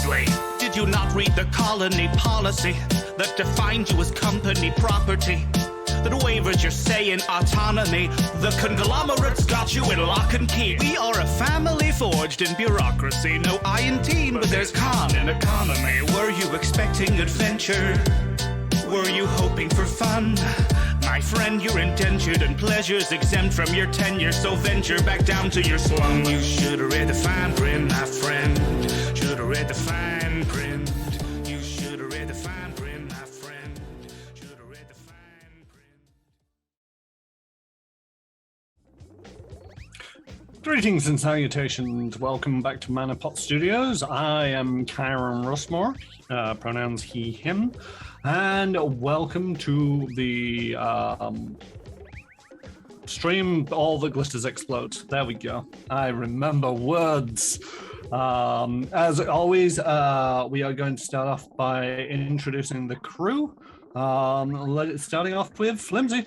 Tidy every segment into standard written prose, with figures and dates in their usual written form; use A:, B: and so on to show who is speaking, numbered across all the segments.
A: Honestly, did you not read the colony policy that defined you as company property? That wavers your say in autonomy. The conglomerates got you in lock and key. We are a family forged in bureaucracy. No I in team, but there's con in economy. Were you expecting adventure? Were you hoping for fun? My friend, you're indentured and pleasures exempt from your tenure, so venture back down to your slum. You should have read the fine print, my friend. Should have read the fine print. You should have read the fine print, my friend. Should have read the fine print.
B: Greetings and salutations. Welcome back to Manapot Studios. I am Kyron Russmore, pronouns he, him. And welcome to the stream All That Glitters Explodes. There we go. I remember words. As always, we are going to start off by introducing the crew. Starting off with Flimsi.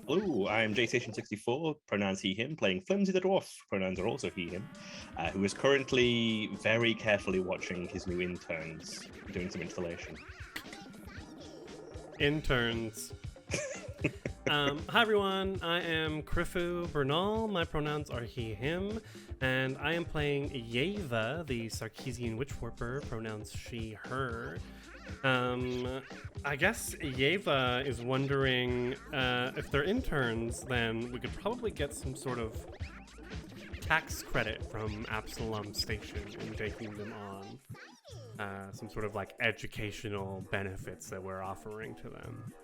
C: Hello, I'm JStation64, pronouns he, him, playing Flimsi the Dwarf, pronouns are also he, him, who is currently very carefully watching his new interns doing some installation.
D: Interns. Hi everyone, I am Krifu Bernal, my pronouns are he, him, and I am playing Yeva, the Sarkeesian Witch Warper, pronouns she, her. I guess Yeva is wondering if they're interns, then we could probably get some sort of tax credit from Absalom Station in taking them on. Some sort of like educational benefits that we're offering to them.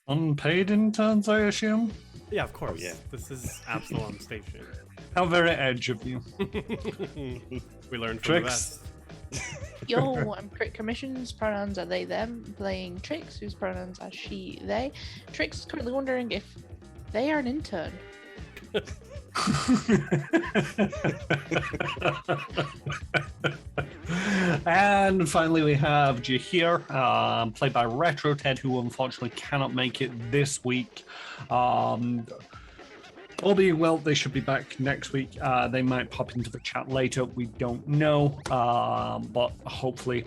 B: Unpaid interns, I assume?
D: Yeah, of course.
C: Oh, yeah.
D: This is Absalom Station.
B: How very edge of you.
D: We learned from
B: Tricks.
D: the best.
E: Yo, I'm Crit Commissions, pronouns are they, them, playing Trix, whose pronouns are she, they. Trix is currently wondering if they are an intern.
B: And finally we have Jahir, played by Retro Ted, who unfortunately cannot make it this week. All being well, they should be back next week. They might pop into the chat later, we don't know, but hopefully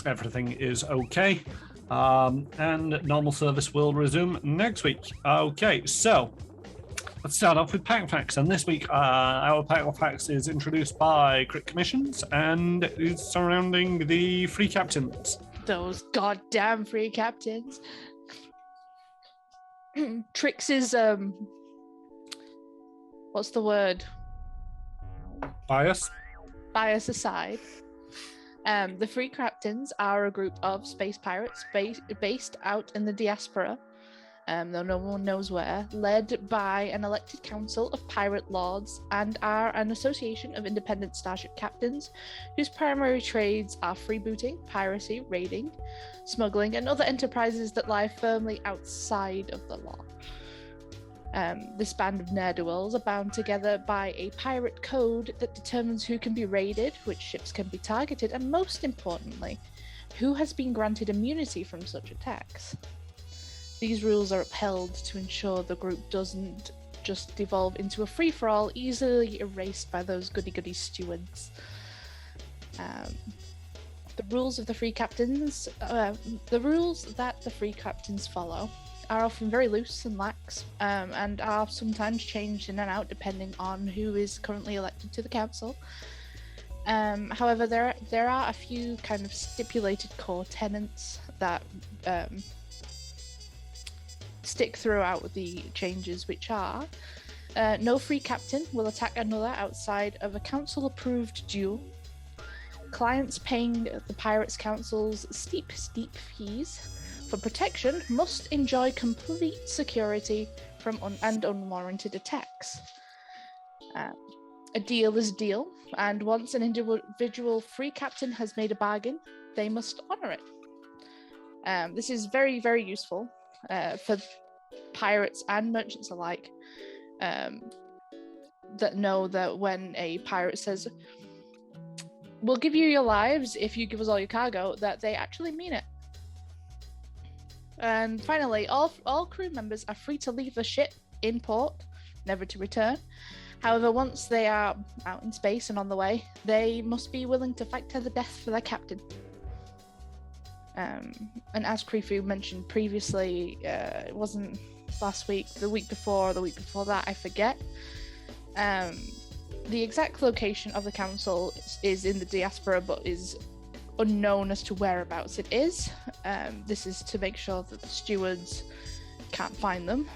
B: everything is okay. And normal service will resume next week. Okay, so let's start off with Pack Facts, and this week our Pack Facts is introduced by Crit Commissions and is surrounding the free captains.
E: Those goddamn free captains. Trix is, what's the word?
B: Bias?
E: Bias aside. The free captains are a group of space pirates based out in the diaspora, though no one knows where, led by an elected council of pirate lords, and are an association of independent starship captains whose primary trades are freebooting, piracy, raiding, smuggling, and other enterprises that lie firmly outside of the law. This band of ne'er-do-wells are bound together by a pirate code that determines who can be raided, which ships can be targeted, and most importantly, who has been granted immunity from such attacks. These rules are upheld to ensure the group doesn't just devolve into a free-for-all easily erased by those goody-goody stewards. The rules that the free captains follow are often very loose and lax, and are sometimes changed in and out depending on who is currently elected to the council. However, there are a few kind of stipulated core tenets that stick throughout the changes, which are no free captain will attack another outside of a council-approved duel. Clients paying the Pirates Council's steep fees for protection must enjoy complete security from unwarranted attacks. A deal is a deal, and once an individual free captain has made a bargain, they must honor it. This is very, very useful for pirates and merchants alike, that know that when a pirate says, "We'll give you your lives if you give us all your cargo," that they actually mean it. And finally, all crew members are free to leave the ship in port never to return. However, once they are out in space and on the way, they must be willing to fight to the death for their captain. And as Krifu mentioned previously, it wasn't last week, the week before, or the week before that, I forget. The exact location of the council is in the diaspora, but is unknown as to whereabouts it is. This is to make sure that the stewards can't find them.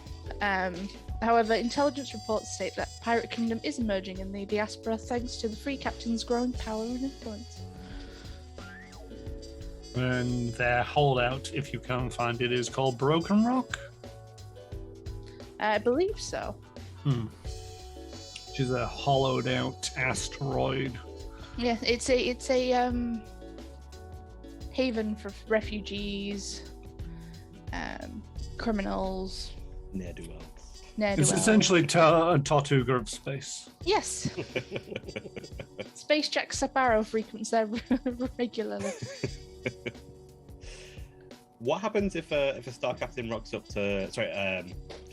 E: However, intelligence reports state that Pirate Kingdom is emerging in the diaspora thanks to the Free Captain's growing power and influence.
B: And their holdout, if you can find it, is called Broken Rock?
E: I believe so.
B: Which is a hollowed out asteroid.
E: Yeah, it's a haven for refugees, criminals,
C: Ne'er-do-wells.
B: It's essentially a Tortuga of space.
E: Yes. Space Jack Sparrow frequents there regularly.
C: What happens if a Star Captain rocks up to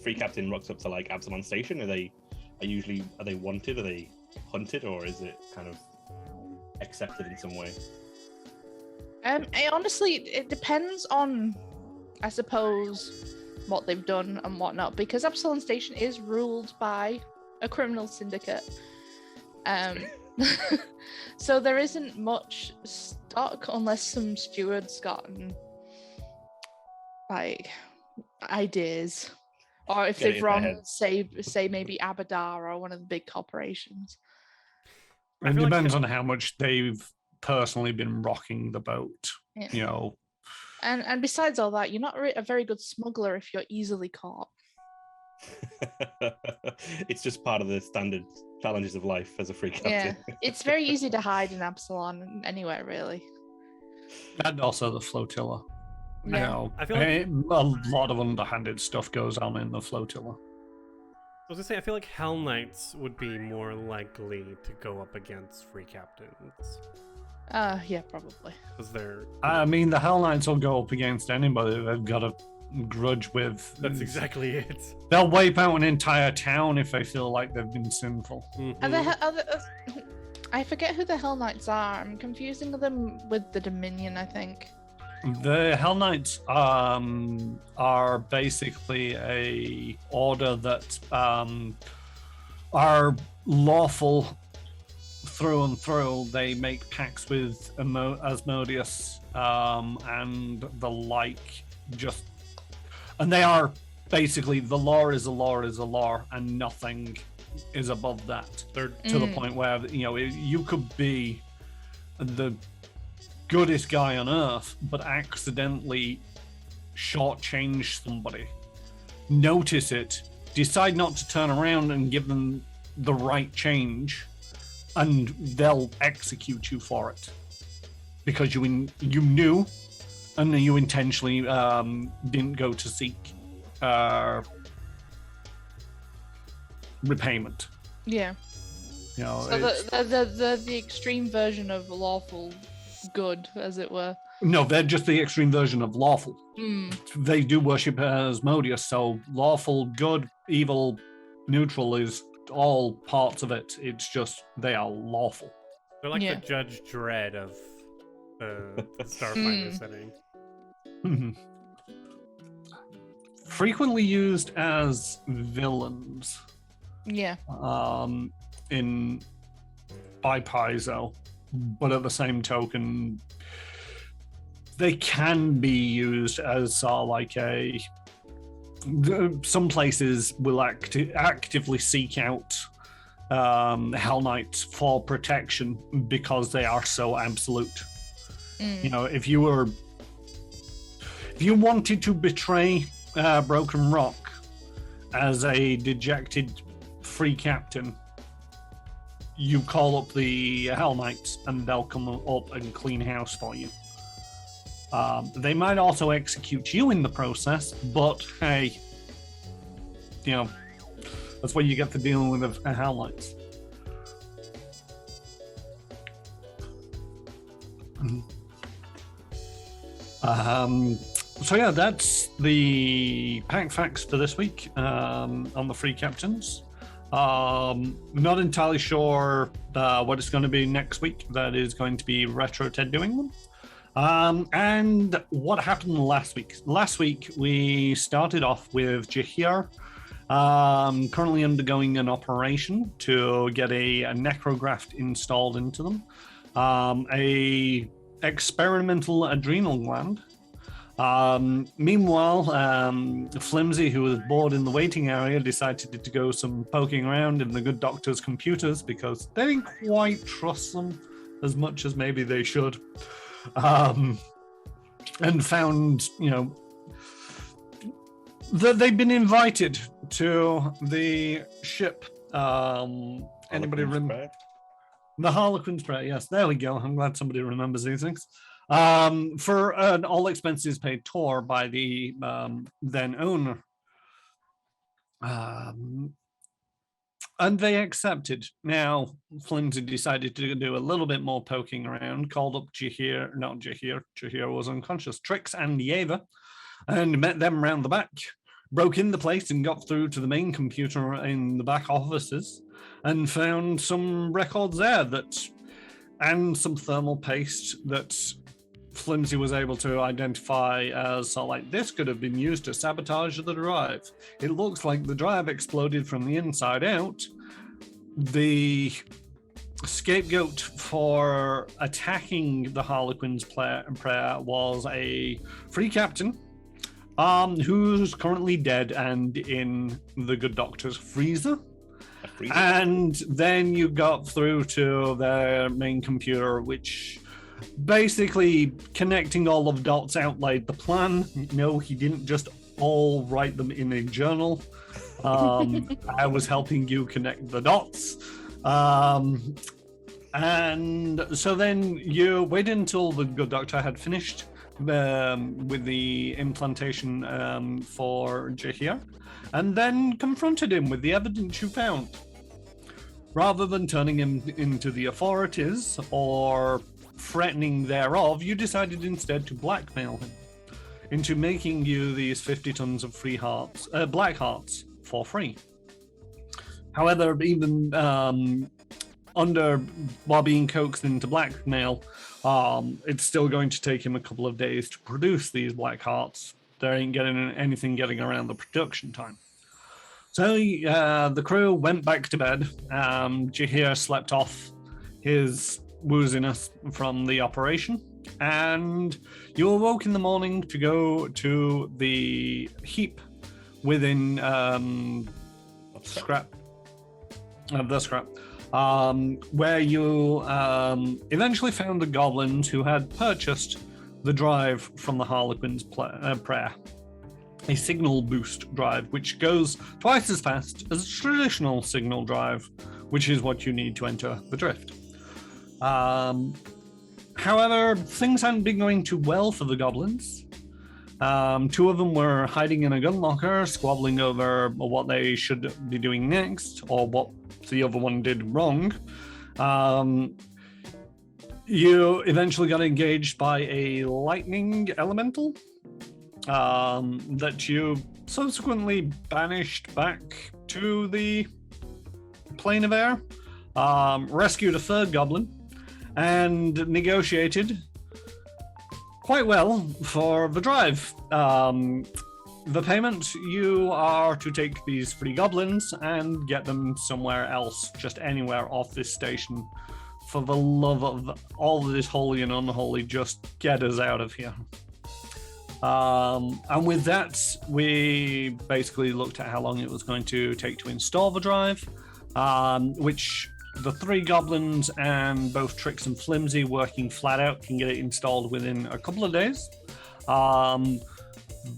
C: Free Captain rocks up to like Absalon Station? Are they wanted? Are they hunted, or is it kind of accepted in some way?
E: Honestly, it depends on, I suppose, what they've done and whatnot, because Absalon Station is ruled by a criminal syndicate. So there isn't much stock unless some stewards gotten like ideas, or if they've run, say maybe Abadar or one of the big corporations.
B: It depends on how much they've personally been rocking the boat.
E: Yeah.
B: You know.
E: And besides all that, you're not a very good smuggler if you're easily caught.
C: It's just part of the standard challenges of life as a free captain.
E: Yeah, it's very easy to hide in Absalon anywhere, really.
B: And also the flotilla.
E: Yeah.
B: You know,
D: I feel like
B: a lot of underhanded stuff goes on in the flotilla.
D: I was gonna say, I feel like Hell Knights would be more likely to go up against free captains.
E: Yeah, probably.
D: Because they're...
B: I mean, the Hell Knights will go up against anybody they've got a grudge with.
D: That's exactly it.
B: They'll wipe out an entire town if they feel like they've been sinful.
D: Mhm.
E: I forget who the Hell Knights are. I'm confusing them with the Dominion, I think.
B: The Hell Knights are basically a order that are lawful through and through. They make pacts with Asmodeus and the like, and they are basically, the law is a law is a law, and nothing is above that. They're to the point where, you know, you could be the goodest guy on earth but accidentally shortchange somebody, notice it, decide not to turn around and give them the right change, and they'll execute you for it because you knew and you intentionally didn't go to seek repayment.
E: Yeah.
B: You know,
E: So the extreme version of lawful good, as it were.
B: no, they're just the extreme version of lawful.
E: Mm.
B: They do worship Asmodeus, so lawful, good, evil, neutral is all parts of it. It's just they are lawful.
D: They're like
E: Yeah.
D: the Judge Dredd of the Starfinder setting.
B: Mhm. Frequently used as villains
E: Yeah.
B: by Paizo, but at the same token, they can be used as some places will actively seek out Hell Knights for protection because they are so absolute. You know, if you wanted to betray Broken Rock as a dejected free captain, you call up the Hell Knights and they'll come up and clean house for you. They might also execute you in the process, but hey, you know, that's what you get for dealing with a Hell Knights. So yeah, that's the pack facts for this week on the free captains. Not entirely sure what it's going to be next week. That is going to be Retro Ted doing them. And what happened last week? Last week, we started off with Jahir, currently undergoing an operation to get a necrograft installed into them, a experimental adrenal gland. Meanwhile, Flimsi, who was bored in the waiting area, decided to go some poking around in the good doctor's computers because they didn't quite trust them as much as maybe they should. And found, that they've been invited to the ship. Anybody remember? The Harlequin's Prayer, yes, there we go. I'm glad somebody remembers these things. For an all expenses paid tour by the then owner. And they accepted. Now, Flimsy decided to do a little bit more poking around, called up Jahir was unconscious, Trix and Yeva, and met them round the back, broke in the place and got through to the main computer in the back offices, and found some records there and some thermal paste that Flimsy was able to identify as this could have been used to sabotage the drive. It looks like the drive exploded from the inside out. The scapegoat for attacking the Harlequin's Prayer was a free captain who's currently dead and in the good doctor's freezer. And then you got through to their main computer, which basically connecting all of the dots outlaid the plan. No, he didn't just all write them in a journal. I was helping you connect the dots. And so then you waited until the good doctor had finished with the implantation for Jahir, and then confronted him with the evidence you found. Rather than turning him into the authorities or threatening thereof, you decided instead to blackmail him into making you these 50 tons of black hearts for free. However, even while being coaxed into blackmail, it's still going to take him a couple of days to produce these black hearts. There ain't anything getting around the production time. So the crew went back to bed. Jahir slept off his wooziness from the operation, and you awoke in the morning to go to the heap within the scrap, where you eventually found the goblins who had purchased the drive from the Harlequin's Prayer, a signal boost drive which goes twice as fast as a traditional signal drive, which is what you need to enter the drift. However, things hadn't been going too well for the goblins. Two of them were hiding in a gun locker, squabbling over what they should be doing next, or what the other one did wrong. You eventually got engaged by a lightning elemental that you subsequently banished back to the plane of air, rescued a third goblin, and negotiated quite well for the drive. The payment, you are to take these 3 goblins and get them somewhere else, just anywhere off this station. For the love of all this holy and unholy, just get us out of here. And with that, we basically looked at how long it was going to take to install the drive, which the 3 goblins and both Trix and Flimsy working flat out can get it installed within a couple of days,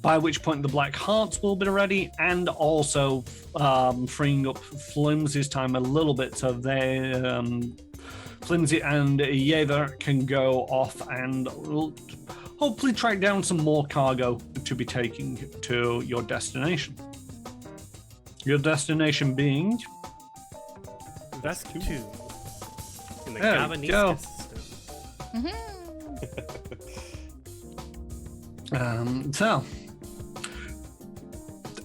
B: by which point the black hearts will be ready, and also freeing up Flimsy's time a little bit so they Flimsy and Yeva can go off and hopefully track down some more cargo to be taking to your destination. Your destination being
D: That's 2 in the
B: There we go.
D: Gavanisca system.
B: So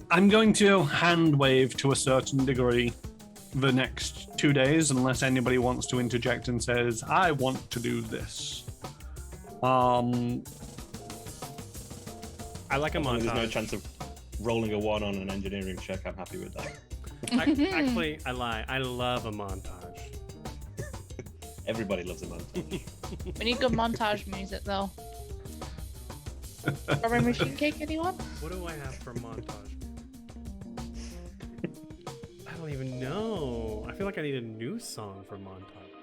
B: I'm going to hand wave to a certain degree the next 2 days, unless anybody wants to interject and says, I want to do this.
D: I like a
C: As long as
D: montage.
C: there's no chance of rolling a 1 on an engineering check, I'm happy with that.
D: Actually, I lie. I love a montage.
C: Everybody loves a montage.
E: We need good montage music though. Strawberry machine cake, anyone?
D: What do I have for montage? I don't even know. I feel like I need a new song for montage.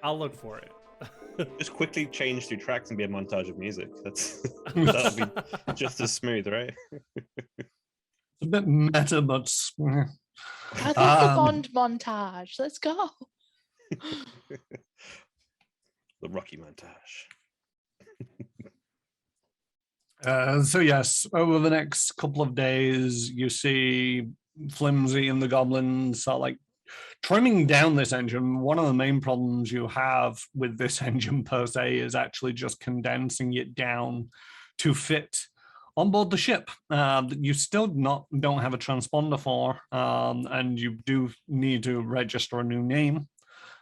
D: I'll look for it.
C: Just quickly change through tracks and be a montage of music. That'll be just as smooth, right?
B: A bit meta, but
E: I think the Bond montage. Let's go.
C: The Rocky montage.
B: So yes, over the next couple of days, you see Flimsi and the goblins are like trimming down this engine. One of the main problems you have with this engine per se is actually just condensing it down to fit on board the ship. You still don't have a transponder for, and you do need to register a new name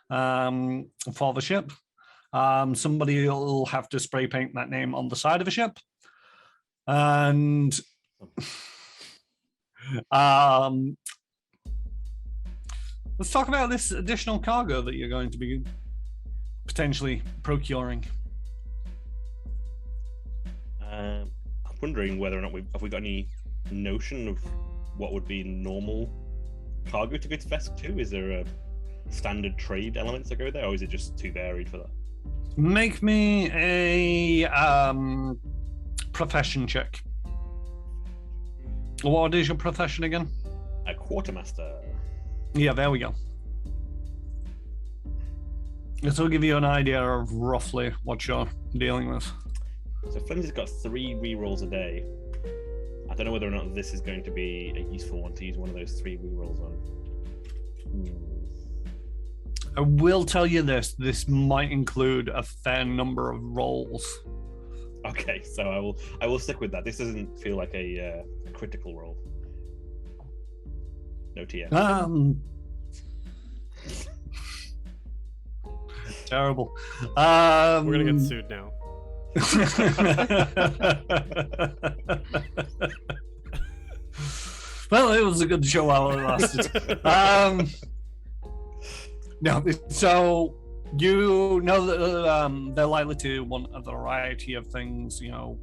B: for the ship. Somebody will have to spray paint that name on the side of a ship. And let's talk about this additional cargo that you're going to be potentially procuring.
C: I'm wondering whether or not have we got any notion of what would be normal cargo to go to Vesk 2? Is there a standard trade elements that go there, or is it just too varied for that?
B: Make me a profession check. What is your profession again?
C: A quartermaster.
B: Yeah, there we go. This will give you an idea of roughly what you're dealing with.
C: So Flimsy's got 3 rerolls a day. I don't know whether or not this is going to be a useful one to use one of those 3 rerolls on.
B: I will tell you this might include a fair number of rolls.
C: Okay, so I will stick with that. This doesn't feel like a critical roll. No TM.
B: Terrible.
D: We're gonna get sued now.
B: Well, it was a good show while it lasted. No, so you know that they're likely to want a variety of things. You know,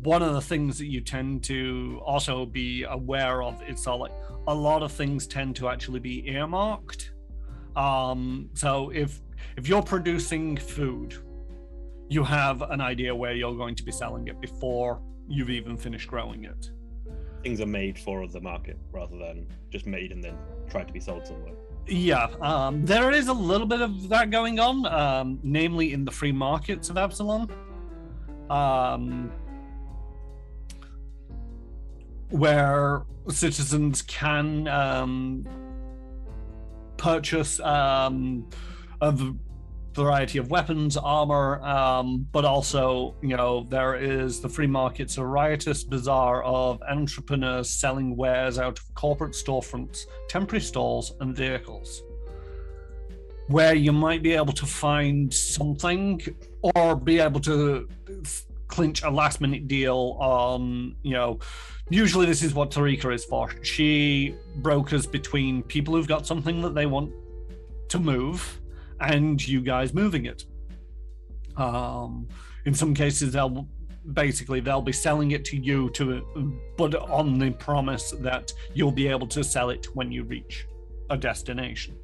B: one of the things that you tend to also be aware of is like a lot of things tend to actually be earmarked. So if you're producing food, you have an idea where you're going to be selling it before you've even finished growing it.
C: Things are made for the market rather than just made and then tried to be sold somewhere.
B: Yeah, there is a little bit of that going on, namely in the free markets of Absalom, where citizens can purchase a variety of weapons, armor, but also, you know, there is the free market's a riotous bazaar of entrepreneurs selling wares out of corporate storefronts, temporary stalls, and vehicles, where you might be able to find something or be able to clinch a last-minute deal on, you know, usually this is what Tarika is for. She brokers between people who've got something that they want to move and you guys moving it. In some cases, they'll be selling it to you but on the promise that you'll be able to sell it when you reach a destination.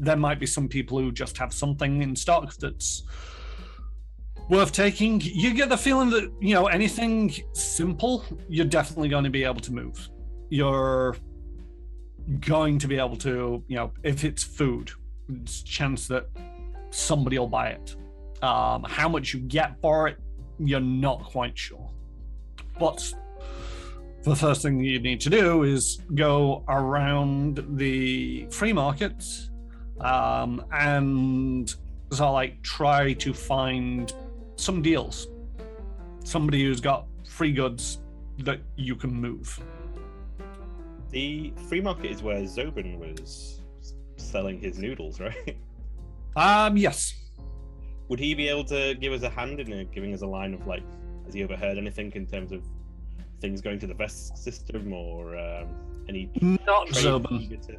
B: There might be some people who just have something in stock that's worth taking. You get the feeling that, you know, anything simple, you're definitely going to be able to move. You're going to be able to, you know, if it's food, it's a chance that somebody will buy it. How much you get for it, you're not quite sure. But the first thing you need to do is go around the free markets and sort of like try to find some deals. Somebody who's got free goods that you can move.
C: The free market is where Zobin was selling his noodles, right?
B: Yes.
C: Would he be able to give us a hand in giving us a line of like, has he overheard anything in terms of things going to the vest system or any?
B: Not
C: trade
B: Zobin.
C: eager to-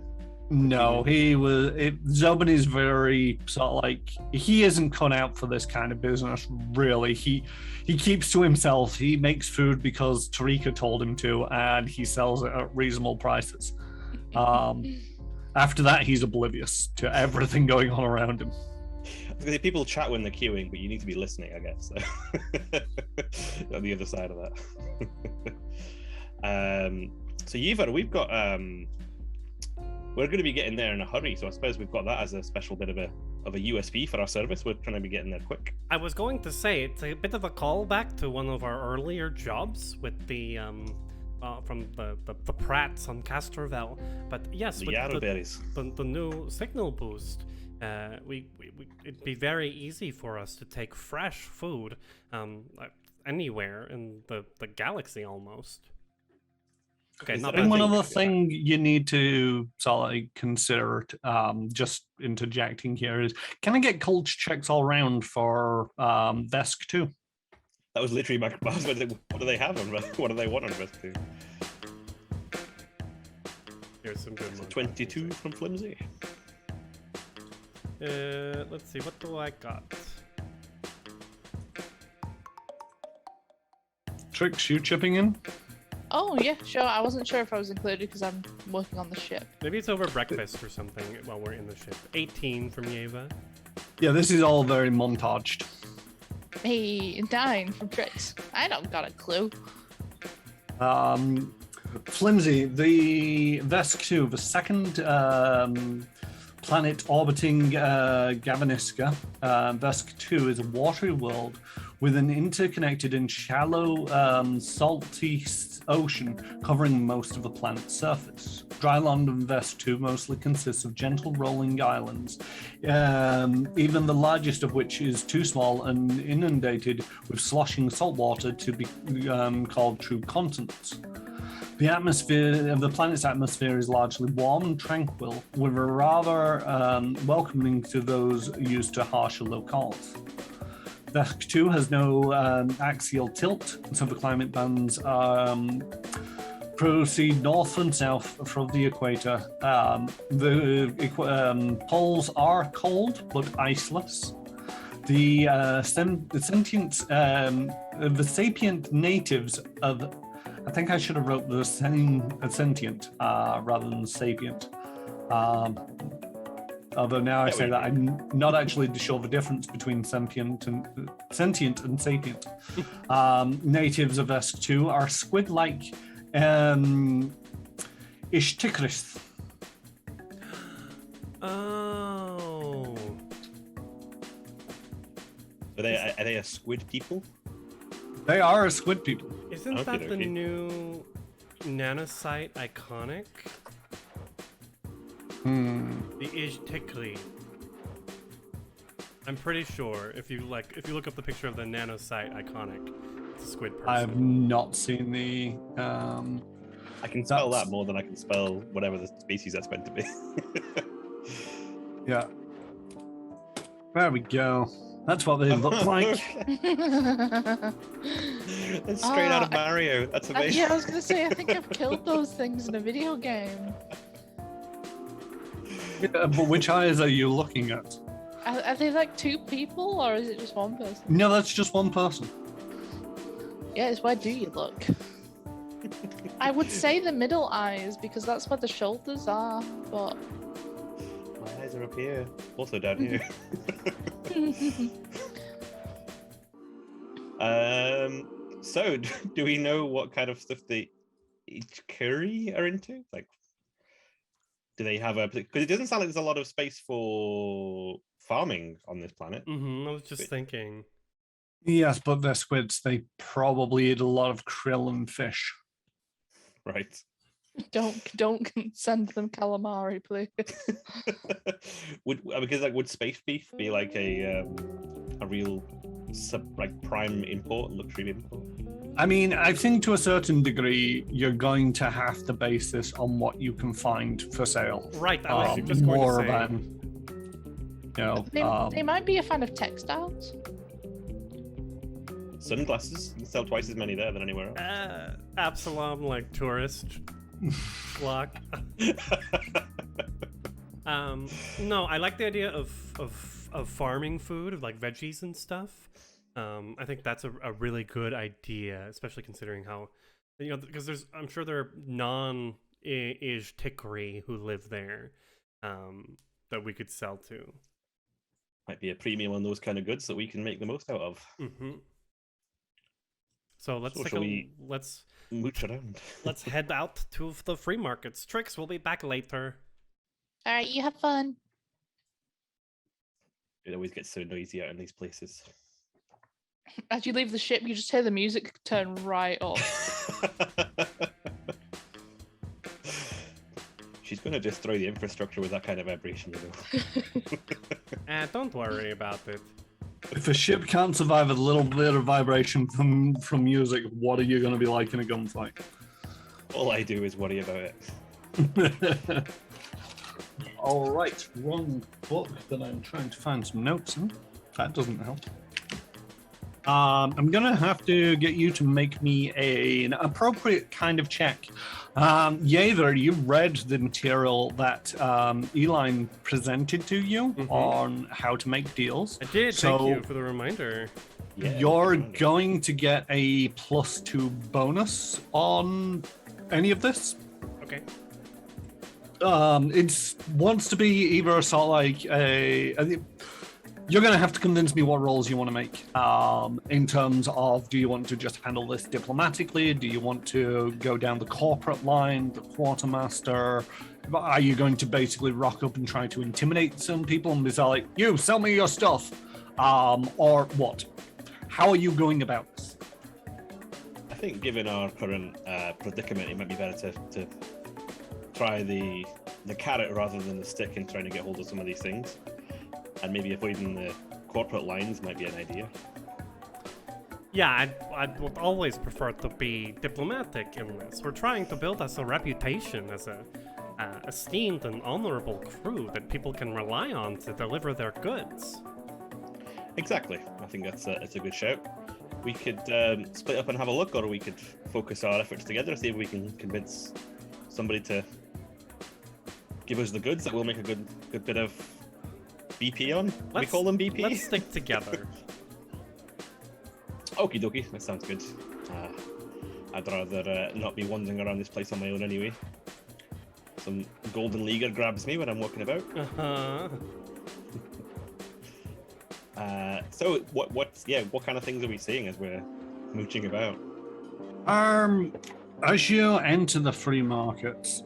B: No, Zobin is very sort of like, he isn't cut out for this kind of business, really. He keeps to himself. He makes food because Tarika told him to, and he sells it at reasonable prices. After that, he's oblivious to everything going on around him.
C: People chat when they're queuing, but you need to be listening, I guess. So. On the other side of that. So Yeva, we've got we're going to be getting there in a hurry, so I suppose we've got that as a special bit of a USP for our service. We're trying to be getting there quick.
D: I was going to say it's a bit of a callback to one of our earlier jobs with the from the Pratts on Castorvel, but yes,
C: The
D: with
C: Yarrowberries.
D: the new signal boost, it'd be very easy for us to take fresh food like anywhere in the galaxy almost. Okay, not
B: And one
C: think-
B: other thing you need to sort of consider, just interjecting here, is can I get culture checks all around for Vesk 2?
C: That was literally my. What do they have on? What do they want on Vesk 2?
D: Here's some good ones.
C: 22 from Flimsi.
D: Let's see, what do I got?
B: Tricks, you chipping in?
E: Oh yeah, sure. I wasn't sure if I was included because I'm working on the ship.
D: Maybe it's over breakfast or something while we're in the ship. 18 from Yeva.
B: Yeah, this is all very montaged.
E: Hey, 9 from Tricks. I don't got a clue.
B: Flimsy, the Vesk 2, the second planet orbiting Gavaniska. Vesk 2 is a watery world with an interconnected and shallow salty ocean covering most of the planet's surface. Dryland and Vesk 2 mostly consists of gentle rolling islands, even the largest of which is too small and inundated with sloshing salt water to be called true continents. The atmosphere of the planet's atmosphere is largely warm and tranquil, with a rather welcoming to those used to harsher locales. Vesk 2 has no axial tilt, so the climate bands proceed north and south from the equator. The poles are cold but iceless. The sapient natives of, I think I should have wrote the sentient rather than sapient. Although now I say that, I'm not actually sure the difference between sentient and sapient. Natives of Vesk 2 are squid-like Ishtikris.
D: Oh.
C: Are they a squid people?
B: They are a squid people.
D: Isn't that the
C: Okey-dokey.
D: new nanosite iconic? The Ijtikri. I'm pretty sure if you look up the picture of the nanosite iconic, it's a squid person.
B: I have not seen the.
C: I can spell that more than I can spell whatever the species that's meant to be.
B: Yeah. There we go. That's what they look like.
C: It's straight out of Mario. That's amazing.
E: Yeah, I was gonna say, I think I've killed those things in a video game.
B: Yeah, but which eyes are you looking at?
E: Are they like 2 people or is it just 1 person?
B: No, that's just one person.
E: Yes, where do you look? I would say the middle eyes because that's where the shoulders are, but
C: My eyes are up here. Also down here. So, do we know what kind of stuff the Ichikuri are into? Like, do they have a... Because it doesn't sound like there's a lot of space for farming on this planet.
D: I was just thinking.
B: Yes, but they're squids. They probably eat a lot of krill and fish.
C: Right.
E: don't send them calamari, please.
C: Would space beef be like a real prime import, luxury import?
B: I mean, I think to a certain degree, you're going to have to base this on what you can find for sale.
D: Right, I was just going
B: more
D: to say.
B: than, you know,
E: They might be a fan of textiles.
C: Sunglasses. You can sell twice as many there than anywhere else.
D: Absalom, like tourist block. No, I like the idea of farming food, of like veggies and stuff. I think that's a really good idea, especially considering how, because I'm sure there are non-Ijtikri who live there that we could sell to.
C: Might be a premium on those kind of goods that we can make the most out of.
D: Mm-hmm. So let's
C: mooch around.
D: Let's head out to the free markets. Trix, we'll be back later.
E: All right, you have fun.
C: It always gets so noisy out in these places.
E: As you leave the ship, you just hear the music turn right up.
C: She's going to destroy the infrastructure with that kind of vibration,
D: Don't worry about it.
B: if a ship can't survive a little bit of vibration from music, what are you going to be like in a gunfight?
C: All I do is worry about it.
B: All right, wrong book that I'm trying to find some notes in. That doesn't help. I'm gonna have to get you to make me an appropriate kind of check. Yeva, you read the material that Eline presented to you on how to make deals.
D: I did, thank you for the reminder.
C: Yeah,
B: You're going to get a +2 bonus on any of this.
D: Okay.
B: It wants to be either sort of like you're going to have to convince me what roles you want to make in terms of, do you want to just handle this diplomatically? Do you want to go down the corporate line, the quartermaster? Are you going to basically rock up and try to intimidate some people and be like, you, sell me your stuff? Or what? How are you going about this?
C: I think given our current predicament, it might be better to try the carrot rather than the stick in trying to get hold of some of these things. And maybe avoiding the corporate lines might be an idea.
D: Yeah, I would always prefer to be diplomatic in this. We're trying to build us a reputation as a esteemed and honorable crew that people can rely on to deliver their goods.
C: Exactly. I think that's a good shout. We could split up and have a look, or we could focus our efforts together, see if we can convince somebody to give us the goods that we'll make a good bit of BP on. We call them BP?
D: Let's stick together.
C: Okie dokie, that sounds good. I'd rather not be wandering around this place on my own anyway. Some golden leaguer grabs me when I'm walking about. So what kind of things are we seeing as we're mooching about?
B: As you enter the free market,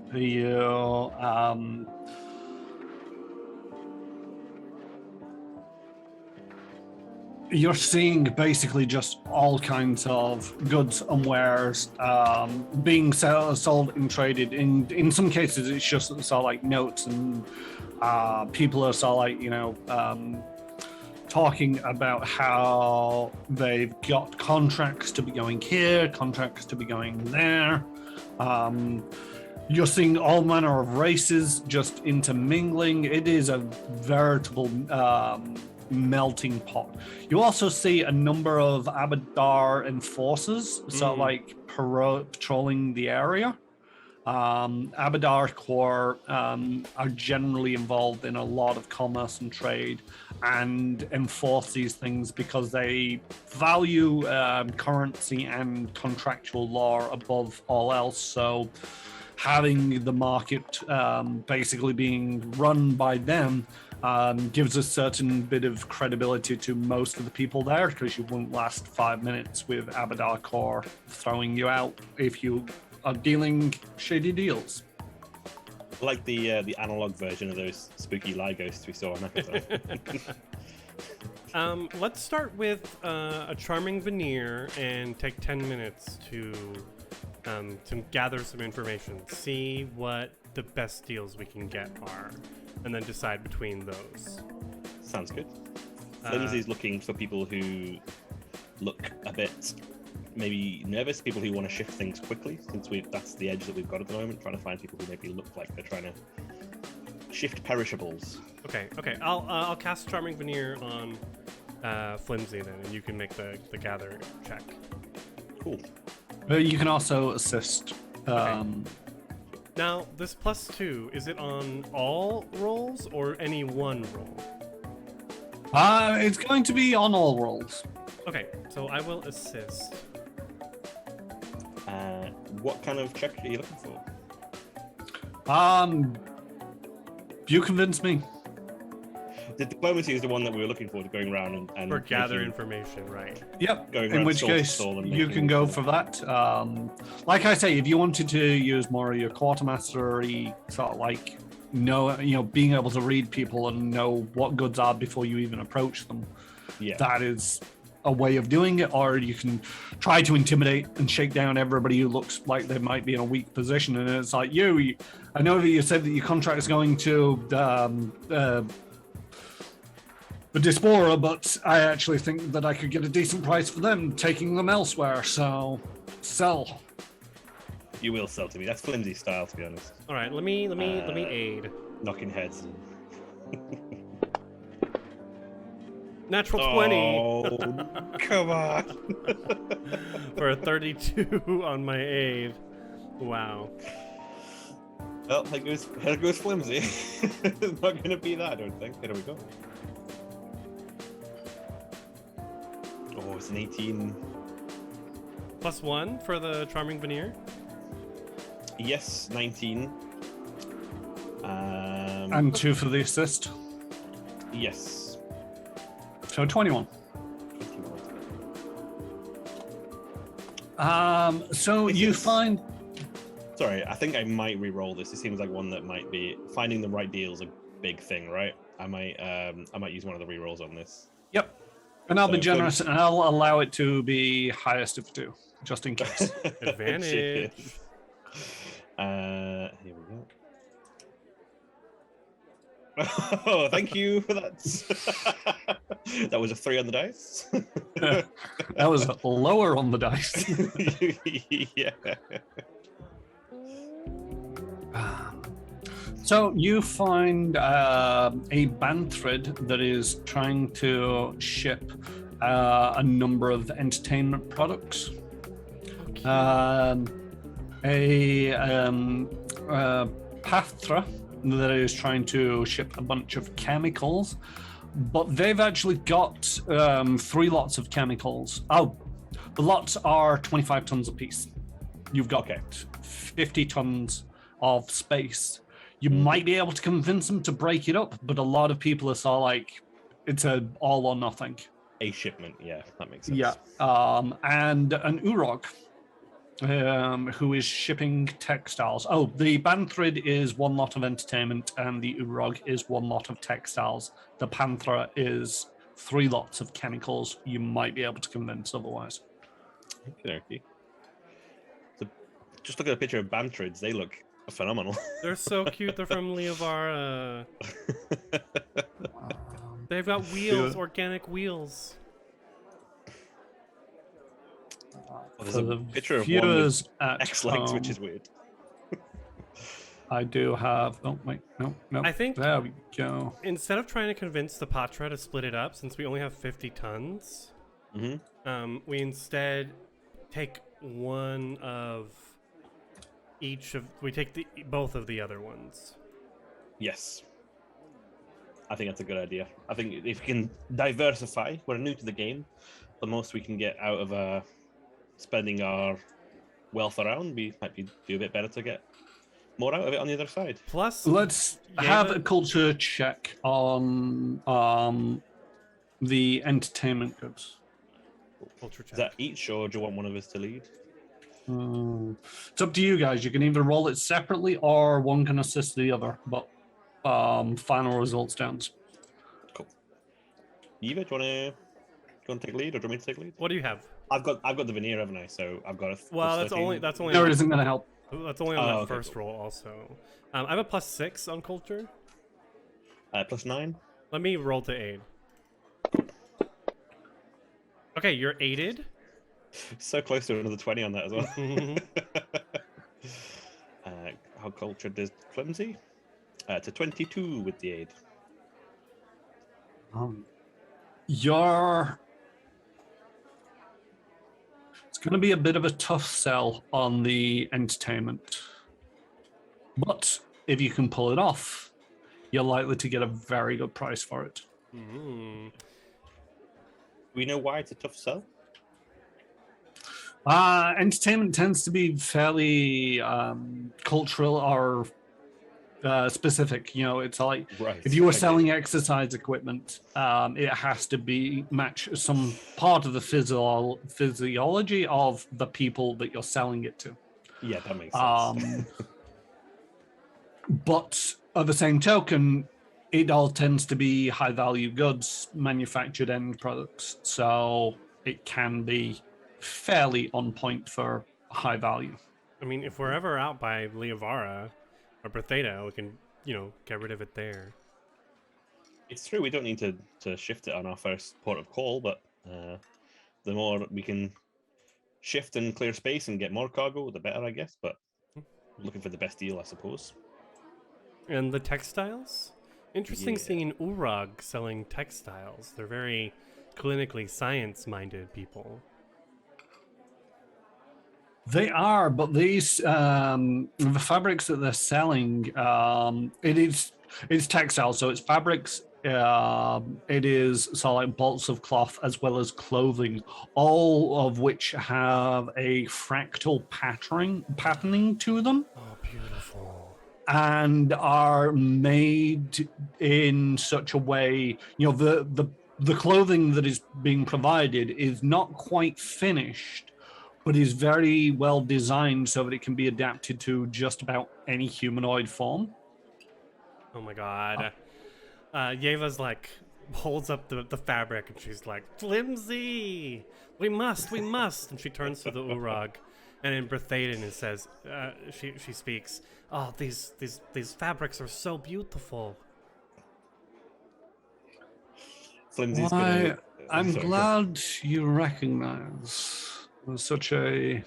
B: you're seeing basically just all kinds of goods and wares being sold and traded. In some cases, it's just sort of like notes, and people are sort of like, talking about how they've got contracts to be going here, contracts to be going there. You're seeing all manner of races just intermingling. It is a veritable melting pot. You also see a number of Abadar enforcers, sort of like patrolling the area. Abadar Corps are generally involved in a lot of commerce and trade and enforce these things because they value currency and contractual law above all else. So having the market basically being run by them gives a certain bit of credibility to most of the people there, because you wouldn't last 5 minutes with Abadar Corps throwing you out if you are dealing shady deals.
C: Like the analog version of those spooky lie ghosts we saw on episode.
D: Let's start with a charming veneer and take 10 minutes to gather some information, see what the best deals we can get are, and then decide between those.
C: Sounds good. Flimsy's looking for people who look a bit maybe nervous, people who want to shift things quickly, since that's the edge that we've got at the moment, trying to find people who maybe look like they're trying to shift perishables.
D: Okay. I'll cast Charming Veneer on Flimsy then, and you can make the gather check.
C: Cool.
B: You can also assist.
D: Now, this +2, is it on all rolls or any one roll?
B: It's going to be on all rolls.
D: Okay, so I will assist.
C: What kind of check are you looking for?
B: You convince me.
C: The diplomacy is the one that we were looking for, going around and
D: For gather information, right?
B: Yep.
C: Going
B: In
C: around
B: which
C: stall to
B: case,
C: stall and
B: you
C: making
B: can go
C: sure.
B: for that. Like I say, if you wanted to use more of your quartermastery, sort of like being able to read people and know what goods are before you even approach them,
C: Yeah.
B: that is a way of doing it. Or you can try to intimidate and shake down everybody who looks like they might be in a weak position. And it's like I know that you said that your contract is going to the Diaspora, but I actually think that I could get a decent price for them taking them elsewhere, so sell.
C: You will sell to me. That's Flimsy style, to be honest.
D: All right, let me aid.
C: Knocking heads.
D: Natural 20
C: Oh, come on.
D: for a 32 on my aid. Wow.
C: Well, here goes Flimsy. It's not going to be that, I don't think. Here we go. Oh, it's an 18.
D: +1 for the Charming Veneer.
C: Yes, 19.
B: And 2 for the assist,
C: Yes.
B: so 21.
C: 21.
B: So
C: This
B: you
C: is-
B: find
C: Sorry, I think I might re-roll this. It seems like one that might be finding the right deal is a big thing, right? I might use one of the re-rolls on this.
B: Yep. And I'll be
C: So,
B: generous and I'll allow it to be highest of 2, just in case.
D: Advantage.
C: Here we go. Oh, thank you for that. That was a 3 on the dice.
B: That was lower on the dice.
C: Yeah.
B: So you find a band thread that is trying to ship a number of entertainment products. A Pathra that is trying to ship a bunch of chemicals, but they've actually got 3 lots of chemicals. Oh, the lots are 25 tons apiece. You've got 50 tons of space. You might be able to convince them to break it up, but a lot of people are sort of like, it's a all or nothing.
C: A shipment, yeah, that makes sense.
B: Yeah. And an Urog, who is shipping textiles. Oh, the band thread is 1 lot of entertainment, and the Urog is 1 lot of textiles. The Panthera is 3 lots of chemicals. You might be able to convince otherwise.
C: Okay. So, just look at a picture of Bantrids. They look phenomenal.
D: They're so cute. They're from Leovara. They've got wheels, organic wheels.
C: There's
B: For
C: a
B: the
C: picture of one
B: viewers
C: with
B: at
C: X-legs, which
B: home,
C: is weird.
B: I do have. Oh wait, no.
D: I think-
B: there we go.
D: Instead of trying to convince the Patra to split it up, since we only have 50 tons, we instead take one of each of. We take both of the other ones.
C: Yes. I think that's a good idea. I think if we can diversify, we're new to the game. The most we can get out of spending our wealth around, we might do a bit better to get more out of it on the other side.
D: Plus,
B: Let's have a culture check on the entertainment goods.
D: culture check.
C: Is that each, or do you want one of us to lead?
B: It's up to you guys. You can either roll it separately or one can assist the other, but final result stands.
C: Cool. Eva, do you want to take lead, or do you want me to take lead?
D: What do you have?
C: I've got the veneer, haven't I? So I've got a.
D: Well,
C: plus 13.
D: that's only
B: No, it
D: on,
B: isn't going to help.
D: that's only on that
C: okay,
D: first roll. Also, I have a +6 on culture.
C: Plus 9.
D: Let me roll to aid. Okay, you're aided.
C: So close to another 20 on that as well.
D: Mhm.
C: How cultured is Flimsy? To 22 with the aid.
B: Your It's going to be a bit of a tough sell on the entertainment, but if you can pull it off, you're likely to get a very good price for it.
D: Mhm.
C: We know why it's a tough sell.
B: Entertainment tends to be fairly cultural or specific. You know, it's like
C: Right.
B: if you were
C: I get
B: selling
C: you.
B: exercise equipment, it has to be match some part of the physiology of the people that you're selling it to.
C: Yeah, that makes sense.
B: But at the same token, it all tends to be high value goods, manufactured end products. So it can be fairly on point for high value.
D: I mean, if we're ever out by Leovara or Bertheta, we can, get rid of it there.
C: It's true, we don't need to shift it on our first port of call, but the more we can shift and clear space and get more cargo, the better, I guess. But looking for the best deal, I suppose.
D: And the textiles? Interesting
C: Yeah.
D: seeing Urag selling textiles. They're very clinically science-minded people.
B: They are, but these the fabrics that they're selling, it's textile, so it's fabrics. It is so like bolts of cloth as well as clothing, all of which have a fractal patterning to them,
D: Oh, beautiful.
B: and are made in such a way. You know, the clothing that is being provided is not quite finished, but is very well designed so that it can be adapted to just about any humanoid form.
D: Oh my god. Yeva's like, holds up the fabric and she's like, Flimsy! We must! And she turns to the Urag. And in Berthaden it says, she speaks, oh, these fabrics are so beautiful.
C: Flimsy's
B: Why,
C: gonna.
B: I'm
C: Sorry,
B: glad you recognize such a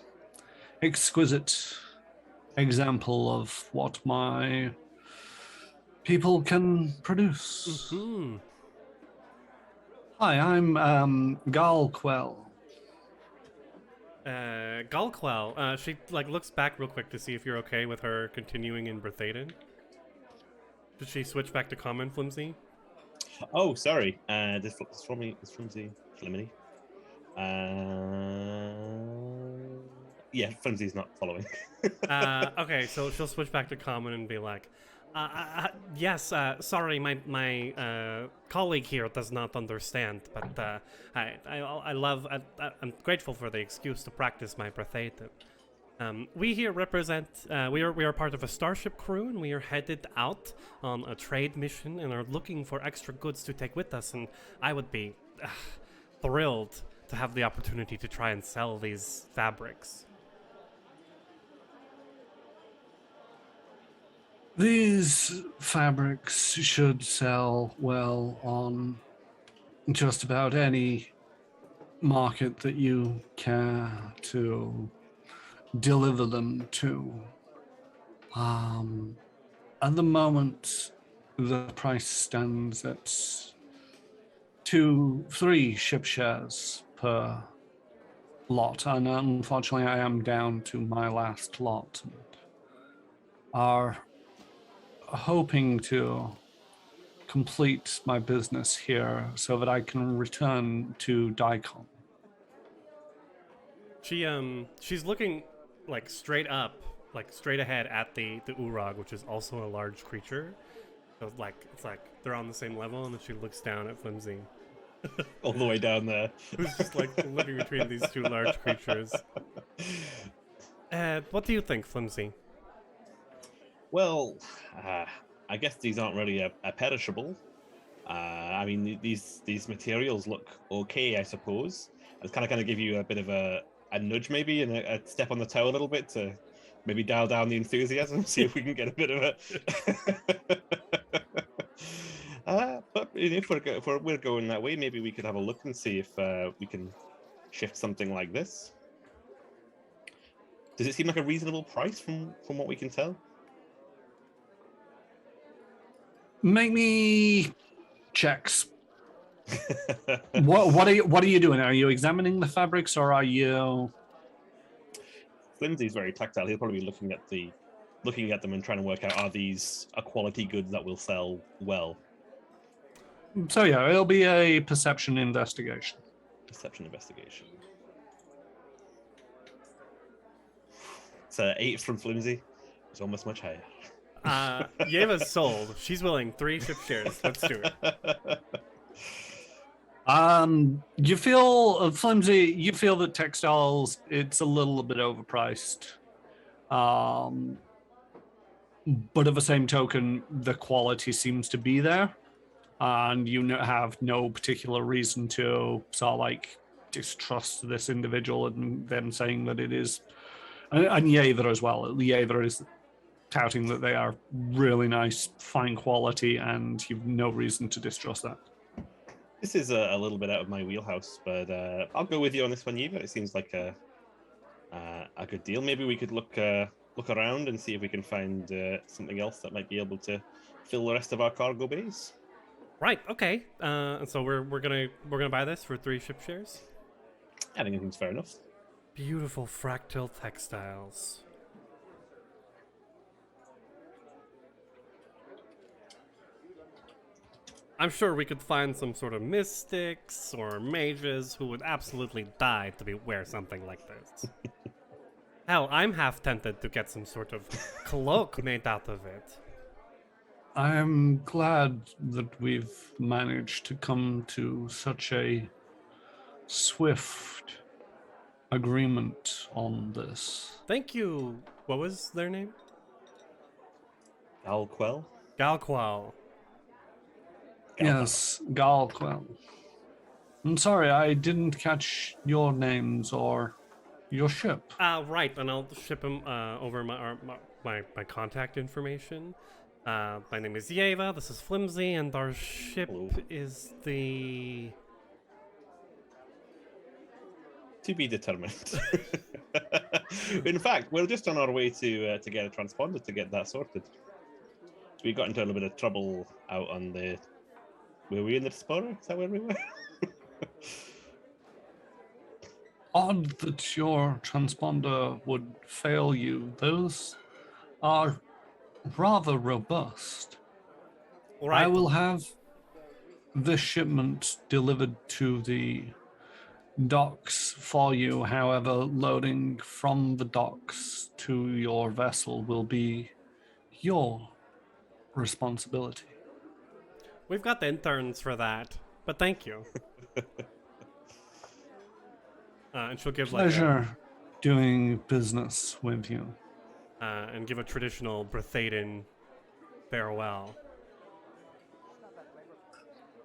B: exquisite example of what my people can produce.
D: Hmm.
B: Hi, I'm Gal Quell.
D: Galquell, she like looks back real quick to see if you're okay with her continuing in Berthaden. Did she switch back to common, Flimsy?
C: Oh, sorry. This Flimsy Flimity. Yeah, Flimsy's not following.
D: Okay, so she'll switch back to common and be like, yes, sorry, my colleague here does not understand, but I'm grateful for the excuse to practice my Berthaden. We here represent, we are part of a starship crew, and we are headed out on a trade mission and are looking for extra goods to take with us, and I would be thrilled to have the opportunity to try and sell these fabrics.
B: These fabrics should sell well on just about any market that you care to deliver them to. At the moment, the price stands at 2-3 ship shares per lot, and unfortunately I am down to my last lot. Are hoping to complete my business here so that I can return to Daikon.
D: She's looking like straight up, like straight ahead at the Urag, which is also a large creature. So it's like they're on the same level, and then she looks down at Flimsy,
C: All the way down there.
D: who's just like living between these two large creatures. What do you think, Flimsy?
C: Well, I guess these aren't really a perishable. I mean, these materials look okay, I suppose. It's kind of give you a bit of a nudge, maybe, and a step on the toe a little bit to maybe dial down the enthusiasm, see if we can get a bit of a. But if we're going that way, maybe we could have a look and see if we can shift something like this. Does it seem like a reasonable price from what we can tell?
B: Make me checks. What are you doing? Are you examining the fabrics, or are you?
C: Flimsy's very tactile. He'll probably be looking at them and trying to work out, are these a quality goods that will sell well?
B: So yeah, it'll be a perception investigation.
C: Perception investigation. It's 8 from Flimsy. It's almost much higher.
D: Yeva's sold. She's willing 3 ship shares. Let's do it.
B: You feel Flimsy. You feel that textiles, it's a little bit overpriced. But at the same token, the quality seems to be there, and you have no particular reason to sort of like distrust this individual and them saying that it is. And Yeva as well. Yeva is touting that they are really nice, fine quality, and you've no reason to distrust that.
C: This is a little bit out of my wheelhouse, but I'll go with you on this one, Yeva. It seems like a good deal. Maybe we could look around and see if we can find something else that might be able to fill the rest of our cargo bays.
D: Right. Okay. So we're gonna buy this for 3 ship shares.
C: I think it's fair enough.
D: Beautiful fractal textiles. I'm sure we could find some sort of mystics or mages who would absolutely die to wear something like this. Hell, I'm half tempted to get some sort of cloak made out of it.
B: I'm glad that we've managed to come to such a swift agreement on this.
D: Thank you. What was their name?
C: Galquel?
D: Galqual.
B: Yes, Galquel. I'm sorry, I didn't catch your names or your ship.
D: Right, and I'll ship him over my contact information. My name is Yeva, this is Flimsy, and our ship is the...
C: To be determined. In fact, we're just on our way to get a transponder to get that sorted. We got into a little bit of trouble out on the... Were we in the Explorer? Is that where we were?
B: Odd that your transponder would fail you. Those are rather robust.
D: Right.
B: I will have this shipment delivered to the docks for you. However, loading from the docks to your vessel will be your responsibility.
D: We've got the interns for that, but thank you. And she'll give
B: Pleasure doing business with you.
D: And give a traditional Brethaden farewell.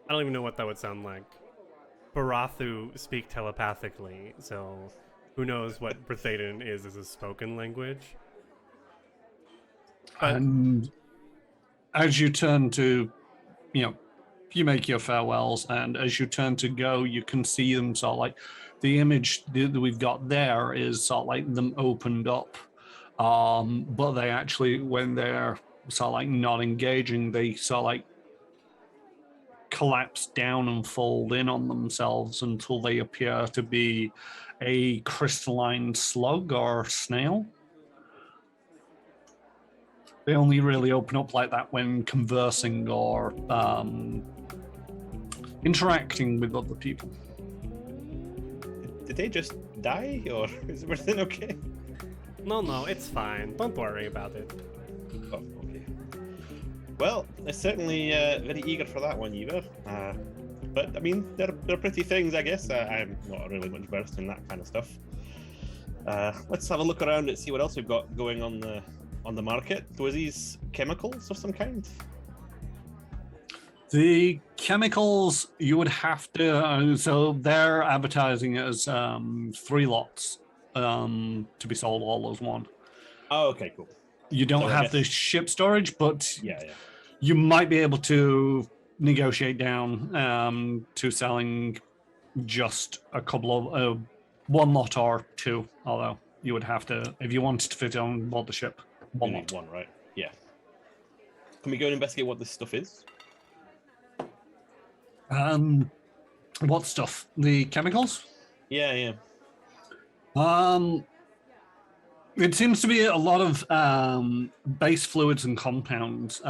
D: I don't even know what that would sound like. Barathu speak telepathically, so who knows what Brethaden is as a spoken language. But
B: And as you turn to, you make your farewells, and as you turn to go, you can see them sort of like, the image that we've got there is sort of like them opened up. But they actually, when they're sort of like not engaging, they sort of like collapse down and fold in on themselves until they appear to be a crystalline slug or snail. They only really open up like that when conversing or interacting with other people.
C: Did they just die, or is everything okay?
D: no, it's fine. Don't worry about it.
C: Oh, okay. Well, they're certainly very eager for that one, Yeva. But I mean, they're pretty things, I guess. I'm not really much versed in that kind of stuff. Let's have a look around and see what else we've got going on the market. Was these chemicals of some kind?
B: The chemicals, you would have to, so they're advertising it as 3 lots to be sold all as one.
C: Oh, okay, cool.
B: You don't
C: So I
B: have
C: guess-
B: the ship storage, but
C: Yeah.
B: you might be able to negotiate down to selling just a couple of one lot or two, although you would have to, if you wanted to fit it on board the ship,
C: You
B: one
C: need
B: lot.
C: one, right? Yeah. Can we go and investigate what this stuff is?
B: What stuff? The chemicals?
C: Yeah, yeah.
B: It seems to be a lot of base fluids and compounds,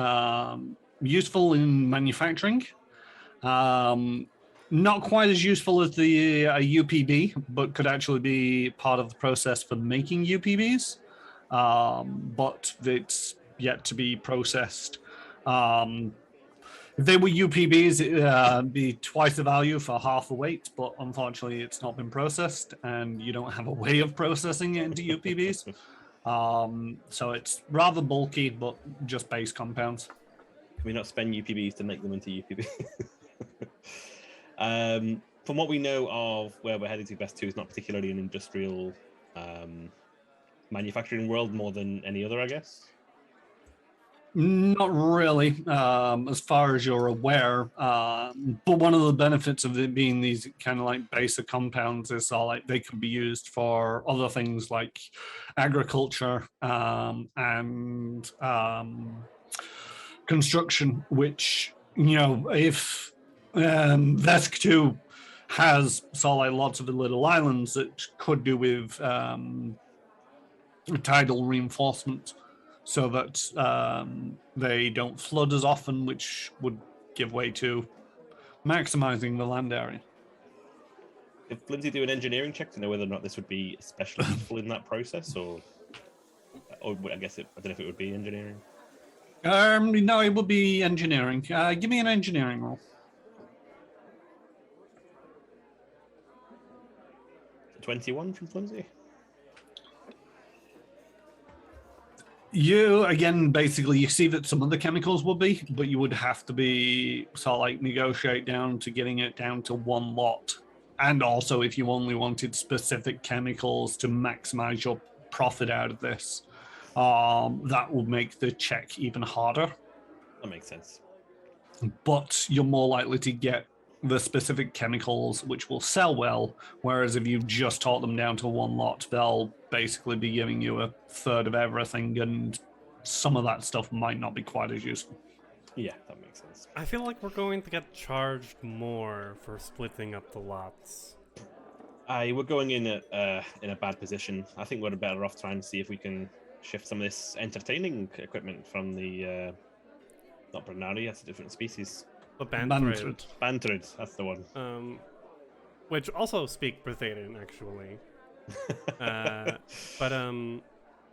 B: useful in manufacturing. Not quite as useful as the UPB, but could actually be part of the process for making UPBs. But it's yet to be processed. If they were UPBs, it'd be twice the value for half the weight, but unfortunately it's not been processed and you don't have a way of processing it into UPBs. So it's rather bulky, but just base compounds.
C: Can we not spend UPBs to make them into UPB? From what we know of where we're heading to, Best 2 is not particularly an industrial manufacturing world more than any other, I guess.
B: Not really, as far as you're aware. But one of the benefits of it being these kind of like basic compounds is like they could be used for other things like agriculture and construction, which, you know, if Vesk 2 has like lots of little islands that could do with tidal reinforcement, so that they don't flood as often, which would give way to maximizing the land area.
C: Did Flimsy do an engineering check to know whether or not this would be especially useful in that process, or I guess I don't know if it would be engineering.
B: No, it would be engineering. Give me an engineering roll.
C: 21 from Flimsy.
B: You, again, basically, you see that some of the chemicals would be, but you would have to be sort of like negotiate down to getting it down to one lot. And also, if you only wanted specific chemicals to maximize your profit out of this, that would make the check even harder.
C: That makes sense.
B: But you're more likely to get the specific chemicals which will sell well, whereas if you just taught them down to one lot, they'll basically be giving you a third of everything, and some of that stuff might not be quite as useful.
C: Yeah, that makes sense.
D: I feel like we're going to get charged more for splitting up the lots.
C: We're going in a bad position. I think we're better off trying to see if we can shift some of this entertaining equipment from the not Brunari, that's a different species.
D: The Bantrid.
C: Bantrid, that's the one.
D: Which also speak Brithaden, actually.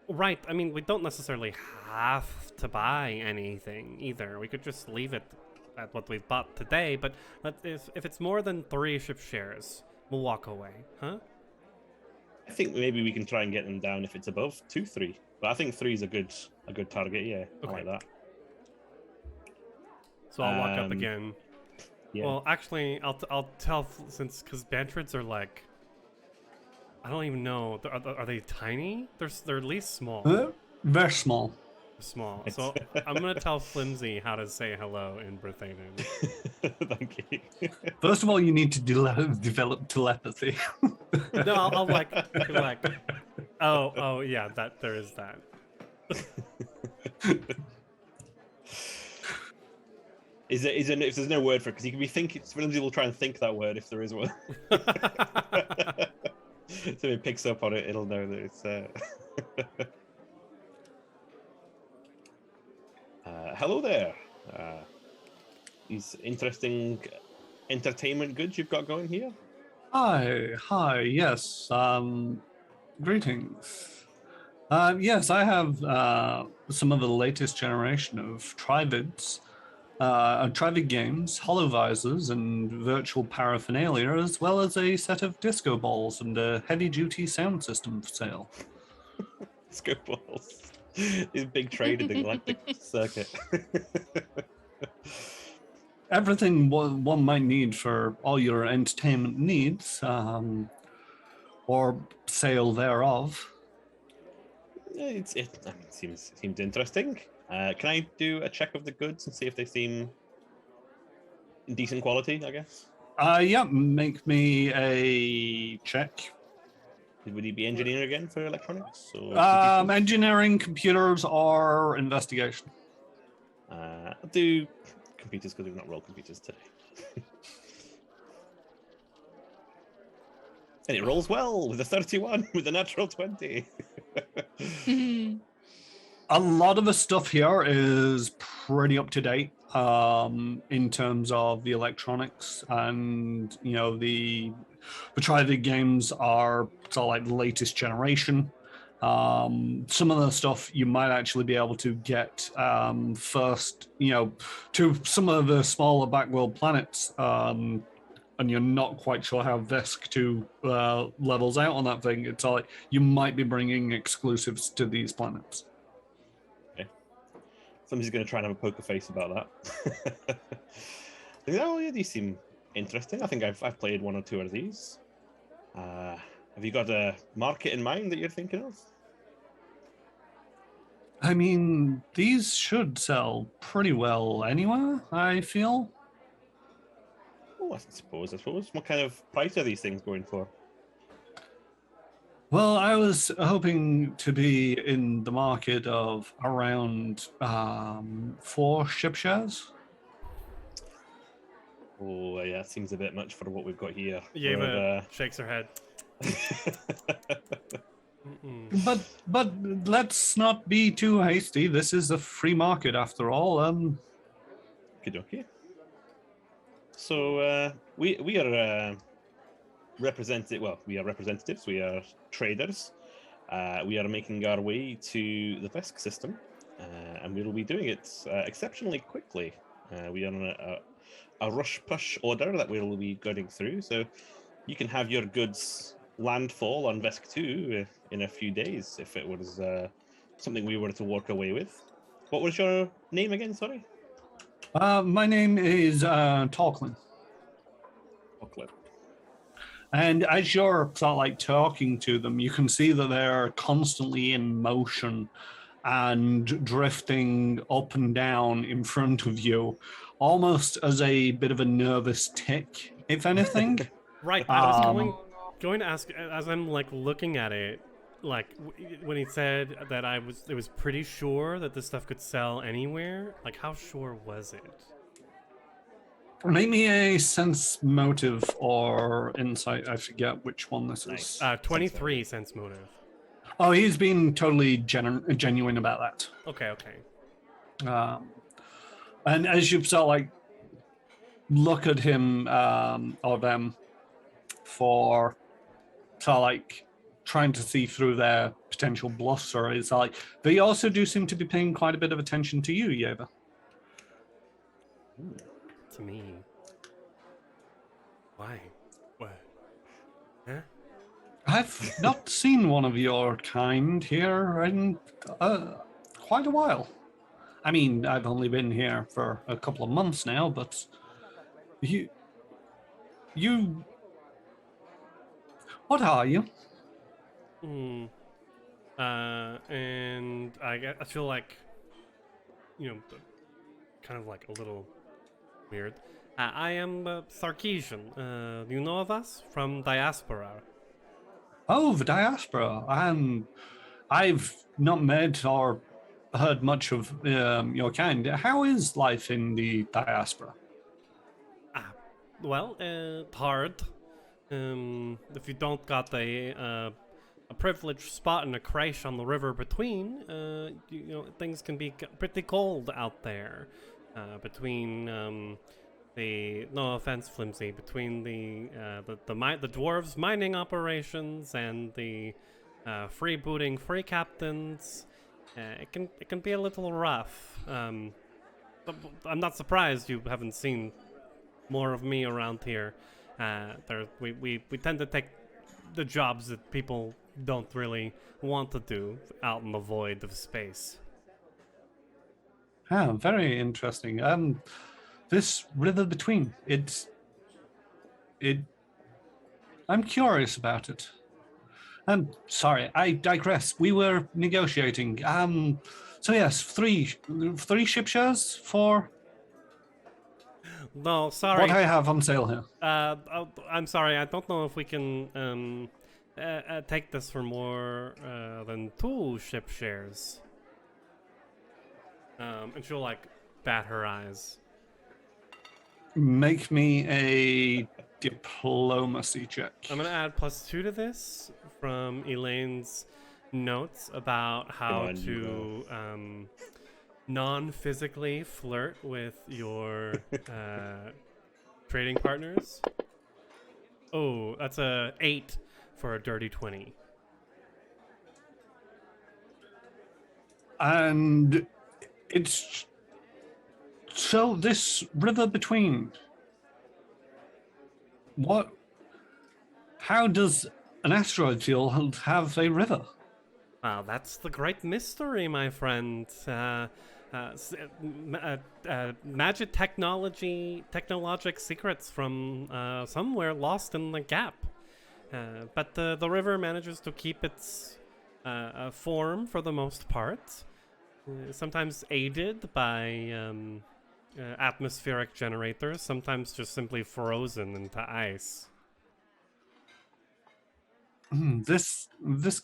D: Right, I mean, we don't necessarily have to buy anything either. We could just leave it at what we've bought today, but if it's more than 3 ship shares, we'll walk away, huh?
C: I think maybe we can try and get them down if it's above 2-3. But I think 3 is a good target, yeah. Okay. I like that.
D: So I'll walk up again.
C: Yeah.
D: Well, actually, I'll tell, because Bantrids are like, I don't even know. Are they tiny? They're at least small.
B: Very small.
D: Small. So I'm gonna tell Flimsy how to say hello in Brithaden.
C: Thank you.
B: First of all, you need to develop telepathy.
D: No, I'll like, oh yeah, that there is that.
C: Is there if there's no word for it, because you can be thinking, Flimsy will try and think that word if there is one. So it picks up on it, it'll know that it's hello there. These interesting entertainment goods you've got going here.
B: Hi, yes. Greetings. Yes, I have some of the latest generation of Trivids. Trivid games, holovisors, and virtual paraphernalia, as well as a set of disco balls and a heavy-duty sound system for sale.
C: Disco balls. These big trade in the galactic circuit.
B: Everything one might need for all your entertainment needs, or sale thereof.
C: It seems interesting. Can I do a check of the goods and see if they seem in decent quality, I guess?
B: Yeah, make me a check.
C: Would he be engineering again for electronics? Or
B: Engineering, computers, or investigation.
C: I'll do computers because we've not rolled computers today. And it rolls well with a 31 with a natural 20.
B: A lot of the stuff here is pretty up to date in terms of the electronics, and the Triad games are sort of like the latest generation. Some of the stuff you might actually be able to get first, to some of the smaller backworld planets. And you're not quite sure how Vesk 2 levels out on that thing. It's like you might be bringing exclusives to these planets.
C: Okay. Somebody's going to try and have a poker face about that. Oh, yeah, these seem interesting. I think I've played one or two of these. Have you got a market in mind that you're thinking of?
B: I mean, these should sell pretty well anywhere, I feel.
C: Oh, I suppose. What kind of price are these things going for?
B: Well, I was hoping to be in the market of around 4 ship shares.
C: Oh, yeah, it seems a bit much for what we've got here.
D: Yeva shakes her head.
B: But let's not be too hasty. This is a free market after all.
C: Okay. So we are represented. Well, we are representatives. We are traders. We are making our way to the Vesk system, and we will be doing it exceptionally quickly. We are on a rush push order that we will be going through. So you can have your goods landfall on Vesk 2 in a few days if it was something we were to walk away with. What was your name again? Sorry.
B: My name is Talklin.
C: Talklin.
B: And as you're sort of like talking to them, you can see that they're constantly in motion and drifting up and down in front of you, almost as a bit of a nervous tick, if anything.
D: Right. I was going to ask, as I'm like looking at it, like when he said that it was pretty sure that this stuff could sell anywhere. Like, how sure was it?
B: Make me a sense motive or insight. I forget which one this is.
D: 23 sense motive.
B: Oh, he's been totally genuine about that.
D: Okay.
B: And as you sort of like look at him or them for sort of like trying to see through their potential bluffs, or it's like they also do seem to be paying quite a bit of attention to you, Yeva.
D: To me. Why? What? Huh?
B: I've not seen one of your kind here in quite a while. I mean, I've only been here for a couple of months now, but you, what are you?
D: And I feel like, kind of like a little weird. I am Sarkeesian. You know of us from diaspora?
B: Oh, the diaspora. I've not met or heard much of your kind. How is life in the diaspora?
D: Well, hard. If you don't got a privileged spot in a creche on the river between, things can be pretty cold out there. Between no offense, Flimsi, between the dwarves' mining operations and the freebooting free captains, it can be a little rough. But I'm not surprised you haven't seen more of me around here. We tend to take the jobs that people don't really want to do out in the void of space.
B: Ah, very interesting. This river between, I'm curious about it. Sorry, I digress. We were negotiating. So yes, three ship shares for.
D: No, sorry.
B: What I have on sale here.
D: I'm sorry. I don't know if we can take this for more than 2 ship shares. And she'll like bat her eyes.
B: Make me a diplomacy check.
D: I'm gonna add +2 to this from Elaine's notes about how
C: on,
D: to non-physically flirt with your trading partners. Oh, that's a 8 for a dirty 20.
B: And it's so this river between. What? How does an asteroid field have a river?
D: Wow, that's the great mystery, my friend. Magic technologic secrets from somewhere lost in the gap. But the river manages to keep its form for the most part, sometimes aided by atmospheric generators, sometimes just simply frozen into ice.
B: This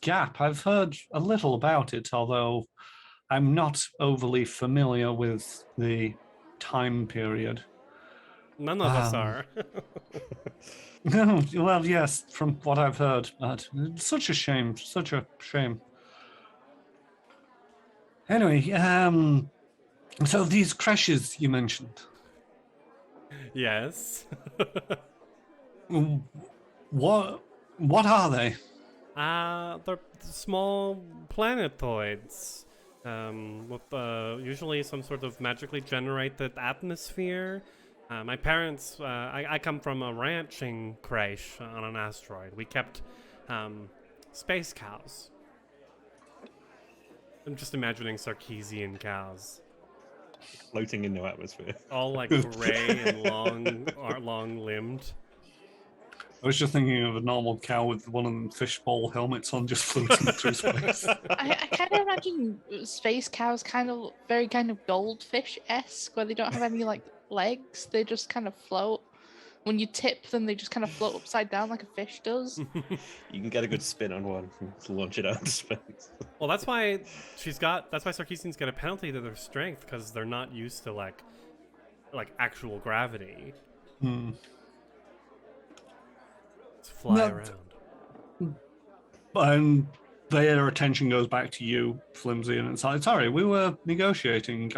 B: gap, I've heard a little about it, although I'm not overly familiar with the time period.
D: None of us are.
B: Well, yes, from what I've heard, but it's such a shame, such a shame. Anyway, so these crashes you mentioned,
D: Yes.
B: what are they?
D: They're small planetoids with usually some sort of magically generated atmosphere. My parents, I come from a ranching crash on an asteroid. We kept space cows. I'm just imagining Sarkeesian cows.
C: Floating in no atmosphere.
D: All like gray and long-limbed.
B: I was just thinking of a normal cow with one of them fishbowl helmets on, just floating through space.
E: I kind of imagine space cows very kind of goldfish-esque, where they don't have any like legs. They just kind of float. When you tip them, they just kind of float upside down like a fish does.
C: You can get a good spin on one to launch it out into space.
D: Well, that's why Sarkeesians get a penalty to their strength, because they're not used to like actual gravity. Just fly around.
B: And their attention goes back to you, Flimsy, and it's like, sorry, we were negotiating.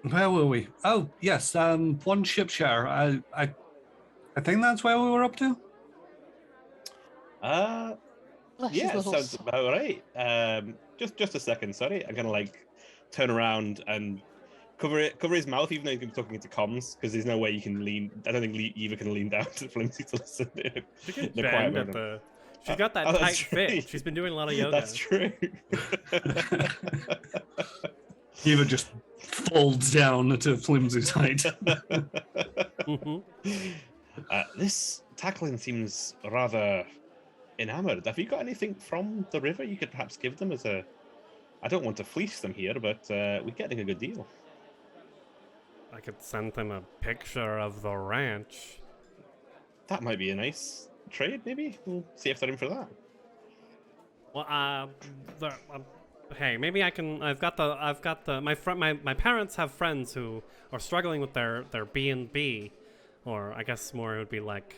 B: Where were we? Oh, yes, one ship share. I think that's where we were up to.
E: Bless his
C: Yeah,
E: little
C: sounds
E: soul.
C: about right. Just a second, sorry. I'm gonna like turn around and cover his mouth, even though he's gonna be talking into comms, because there's no way you can lean. I don't think Eva can lean down to Flimsy to listen.
D: She can
C: in a quiet
D: bend at
C: moment.
D: She's got that
C: Oh,
D: tight
C: that's
D: fit.
C: right.
D: She's been doing a lot of yoga.
C: That's true.
B: Eva just folds down to Flimsy's height.
C: This tackling seems rather enamored. Have you got anything from the river you could perhaps give them as a... I don't want to fleece them here, but we're getting a good deal.
D: I could send them a picture of the ranch.
C: That might be a nice trade, maybe? We'll see if they're in for that.
D: Well, hey, maybe I can. My parents have friends who are struggling with their B&B, or I guess more it would be like,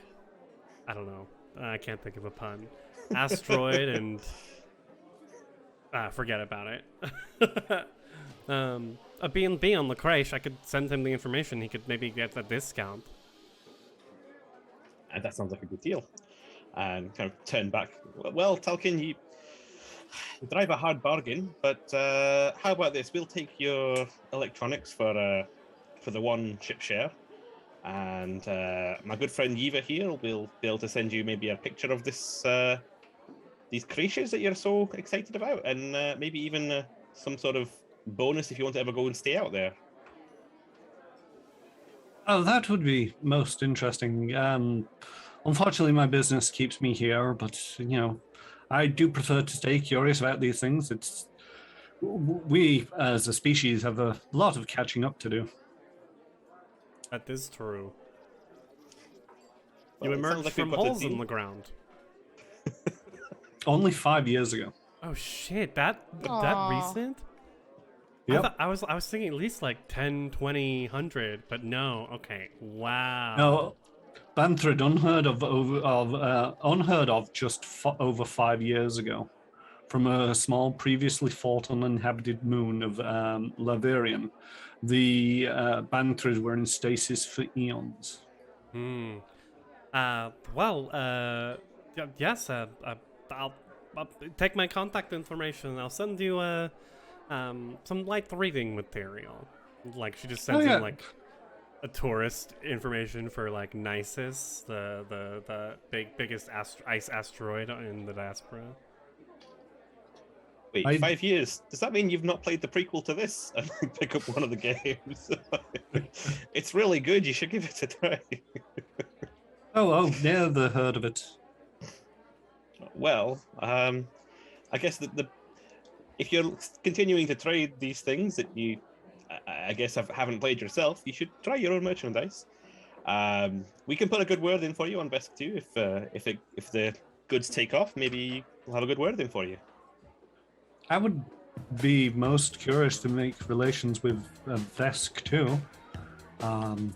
D: I don't know. I can't think of a pun. Asteroid and forget about it. A B&B on the crash. I could send him the information. He could maybe get a discount.
C: And that sounds like a good deal. And kind of turn back. Well, Talkin, you drive a hard bargain, but how about this? We'll take your electronics for the one ship share, and my good friend Yeva here will be able to send you maybe a picture of this these creatures that you're so excited about, and maybe even some sort of bonus if you want to ever go and stay out there.
B: Oh, that would be most interesting. Unfortunately, my business keeps me here, but, I do prefer to stay curious about these things. We, as a species, have a lot of catching up to do.
D: That is true.
C: Well,
D: You
C: it sounds
D: emerged
C: like we've
D: from
C: got a
D: holes in
C: deal.
D: the ground.
B: Only 5 years ago.
D: Oh shit, that
E: Aw.
D: recent?
B: Yep.
D: I was thinking at least like 10, 20, 100, but no. Okay. Wow.
B: No, Banthrid unheard of just over 5 years ago, from a small, previously fought uninhabited moon of Laverian. The Banthrid were in stasis for eons.
D: Hmm. Yes. I'll take my contact information. I'll send you some light reading material. Like she just sends
B: Oh, yeah.
D: him like a tourist information for like Nisus, the biggest ice asteroid in the diaspora.
C: Wait, 5 years? Does that mean you've not played the prequel to this? And pick up one of the games. It's really good. You should give it a try.
B: Oh, never heard of it.
C: Well, I guess the if you're continuing to trade these things that you, I guess, haven't played yourself, you should try your own merchandise. We can put a good word in for you on Best 2 if the goods take off. Maybe we'll have a good word in for you.
B: I would be most curious to make relations with Vesk too.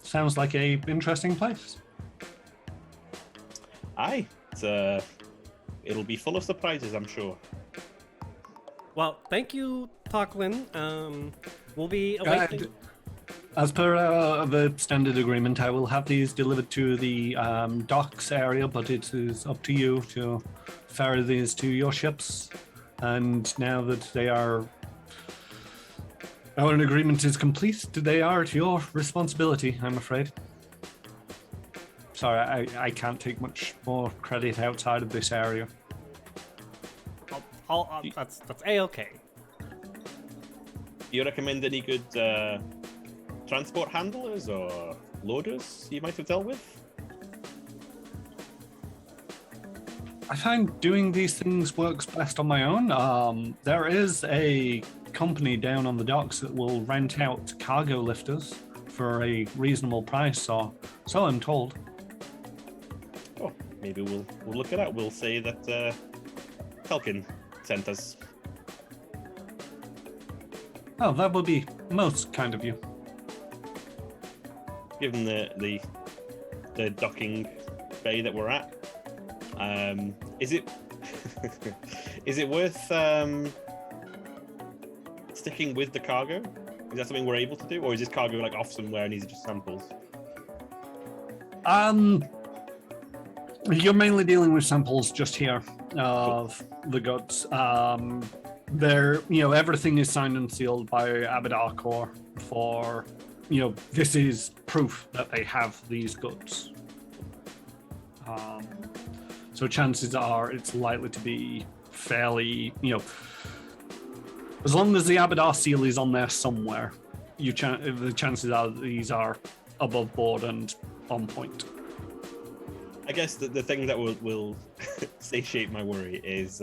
B: Sounds like a interesting place.
C: Aye, it'll be full of surprises, I'm sure.
D: Well, thank you, Toklin. We'll be awaiting.
B: As per the standard agreement, I will have these delivered to the docks area, but it is up to you to ferry these to your ships. And now that our agreement is complete, they are at your responsibility, I'm afraid. Sorry, I can't take much more credit outside of this area.
D: That's A-okay.
C: Do you recommend any good transport handlers or loaders you might have dealt with?
B: I find doing these things works best on my own. There is a company down on the docks that will rent out cargo lifters for a reasonable price, so I'm told.
C: Oh, maybe we'll look it up. We'll say that Falcon sent us.
B: Oh, that would be most kind of you.
C: Given the docking bay that we're at, is it is it worth sticking with the cargo? Is that something we're able to do, or is this cargo like off somewhere and these are just samples?
B: You're mainly dealing with samples just here of the goods. Everything is signed and sealed by Abadar Corp for, this is proof that they have these goods. So chances are it's likely to be fairly, as long as the Abadar seal is on there somewhere, the chances are these are above board and on point.
C: I guess the thing that will satiate my worry is,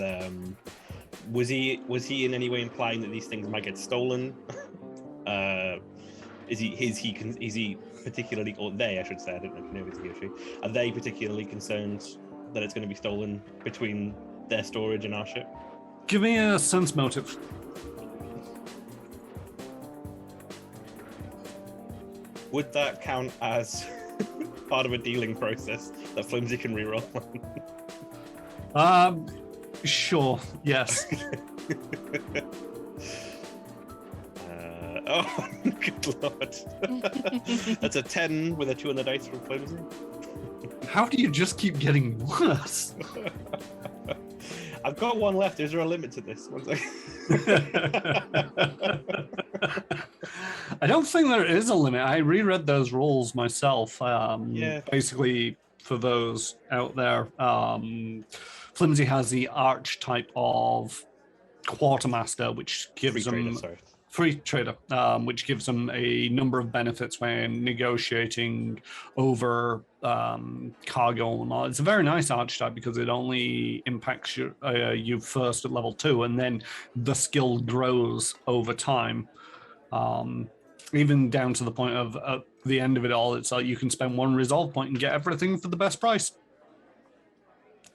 C: was he in any way implying that these things might get stolen? Is he particularly, or they, I should say, I don't know if it's he or she, are they particularly concerned that it's going to be stolen between their storage and our ship?
B: Give me a sense motive.
C: Would that count as part of a dealing process that Flimsi can reroll?
B: Sure, yes.
C: Oh, good lord. That's a 10 with a 2 on the dice from Flimsi.
B: How do you just keep getting worse?
C: I've got one left. Is there a limit to this? One second.
B: I don't think there is a limit. I reread those rules myself.
C: Yeah.
B: Basically, for those out there, Flimsy has the archetype of quartermaster, which gives free trader, which gives them a number of benefits when negotiating over cargo and all. It's a very nice archetype because it only impacts you first at level 2, and then the skill grows over time. even down to the point of at the end of it all, it's like you can spend 1 resolve point and get everything for the best price.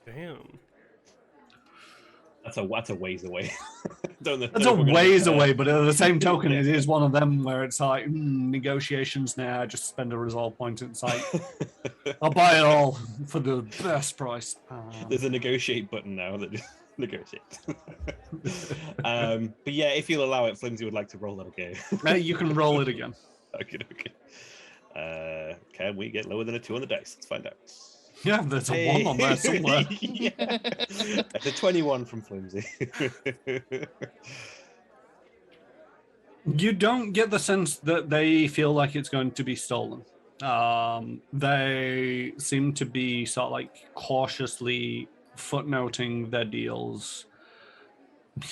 D: Damn.
C: That's a ways away.
B: That's a ways away, but at the same token, it is one of them where it's like negotiations now. Just spend a resolve point. It's like I'll buy it all for the best price.
C: There's a negotiate button now that negotiate. But yeah, if you'll allow it, Flimsy would like to roll that again.
B: You can roll it again.
C: Okay. Can we get lower than a 2 on the dice? Let's find out.
B: Yeah, there's a 1 on there somewhere.
C: Yeah. That's a 21 from Flimsy.
B: You don't get the sense that they feel like it's going to be stolen. They seem to be sort of like cautiously footnoting their deals.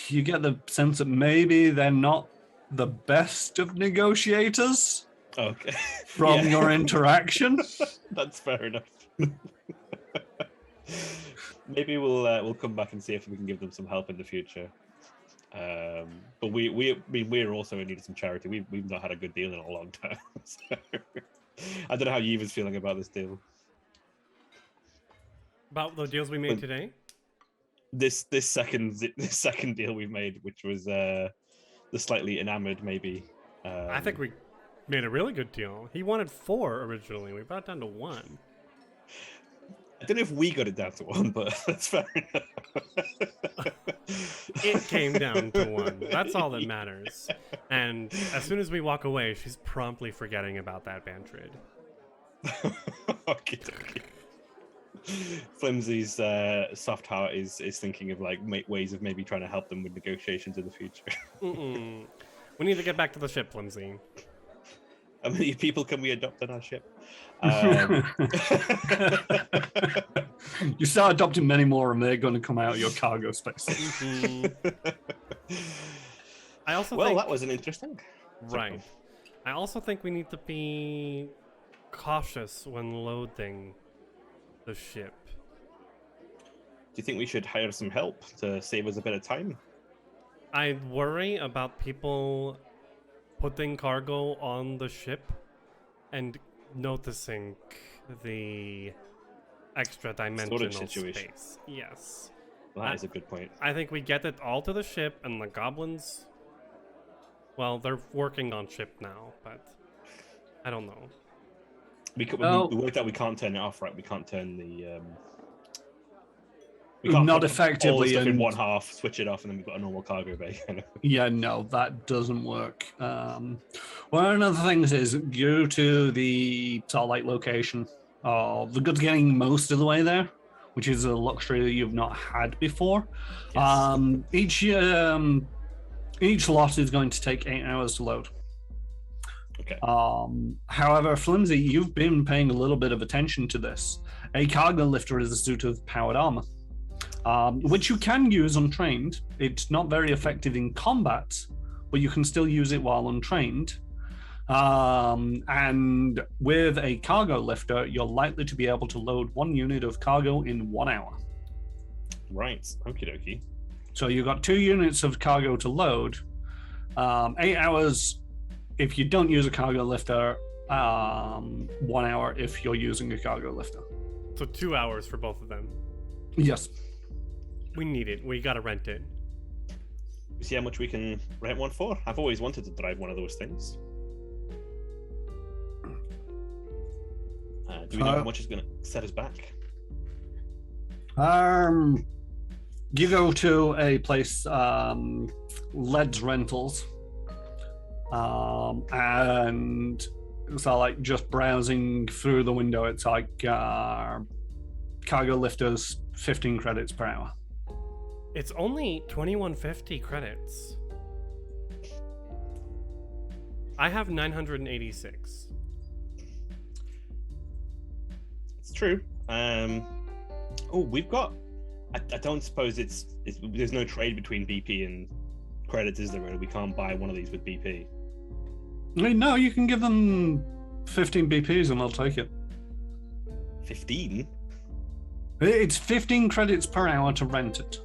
B: You get the sense that maybe they're not the best of negotiators.
C: Okay.
B: From your interaction.
C: That's fair enough. Maybe we'll come back and see if we can give them some help in the future. But we're also in need of some charity. We've not had a good deal in a long time. So I don't know how Yeva's feeling about this deal.
D: About the deals we made today?
C: This second deal we've made, which was the slightly enamored, maybe.
D: I think we made a really good deal. He wanted 4 originally. We brought it down to 1.
C: I don't know if we got it down to 1, but that's fair enough.
D: It came down to 1. That's all that matters. And as soon as we walk away, she's promptly forgetting about that bantrid.
C: Okay. Flimsy's soft heart is thinking of like ways of maybe trying to help them with negotiations in the future.
D: We need to get back to the ship, Flimsy.
C: How many people can we adopt on our ship?
B: You start adopting many more, and they're going to come out of your cargo space.
D: I also
C: well,
D: think,
C: that was an interesting.
D: Right. I also think we need to be cautious when loading the ship.
C: Do you think we should hire some help to save us a bit of time?
D: I worry about people putting cargo on the ship and noticing the extra dimensional space. Yes.
C: Well, that is a good point.
D: I think we get it all to the ship, and the goblins, well, they're working on ship now, but I don't know.
C: We worked out we can't turn it off, right? We can't turn the... we can't
B: not
C: put
B: effectively
C: all the stuff in
B: and-
C: one half, switch it off, and then we've got a normal cargo bay.
B: Yeah, no, that doesn't work. One of the things is due to the sort of like location, the goods getting most of the way there, which is a luxury that you've not had before.
C: Yes.
B: Each lot is going to take 8 hours to load.
C: Okay.
B: However, Flimsy, you've been paying a little bit of attention to this. A cargo lifter is a suit of powered armor, which you can use untrained. It's not very effective in combat, but you can still use it while untrained. And with a cargo lifter, you're likely to be able to load 1 unit of cargo in 1 hour.
C: Right. Okie dokie.
B: So you've got 2 units of cargo to load. 8 hours if you don't use a cargo lifter, 1 hour if you're using a cargo lifter.
D: So 2 hours for both of them.
B: Yes.
D: We need it. We gotta rent it.
C: We see how much we can rent one for. I've always wanted to drive one of those things. Do we know how much is going to set us back?
B: You go to a place, Lead's Rentals, and so like just browsing through the window, it's like cargo lifters, 15 credits per hour.
D: It's only 2150 credits. I have 986.
C: It's true. We've got. I don't suppose it's. There's no trade between BP and credits, is there? Really, we can't buy one of these with BP.
B: No, you can give them 15 BPs and they'll take it.
C: 15?
B: It's 15 credits per hour to rent it.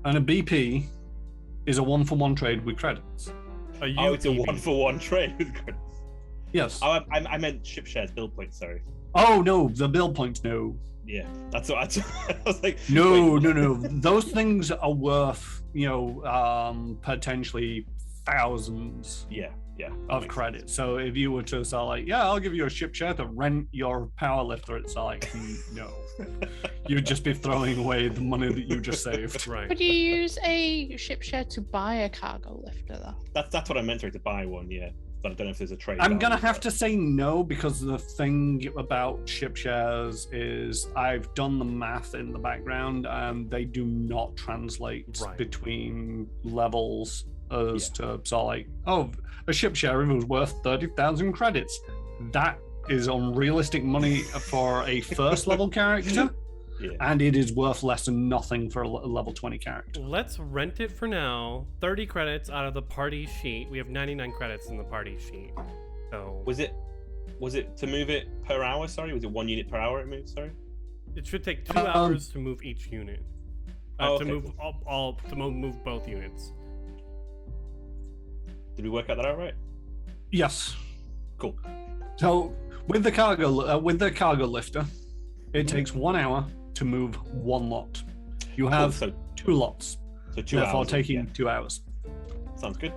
B: And a BP is a 1-for-1 trade with credits.
C: Oh, it's a 1-for-1 trade with credits.
B: Yes.
C: Oh, I meant ship shares, build points. Sorry.
B: Oh no, the build points. No.
C: Yeah, that's what I was like.
B: No,
C: wait.
B: no. Those things are worth, potentially thousands
C: Yeah.
B: of credits. So if you were to say like, yeah, I'll give you a ship share to rent your power lifter, it's like, no. You'd just be throwing away the money that you just saved.
D: Right.
E: Could you use a ship share to buy a cargo lifter though?
C: That's what I meant, to buy one. Yeah, but I don't know if there's a trade.
B: I'm gonna
C: value,
B: have
C: but-
B: to say no, because the thing about ship shares is I've done the math in the background and they do not translate
D: Right.
B: between levels as to so like, oh, a ship share was worth 30,000 credits. That is unrealistic money for a first level character.
C: Yeah.
B: And it is worth less than nothing for a level 20 character.
D: Let's rent it for now. 30 credits out of the party sheet. We have 99 credits in the party sheet. So
C: Was it to move it per hour? Sorry, was it 1 unit per hour it moves? Sorry.
D: it should take 2 hours to move each unit.
C: Oh,
D: To
C: okay,
D: move move both units.
C: Did we work out that out right?
B: Yes.
C: Cool.
B: So with the cargo lifter, it takes 1 hour to move one lot. You have
C: so
B: 2 lots,
C: 2
B: therefore
C: hours.
B: taking
C: Yeah,
B: 2 hours.
C: sounds good.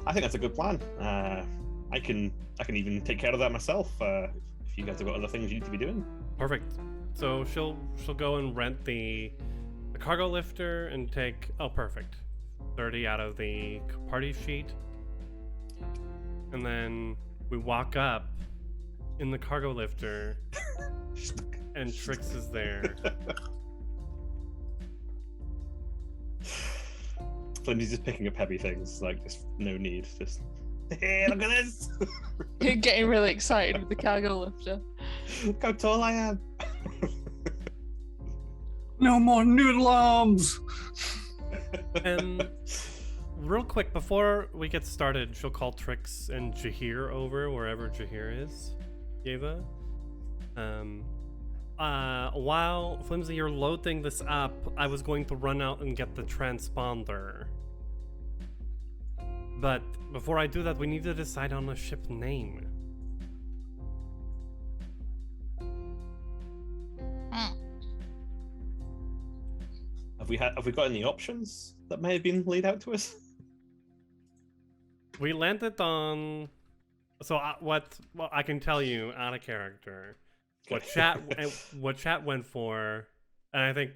C: I think that's a good plan. I can even take care of that myself. If you guys have got other things you need to be doing.
D: Perfect. So she'll go and rent the cargo lifter and take 30 out of the party sheet. And then we walk up in the cargo lifter and Trix is there.
C: Flimsy's just picking up heavy things, like just no need. Just hey, look at this!
E: Getting really excited with the cargo lifter.
C: Look how tall I am!
B: No more noodle arms!
D: And real quick, before we get started, she'll call Trix and Jahir over, wherever Jahir is. Yeva. While Flimsy, you're loading this up, I was going to run out and get the transponder. But before I do that, we need to decide on a ship name.
C: Have we got any options that may have been laid out to us?
D: We landed on. So what I can tell you out of character, what chat went for, and I think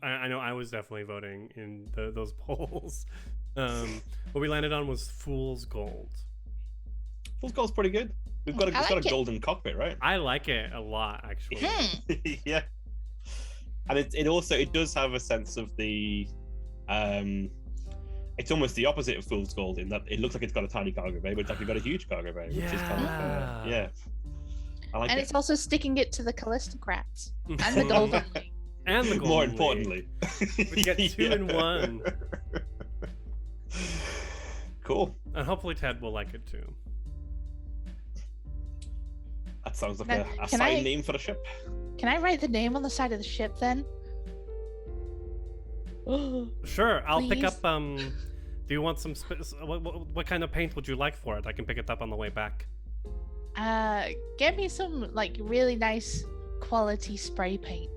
D: I know I was definitely voting in those polls. What we landed on was Fool's Gold.
C: Fool's Gold's pretty good. We've got a golden cockpit, right?
D: I like it a lot, actually.
C: Yeah. And it does have a sense of the it's almost the opposite of Fool's Gold in that it looks like it's got a tiny cargo bay, but it's actually got a huge cargo bay, which is kind of yeah. I like
E: And
C: it.
E: it's also sticking it to the Callistocrats and the Golden League.
D: And the Golden
C: More
D: League.
C: importantly.
D: We get 2 in 1.
C: Cool.
D: And hopefully Ted will like it too.
C: That sounds like
E: Now,
C: a
E: can
C: sign
E: I-
C: name for the ship.
E: Can I write the name on the side of the ship then?
D: Sure, I'll pick
E: Please?
D: up. Do you want some? What kind of paint would you like for it? I can pick it up on the way back.
E: Get me some like really nice quality spray paint.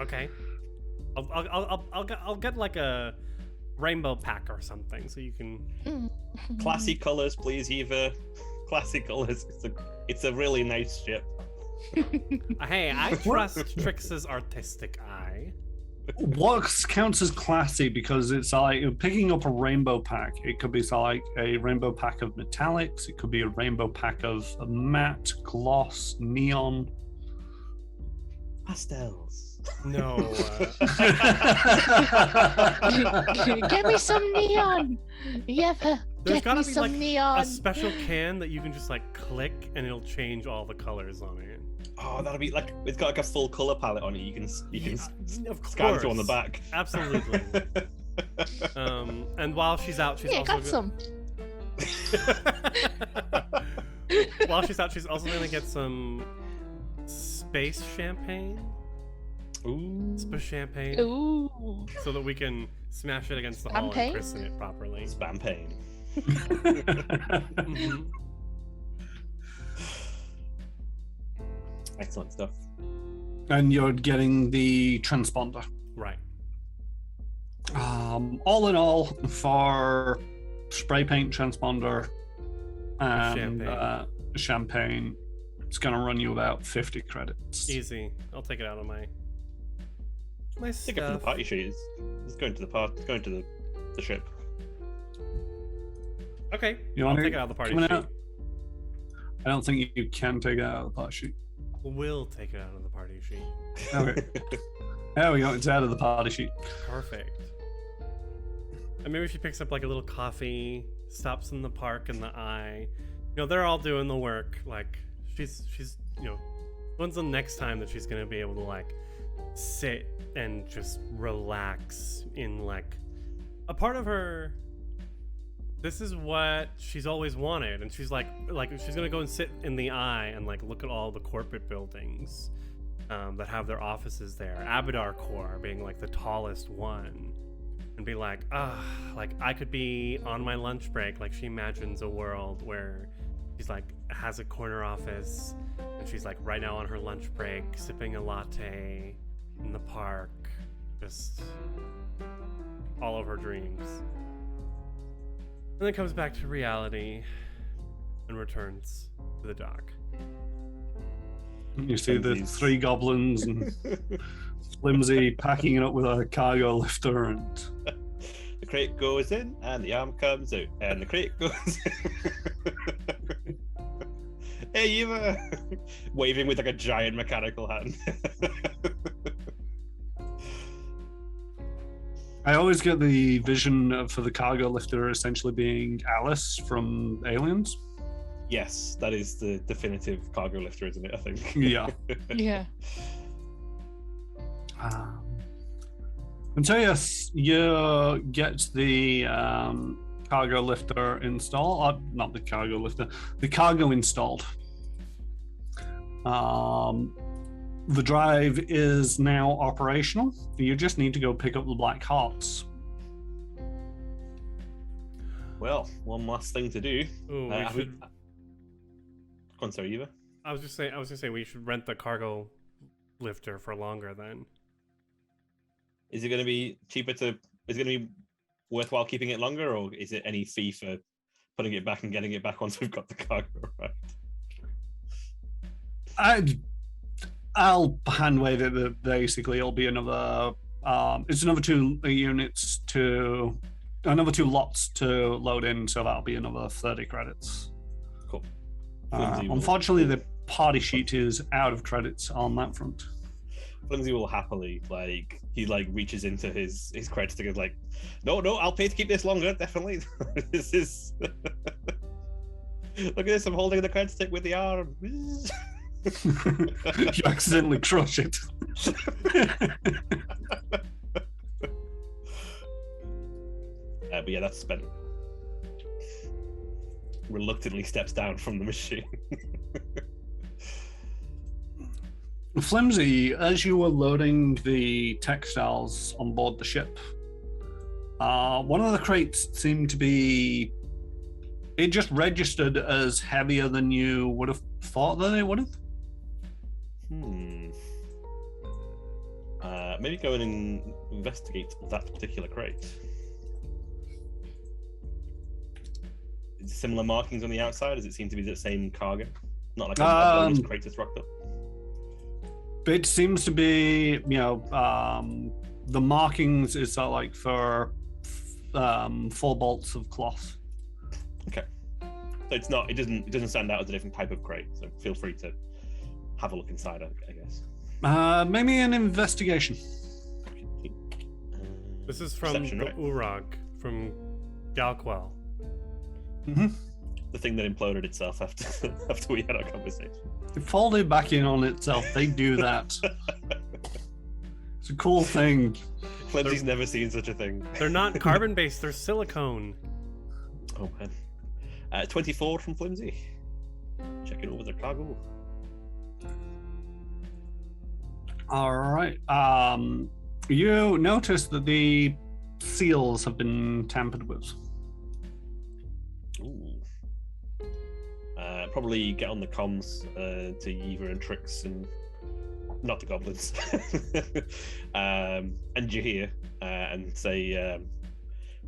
D: Okay. I'll get like a rainbow pack or something, so you can.
C: Classy colours, please, Eva. Classy colours. It's a really nice ship.
D: Hey, I trust Trix's artistic eye.
B: What counts as classy? Because it's like picking up a rainbow pack. It could be like a rainbow pack of metallics. It could be a rainbow pack of matte, gloss, neon.
C: Pastels.
D: No.
E: Get me some neon. Yeva,
D: There's
E: get
D: gotta
E: me
D: be
E: some
D: like
E: neon.
D: a special can that you can just like click and it'll change all the colors on it.
C: Oh, that'll be like it's got like a full color palette on it. You can
D: Of
C: scan through on the
D: course.
C: back.
D: Absolutely. And while she's out, she's
E: Yeah,
D: also
E: got some.
D: While she's out, she's also gonna get some space champagne.
C: Ooh.
D: Space
E: Ooh.
D: so that we can smash it against the hull and
E: Champagne?
D: christen it properly.
C: Spam pain.
D: Mhm.
C: Excellent stuff.
B: And you're getting the transponder.
D: Right.
B: All in all, for spray paint, transponder, and champagne, it's going to run you about 50 credits.
D: Easy. I'll take it out of my
C: Take it from the
D: stuff.
C: party sheet. It's going to the part. It's going to the ship.
D: Okay.
B: You
D: I'll
B: want
D: take it out of the party
B: coming
D: sheet.
B: out? I don't think you can take it out of the party sheet.
D: We'll take it out of the party sheet.
B: Okay. There we go. It's out of the party sheet.
D: Perfect. And maybe she picks up like a little coffee, stops in the park in the eye. You know, they're all doing the work. Like she's you know, when's the next time that she's gonna be able to like sit and just relax in like a part of her. This is what she's always wanted, and she's like she's gonna go and sit in the eye and like look at all the corporate buildings that have their offices there. Abadar Corp being like the tallest one, and be like, like I could be on my lunch break. Like she imagines a world where she's like has a corner office, and she's like right now on her lunch break, sipping a latte in the park, just all of her dreams. And then comes back to reality and returns to the dock.
B: You see the three goblins and Flimsy packing it up with a cargo lifter, and
C: The crate goes in, and the arm comes out, and the crate goes in. Hey, Yeva! Waving with like a giant mechanical hand.
B: I always get the vision for the cargo lifter essentially being Alice from Aliens.
C: Yes, that is the definitive cargo lifter, isn't it? I think.
B: Yeah.
E: Yeah.
B: And so yes, you get the cargo lifter installed. Not the cargo lifter, the cargo installed. The drive is now operational. You just need to go pick up the Black Hearts.
C: Well, one last thing to do.
D: Ooh,
C: Uh,
D: we
C: have
D: should.
C: Go on, sorry, Yeva.
D: I was gonna say we should rent the cargo lifter for longer then.
C: Is it going to be cheaper to? Is it going to be worthwhile keeping it longer, or is it any fee for putting it back and getting it back once we've got the cargo right?
B: I'll hand wave it that basically it'll be another. It's another two lots to load in, so that'll be another 30 credits.
C: Cool. Flimsy will-
B: Unfortunately, the party sheet is out of credits on that front.
C: Flimsy will happily he reaches into his credits to go like, no, I'll pay to keep this longer, definitely. This is look at this, I'm holding the cred stick with the arm.
B: You accidentally crush it.
C: But yeah, that's spent. Reluctantly steps down from the machine.
B: Flimsy, as you were loading the textiles on board the ship, one of the crates seemed to be. It just registered as heavier than you would have thought that it would have.
C: Maybe go in and investigate that particular crate. Is it similar markings on the outside? Does it seem to be the same cargo? Not like a bonus crate that's rocked up.
B: It seems to be, the markings is like for 4 bolts of cloth.
C: Okay. So it's not. It doesn't stand out as a different type of crate. So feel free to have a look inside, I guess.
B: Maybe an investigation.
D: This is from
C: Perception,
D: the
C: right?
D: Urag from Galquel.
B: Mm-hmm.
C: The thing that imploded itself after we had our conversation.
B: It folded back in on itself. They do that. It's a cool thing.
C: Flimsy's never seen such a thing.
D: They're not carbon based, they're silicone.
C: Oh man. 24 from Flimsy. Checking over the cargo.
B: All right. You notice that the seals have been tampered with.
C: Ooh. Probably get on the comms to Yeva and Trix and not the goblins, and Jahir, and say,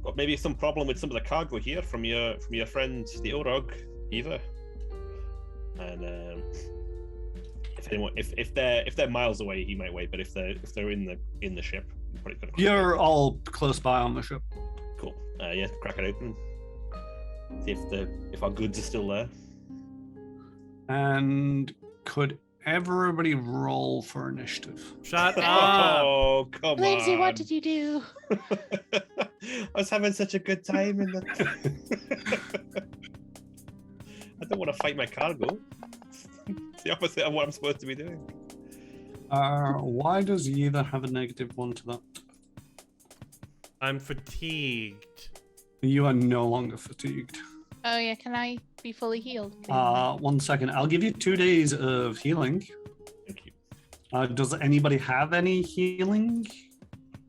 C: got maybe some problem with some of the cargo here from your friend the Orog, Yeva. And if they're miles away, he might wait. But if they're in the ship, probably gonna
B: You're all close by on the ship.
C: cool. Yeah, crack it open. See if our goods are still there.
B: And could everybody roll for initiative?
D: Shut up!
C: Oh, come
E: Flimsi,
C: on!
E: what did you do?
C: I was having such a good time in the. I don't want to fight my cargo. It's the opposite of what I'm supposed to be doing.
B: Why does Yeva have a -1 to that?
D: I'm fatigued.
B: You are no longer fatigued.
E: Oh yeah, can I be fully healed? please?
B: 1 second. I'll give you 2 days of healing.
C: Thank you.
B: Does anybody have any healing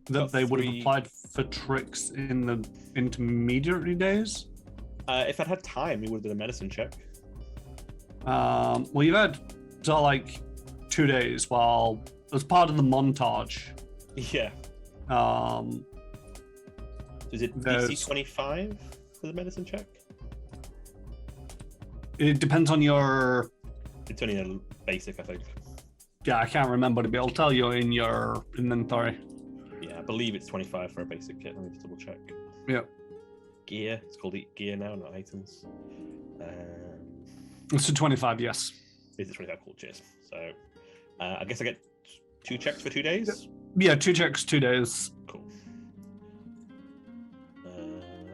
B: that
C: Got
B: they would have
C: 3.
B: applied for tricks in the intermediary days?
C: If I'd had time, we would have done a medicine check.
B: Well, you've had sort of like 2 days while as part of the montage.
C: Yeah. Is it
B: There's-
C: DC 25 for the medicine check?
B: It depends on your.
C: It's only a basic, I think.
B: Yeah, I can't remember to be able to tell you in your inventory.
C: Yeah, I believe it's 25 for a basic kit. Let me just double check.
B: Yeah.
C: Gear. It's called gear now, not items.
B: It's a 25, yes.
C: Is it 25? Cool, cheers. So, I guess I get 2 checks for 2 days?
B: Yeah, 2 checks, 2 days.
C: Cool.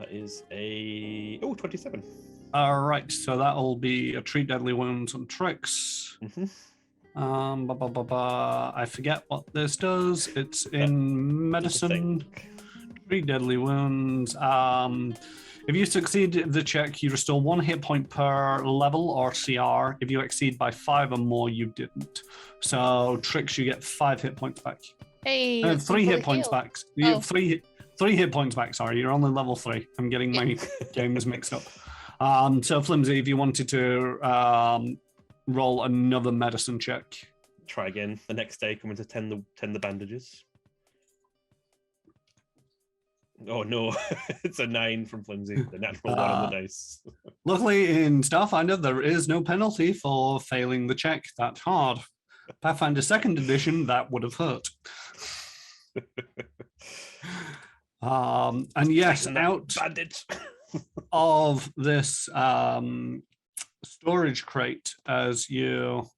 C: That is a... Oh, 27.
B: All right, so that'll be a treat deadly wounds and tricks.
C: Mm-hmm.
B: I forget what this does. It's in medicine. 3 deadly wounds. If you succeed the check, you restore 1 hit point per level or CR. If you exceed by 5 or more, you didn't. So tricks, you get 5 hit points back.
E: Hey,
B: 3
E: fully
B: hit points
E: healed.
B: back. You
E: Oh.
B: have 3 hit points back. Sorry, you're only level 3. I'm getting my games mixed up. So Flimsi, if you wanted to roll another medicine check.
C: Try again the next day, coming to tend the bandages. Oh no, it's a 9 from Flimsy, the natural 1 on the dice.
B: Luckily, in Starfinder, there is no penalty for failing the check that hard. Pathfinder 2nd edition, that would have hurt. And yes, out
C: Bandage.
B: of this storage crate, as you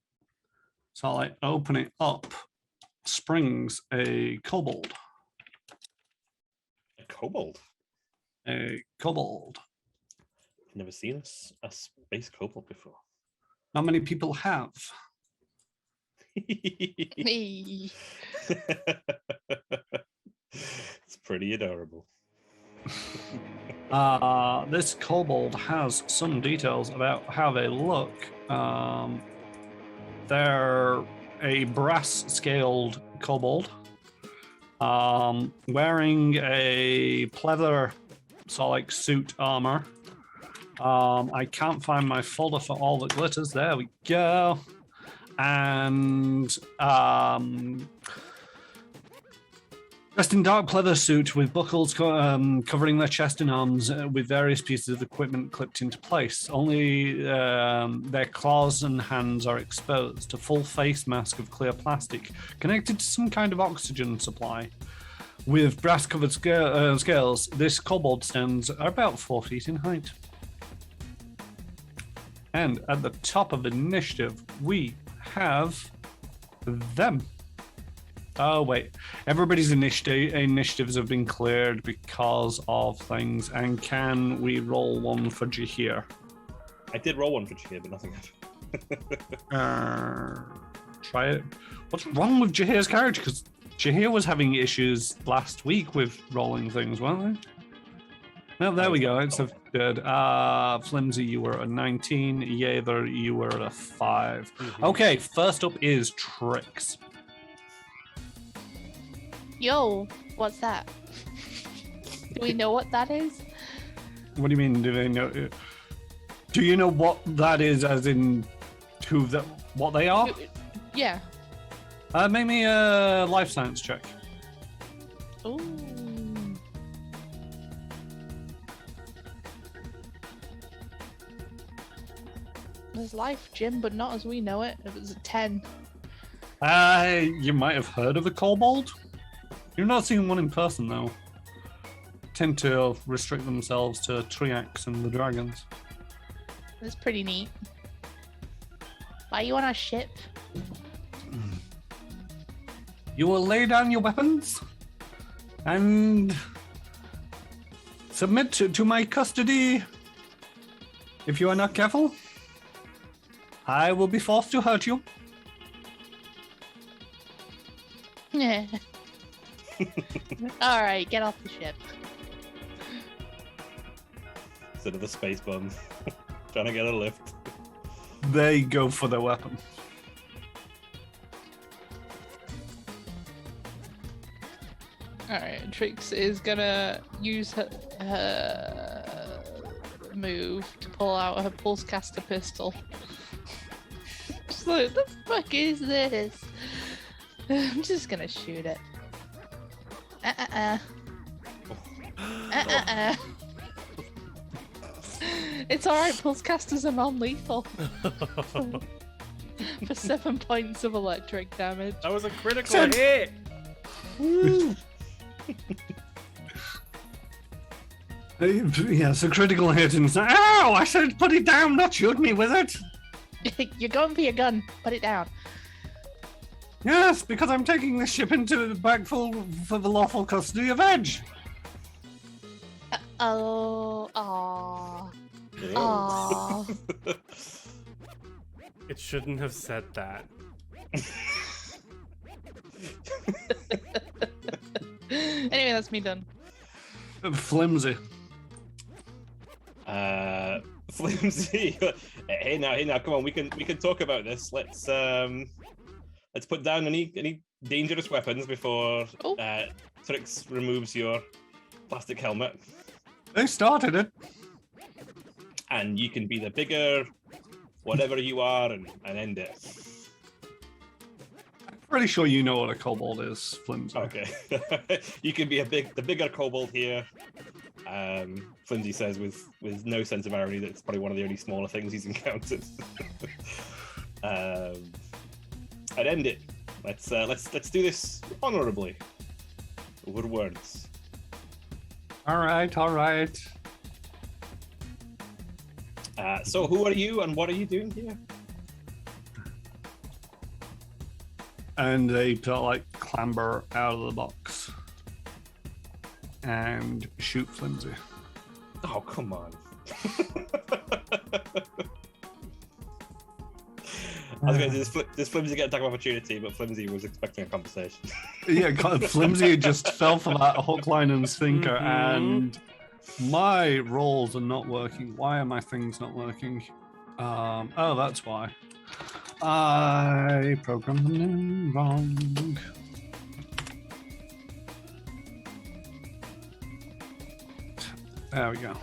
B: sort of like open it up, springs a kobold.
C: A kobold?
B: A kobold.
C: I've never seen a space kobold before.
B: Not many people have.
E: Hey.
C: It's pretty adorable.
B: This kobold has some details about how they look. They're a brass-scaled kobold, wearing a pleather sort of like suit armor. I can't find my folder for all that glitters. There we go. And dressed in dark pleather suit with buckles covering their chest and arms, with various pieces of equipment clipped into place. Only their claws and hands are exposed. A full face mask of clear plastic connected to some kind of oxygen supply. With brass-covered scales, this kobold stands about 4 feet in height. And at the top of initiative, we have them. Oh, wait. Everybody's initiatives have been cleared because of things. And can we roll one for Jahir?
C: I did roll one for Jahir, but nothing happened.
B: Try it. What's wrong with Jahir's character? Because Jahir was having issues last week with rolling things, weren't they? No, there we go. It's good. Flimsy, you were a 19. Yeva, you were a 5.
C: Mm-hmm.
B: Okay, first up is Tricks.
E: Yo, what's that? Do we know what that is?
B: What do you mean? Do they know? Do you know what that is, as in what they are?
E: Yeah.
B: Make me a life science check.
E: Ooh. There's life, Jim, but not as we know it. It was a 10.
B: You might have heard of a kobold. You've not seen one in person, though. Tend to restrict themselves to Triax and the dragons.
E: That's pretty neat. Are you on a ship?
B: You will lay down your weapons and submit to my custody. If you are not careful, I will be forced to hurt you.
E: Yeah. All right, get off the ship.
C: Instead of the space bum trying to get a lift.
B: They go for their weapon.
E: Alright, Trix is gonna use her move to pull out her pulsecaster pistol. Just like, the fuck is this? I'm just gonna shoot it. It's alright, pulsecasters are non-lethal. For 7 points of electric damage.
D: That was a critical hit.
B: Woo! Yes, a critical hit and say, "Ow! I said put it down, not shoot me with it."
E: You're going for your gun. Put it down.
B: Yes, because I'm taking this ship into back for the lawful custody of Edge.
E: Aww.
D: It shouldn't have said that.
E: Anyway, that's me done.
B: Flimsy.
C: Flimsy. Hey now, come on, we can talk about this. Let's put down any dangerous weapons before Trix removes your plastic helmet.
B: They started it.
C: And you can be the bigger whatever you are and end it.
B: Pretty sure you know what a kobold is, Flimsy.
C: Okay. You can be the bigger kobold here. Flimsy says with no sense of irony that it's probably one of the only smaller things he's encountered. And end it. Let's do this honorably. Over words.
B: All right.
C: So who are you and what are you doing here?
B: And they clamber out of the box and shoot Flimsy.
C: Oh, come on. I was going to say, does Flimsy get attack of opportunity, but Flimsy was expecting a conversation.
B: Yeah, Flimsy just fell for that hook, line, and sinker, and my rolls are not working. Why are my things not working? Oh, that's why. I programmed them in wrong. There we go.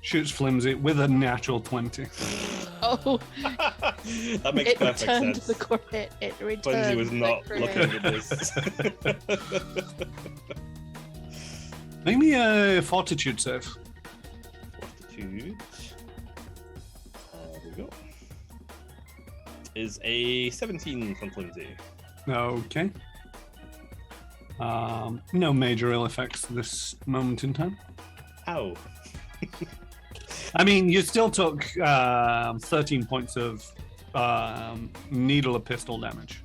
B: Shoots Flimsy with a natural 20.
E: Oh,
C: that makes
E: it
C: perfect
E: returned
C: sense.
E: the credit. It returned
C: Flimsy was not
E: the
C: looking
E: credit.
C: at this.
B: Make me a fortitude save.
C: Fortitude. There we go. Is a 17 from Flimsy.
B: Okay. No major ill effects this moment in time.
C: Ow.
B: I mean, you still took 13 points of needle or pistol damage.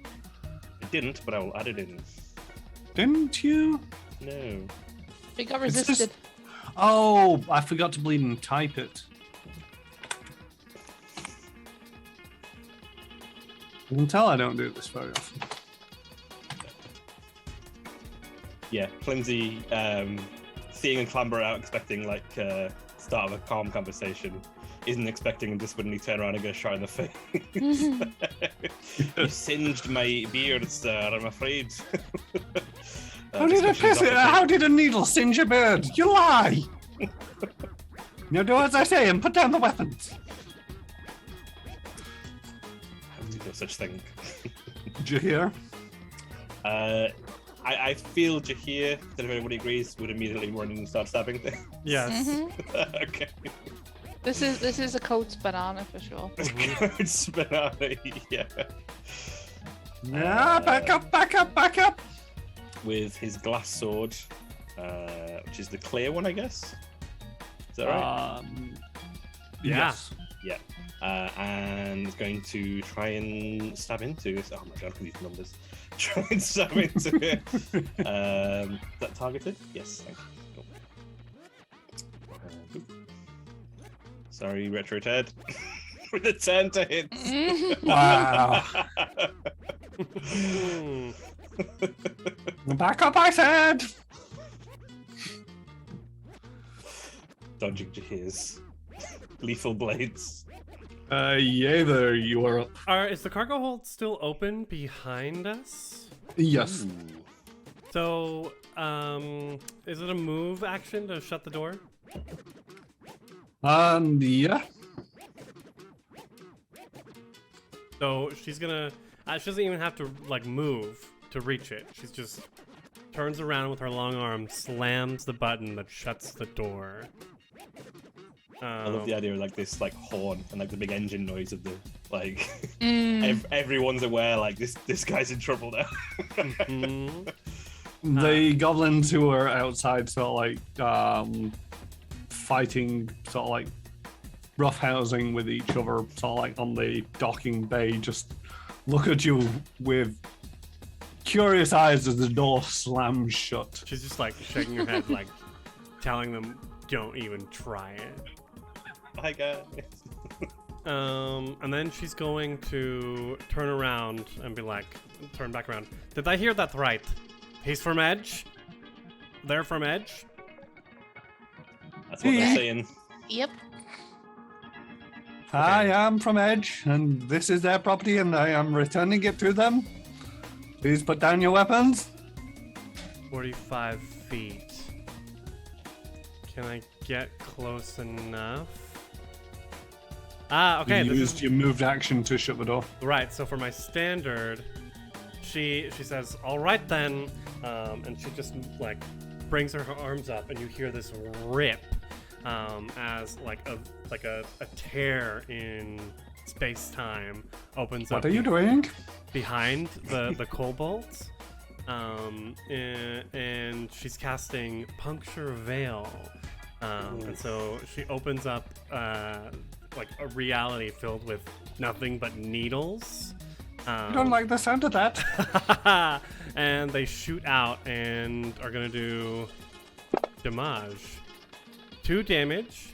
C: I didn't, but I will add it in.
B: Didn't you?
C: No.
E: We got
B: It's
E: resisted.
B: just- Oh, I forgot to bleed and type it. You can tell I don't do this very often.
C: Yeah, Flimsy, seeing and clamber out, expecting start of a calm conversation, isn't expecting and just suddenly turn around and get a shot in the face. You singed my beard, sir, I'm afraid.
B: How did a needle singe your beard? You lie! You do as I say and put down the weapons.
C: How do you do such thing?
B: Jahir?
C: I feel Jahir, that if everybody agrees, would immediately run in and start stabbing things.
D: Yes.
C: Okay.
E: This is a cold banana for sure.
C: It's banana, yeah.
B: Yeah, back up.
C: With his glass sword, which is the clear one, I guess. Is that right?
D: Yeah.
B: Yes.
C: Yeah. And is going to try and stab into it. Oh my god, these numbers. Try and stab into it. Is that targeted? Yes, thank you. Cool. Sorry, Retro Ted. With a 10 to hit.
B: Wow. Back up, I said.
C: Dodging Jahir's lethal blades.
B: Yeah, there you are up.
D: Is the cargo hold still open behind us?
B: Yes.
C: Ooh.
D: So, is it a move action to shut the door?
B: Yeah.
D: So she's gonna. She doesn't even have to like move to reach it. She's just turns around with her long arm, slams the button that shuts the door.
C: I love the idea of like this like horn and like the big engine noise of the like
E: Mm.
C: everyone's aware like this guy's in trouble now.
D: Mhm.
B: The goblins who are outside sort of like fighting, sort of like roughhousing with each other, sort of like on the docking bay, just look at you with curious eyes as the door slams shut.
D: She's just like shaking her head, like telling them, "Don't even try it."
C: Hi guys.
D: And then she's going to turn around and be like, turn back around. Did I hear that right? He's from Edge? They're from Edge?
C: That's what they're saying.
E: Yep.
B: I am from Edge, and this is their property, and I am returning it to them. Please put down your weapons.
D: 45 feet. Can I get close enough? Okay.
B: You
D: This
B: used
D: is
B: your moved action to shut the door.
D: right. So for my standard, she says, "All right then," and she just like brings her arms up, and you hear this rip as like a tear in space-time opens up.
B: What are you doing?
D: Behind the kobolds, and she's casting Puncture Veil, and so she opens up like a reality filled with nothing but needles.
B: I don't like the sound of that.
D: And they shoot out and are gonna do damage, 2 damage,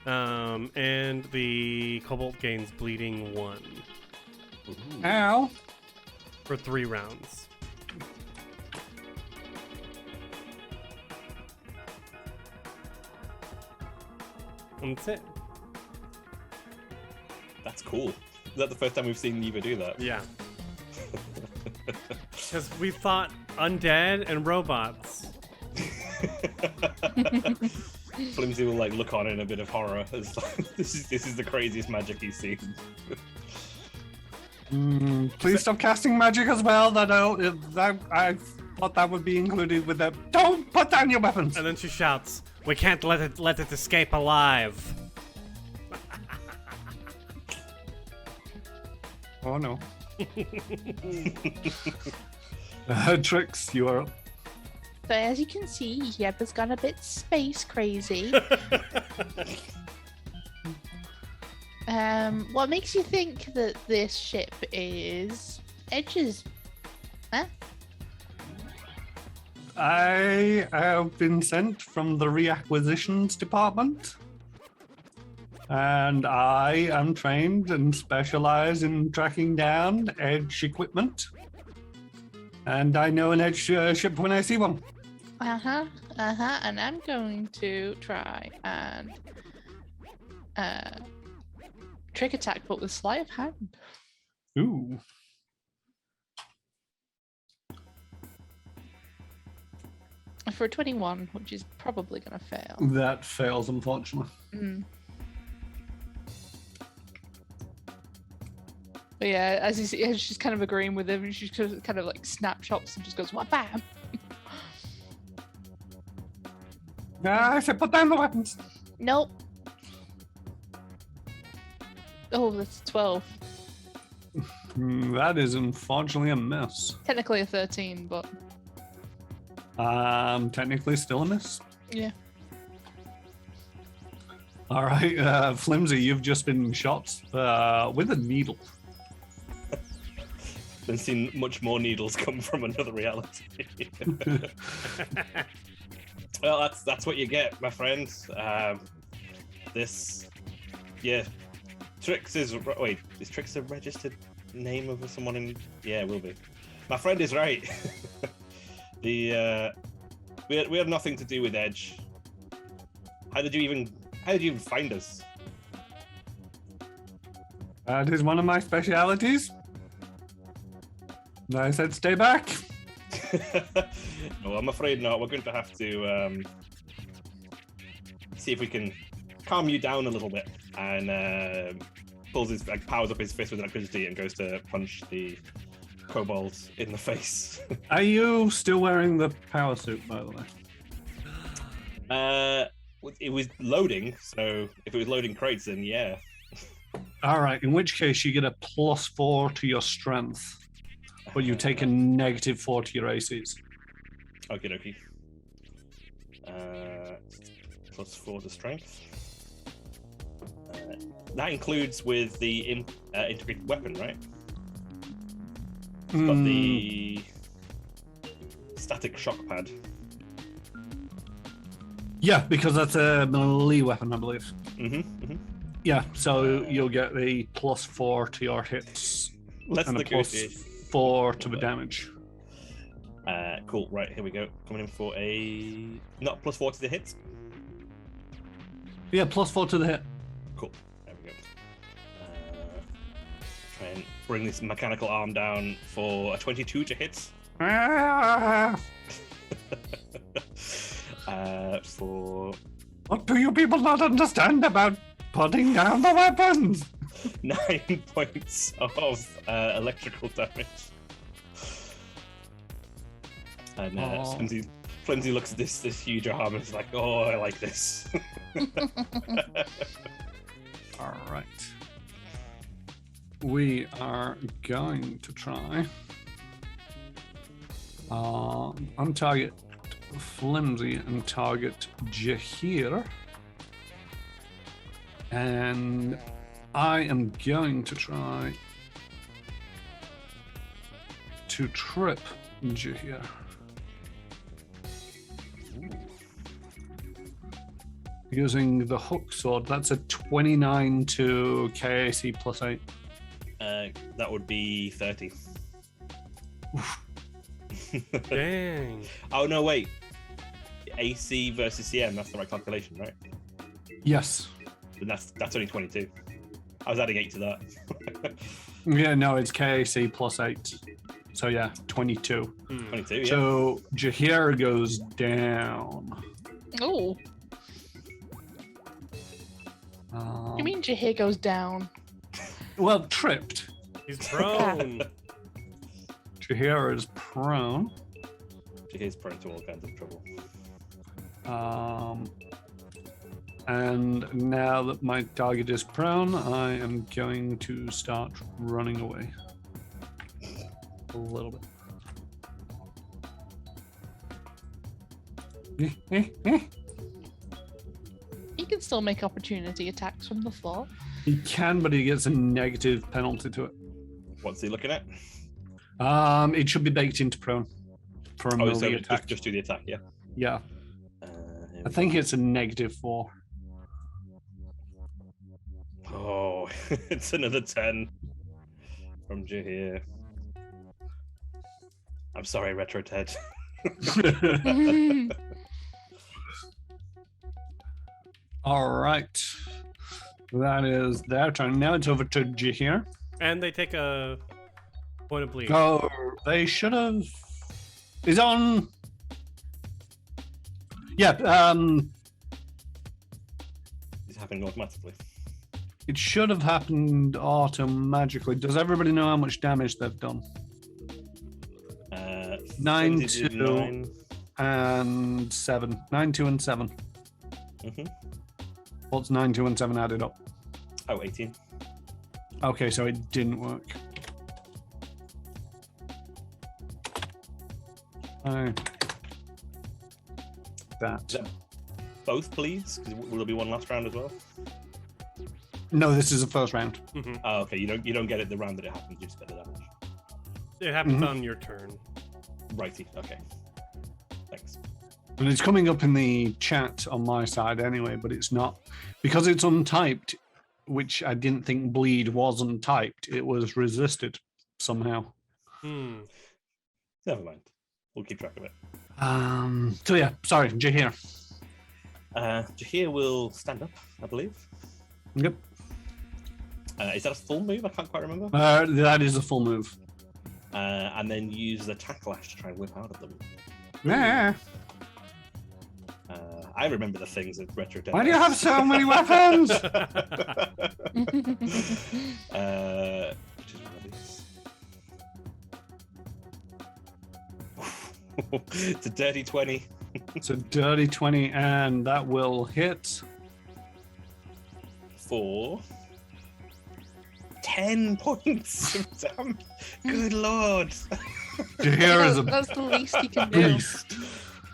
D: and the kobold gains bleeding 1
B: Ow.
D: for 3 rounds. And that's it.
C: That's cool. Is that the first time we've seen Yeva do that?
D: Yeah. Because we thought undead and robots.
C: Flimsy will like look on in a bit of horror as like, this is the craziest magic he's seen.
B: Please stop casting magic as well. I thought that would be included with that. Don't put down your weapons.
D: And then she shouts, "We can't let it escape alive."
B: Oh no. Trix, you are up.
E: So as you can see, Yeva's gone a bit space crazy. What makes you think that this ship is Edge's? Huh?
B: I have been sent from the reacquisitions department, and I am trained and specialize in tracking down Edge equipment. And I know an Edge ship when I see one.
E: And I'm going to try and trick attack, but with sleight of hand.
B: Ooh.
E: for a 21, which is probably going to fail.
B: That fails, unfortunately.
E: But yeah, as she's kind of agreeing with him, she kind of like snapshots and just goes, "What, bam?"
B: I said put down the weapons.
E: Nope. Oh, that's 12.
B: That is unfortunately a miss.
E: Technically a 13, but
B: Technically still a miss.
E: yeah.
B: All right, Flimsy, you've just been shot with a needle.
C: Been seen much more needles come from another reality. Well, that's what you get, my friend. Trix is wait. Is Trix a registered name of someone in? Yeah, it will be. My friend is right. We had nothing to do with Edge. How did you even find us?
B: That is one of my specialities. I said stay back.
C: No, I'm afraid not. We're going to have to see if we can calm you down a little bit. And powers up his fist with electricity and goes to punch the kobold in the face.
B: Are you still wearing the power suit, by the way?
C: It was loading, so if it was loading crates, then yeah.
B: All right, in which case you get a +4 to your strength, but you take a -4 to your ACs.
C: Okie dokie. +4 to strength. That includes with the integrated weapon, right? It's got the static shock pad.
B: Yeah, because that's a melee weapon, I believe.
C: Mm-hmm.
B: Yeah, so you'll get the +4 to your hits
C: Let's
B: and a
C: negotiate.
B: +4 to the damage.
C: Cool. Right, here we go. Coming in for a not +4 to the hits.
B: Yeah, +4 to the hit.
C: Cool. There we go. Try and bring this mechanical arm down for a 22 to hit.
B: Ah,
C: For
B: what do you people not understand about putting down the weapons?
C: 9 points of electrical damage. And Flimsy looks at this huge arm and is like, "Oh, I like this."
B: All right. We are going to try on target Flimsy and target Jahir. And I am going to try to trip Jahir. Using the hook sword, that's a 29 to KAC +8.
C: That would be 30.
D: Dang.
C: Oh no, wait. AC versus CM, that's the right calculation, right?
B: Yes.
C: Then that's only 22. I was adding 8 to that.
B: Yeah, no, it's KAC +8. So yeah, 22.
C: 22, yeah.
B: So Jahir goes down.
E: Oh, you mean Jahir goes down?
B: Well, tripped.
D: He's prone.
B: Jahir is prone.
C: He's prone to all kinds of trouble.
B: And now that my target is prone, I am going to start running away. A little bit.
E: He can still make opportunity attacks from the floor.
B: He can, but he gets a negative penalty to it.
C: What's he looking at?
B: It should be baked into prone for a melee attack.
C: Just do the attack, yeah.
B: Yeah,
C: Here
B: I
C: we
B: think
C: go.
B: it's a -4.
C: Oh, it's another 10 from Jahir. I'm sorry, Retro Ted.
B: All right, that is their turn. Now it's over to Jahir.
D: And they take a point of bleed.
B: Oh, they should have. Is on Yeah,
C: It's happening automatically.
B: it should have happened automatically. Does everybody know how much damage they've done? 9,
C: Flimsy did
B: 2,
C: 9.
B: and 7. 9, 2, and 7.
C: Mhm.
B: What's 9, 2, and 7 added up?
C: Oh, 18.
B: Okay, so it didn't work. That.
C: Is that both, please? Because will there be one last round as well?
B: No, this is the first round.
D: Mhm.
C: Oh, okay. You don't get it the round that it happens. You just get the damage.
D: It happens
B: Mhm.
D: on your turn.
C: Righty. Okay. Thanks.
B: And it's coming up in the chat on my side anyway, but it's not. Because it's untyped, which I didn't think bleed was untyped, it was resisted somehow.
D: Hmm.
C: Never mind. We'll keep track of it.
B: So yeah, sorry, Jahir.
C: Jahir will stand up, I believe.
B: Yep.
C: Is that a full move? I can't quite remember.
B: That is a full move.
C: And then use the tack lash to try and whip out of them.
B: Yeah.
C: I remember the things that Retro Dead.
B: Why do you have so many weapons?
C: Which is one of these. It's a dirty 20.
B: It's a dirty 20, and that will hit.
C: For 10 points of damage. Good lord.
B: Jahir is a
E: That's the least he can do.
B: beast.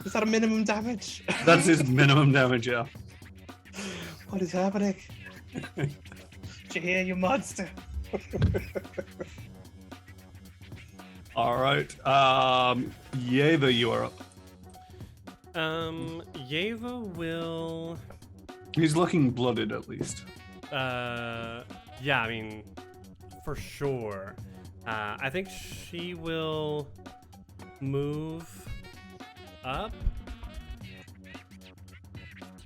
C: Is that a minimum damage?
B: That's his minimum damage, yeah.
C: What is happening? Jahir, you monster.
B: All right. Yeva, you are up.
D: Yeva will.
B: He's looking blooded, at least.
D: Yeah, I mean, for sure. I think she will move up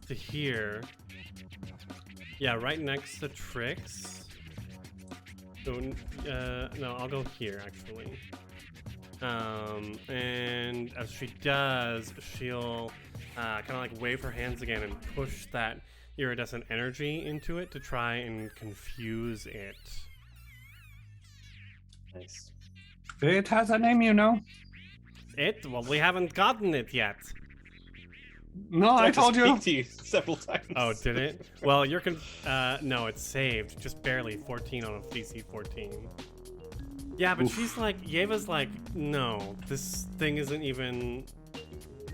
D: to here. Yeah, right next to Trix. So, no, I'll go here actually. And as she does, she'll kind of like wave her hands again and push that iridescent energy into it to try and confuse it.
C: Nice.
B: It has a name, you know.
D: It? Well, we haven't gotten it yet.
B: No, I
C: Tried to
B: told you.
C: speak to you several times.
D: Oh, did it? Well, you're no, it's saved. Just barely 14 on a DC 14. Yeah, but she's like, Yeva's like, no, this thing isn't even,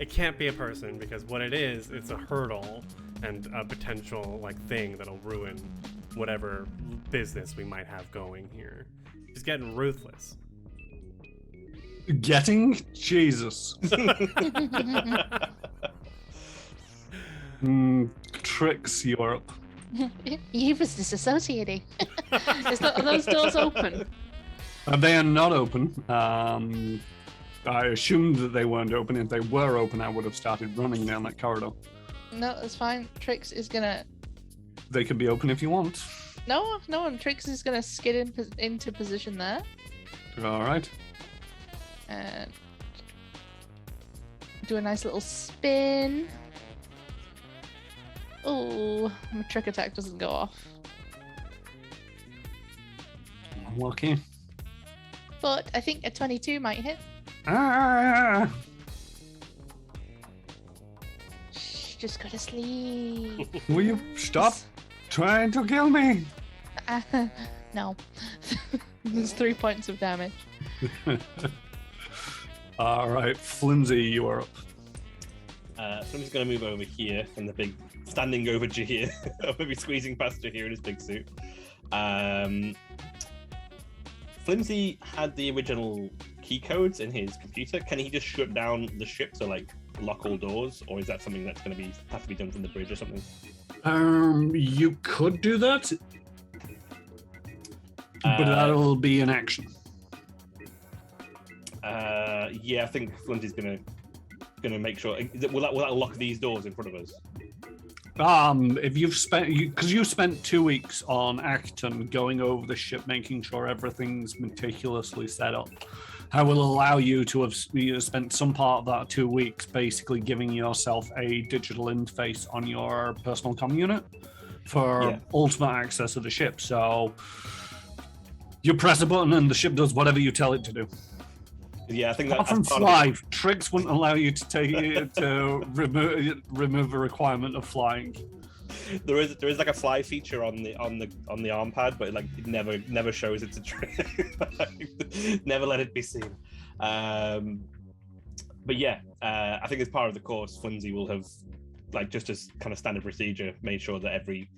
D: it can't be a person because what it is, it's a hurdle and a potential like thing that'll ruin whatever business we might have going here. She's getting ruthless.
B: Getting? Jesus. Tricks, you're up.
E: Yeva's disassociating. Are those doors open?
B: They are not open. I assumed that they weren't open. If they were open, I would have started running down that corridor.
E: No, that's fine. Trix is gonna.
B: They could be open if you want.
E: No, and Trix is gonna skid into position there
B: All right.
E: and do a nice little spin. Oh, my trick attack doesn't go off.
B: Lucky.
E: But I think a 22 might hit.
B: Ah!
E: Shh, just go to sleep.
B: Will you stop trying to kill me?
E: No. There's 3 points of damage.
B: All right, Flimsy, you are up.
C: So I'm just going to move over here from the big, standing over Jahir, maybe squeezing past Jahir in his big suit. Flimsy had the original key codes in his computer. Can he just shut down the ship to like lock all doors, or is that something that's going to have to be done from the bridge or something?
B: You could do that, but that'll be an action.
C: Yeah, I think Flimsy's gonna make sure. Will that lock these doors in front of us?
B: If you've because you spent 2 weeks on Acton going over the ship, making sure everything's meticulously set up. I will allow you to have spent some part of that 2 weeks basically giving yourself a digital interface on your personal comm unit for ultimate access to the ship. So you press a button and the ship does whatever you tell it to do.
C: Yeah, I think
B: Apart
C: that's
B: from fly, Tricks wouldn't allow you to take to remove a requirement of flying.
C: There is like a fly feature on the arm pad, but it never shows it's a trick. Never let it be seen. But yeah, I think as part of the course, Flimsi will have, just as kind of standard procedure, made sure that every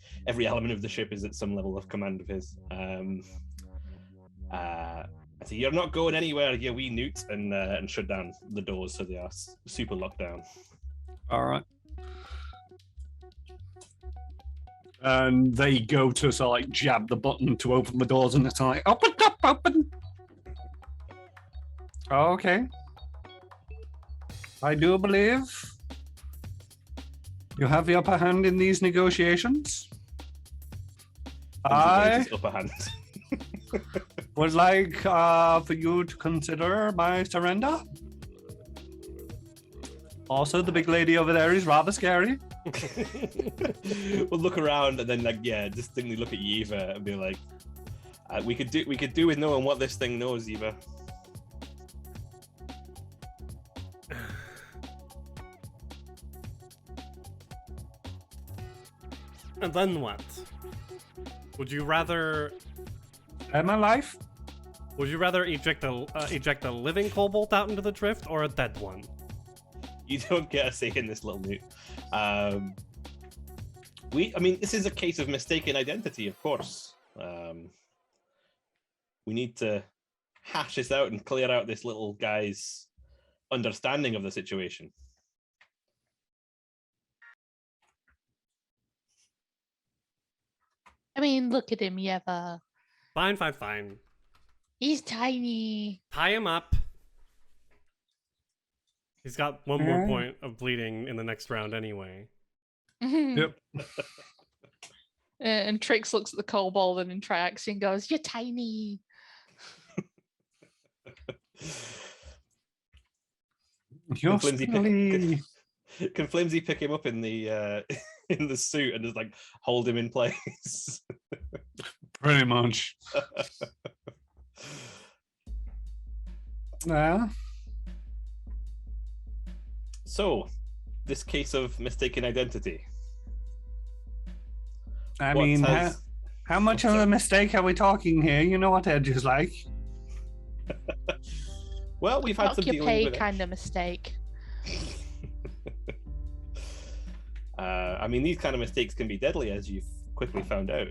C: element of the ship is at some level of command of his. So you're not going anywhere, you wee newt, and shut down the doors so they are super locked down.
B: All right. And they go to sort of jab the button to open the doors, and it's like, open up, open. Okay. I do believe you have the upper hand in these negotiations. I
C: Upper hand.
B: would like for you to consider my surrender. Also, the big lady over there is rather scary.
C: We'll look around and then distinctly look at Yeva and be like, we could do with knowing what this thing knows, Yeva.
D: And then what? Would you rather
B: My life?
D: Would you rather eject a living kobold out into the drift or a dead one?
C: You don't get a say in this, little newt. This is a case of mistaken identity, of course. We need to hash this out and clear out this little guy's understanding of the situation.
E: I mean, look at him, Yeva.
D: Fine.
E: He's tiny.
D: Tie him up. He's got one more point of bleeding in the next round anyway.
B: Yep.
E: And Trix looks at the kobold and in Triaxi and goes, "You're tiny."
B: You're
C: Can Flimsy pick him up in the in the suit and just hold him in place?
B: Pretty much. Yeah.
C: So, this case of mistaken identity.
B: I mean, how much of a mistake are we talking here? You know what Edge is like.
C: Well, we've had some dealings with it.
E: kind of mistake.
C: These kind of mistakes can be deadly, as you've quickly found out.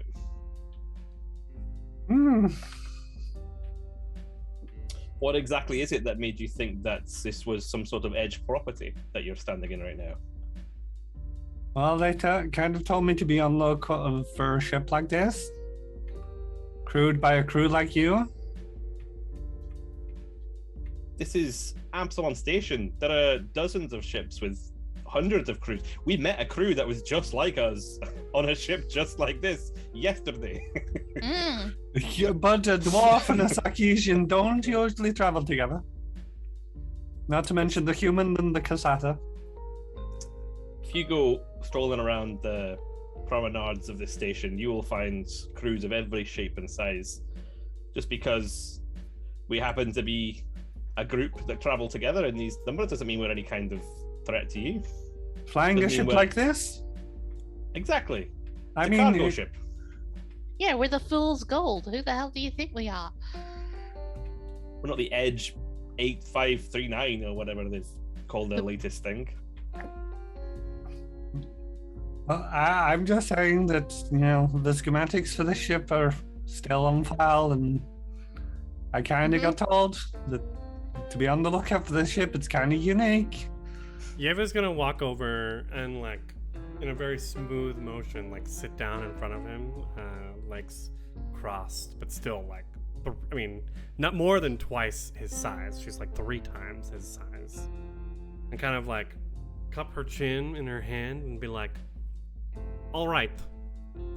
C: What exactly is it that made you think that this was some sort of Edge property that you're standing in right now?
B: Well, they kind of told me to be on local for a ship like this. Crewed by a crew like you.
C: This is Absalon Station. There are dozens of ships with hundreds of crews. We met a crew that was just like us on a ship just like this yesterday.
B: Yeah, but a dwarf and a Sarkeesian don't usually travel together. Not to mention the human and the Cassata.
C: If you go strolling around the promenades of this station, you will find crews of every shape and size. Just because we happen to be a group that travel together in these numbers doesn't mean we're any kind of threat to you.
B: Flying a ship like this?
C: Exactly.
B: I
C: It's a
B: mean,
C: cargo ship.
E: Yeah, we're the fool's gold. Who the hell do you think we are?
C: We're not the Edge 8539 or whatever they've called their latest thing.
B: Well, I'm just saying that, the schematics for the ship are still on file, and I kind of got told that to be on the lookout for the ship. It's kind of unique.
D: Yeva's gonna walk over and, in a very smooth motion, sit down in front of him, legs crossed, but still, not more than twice his size. She's 3 times his size. And kind of, cup her chin in her hand and be like, "All right,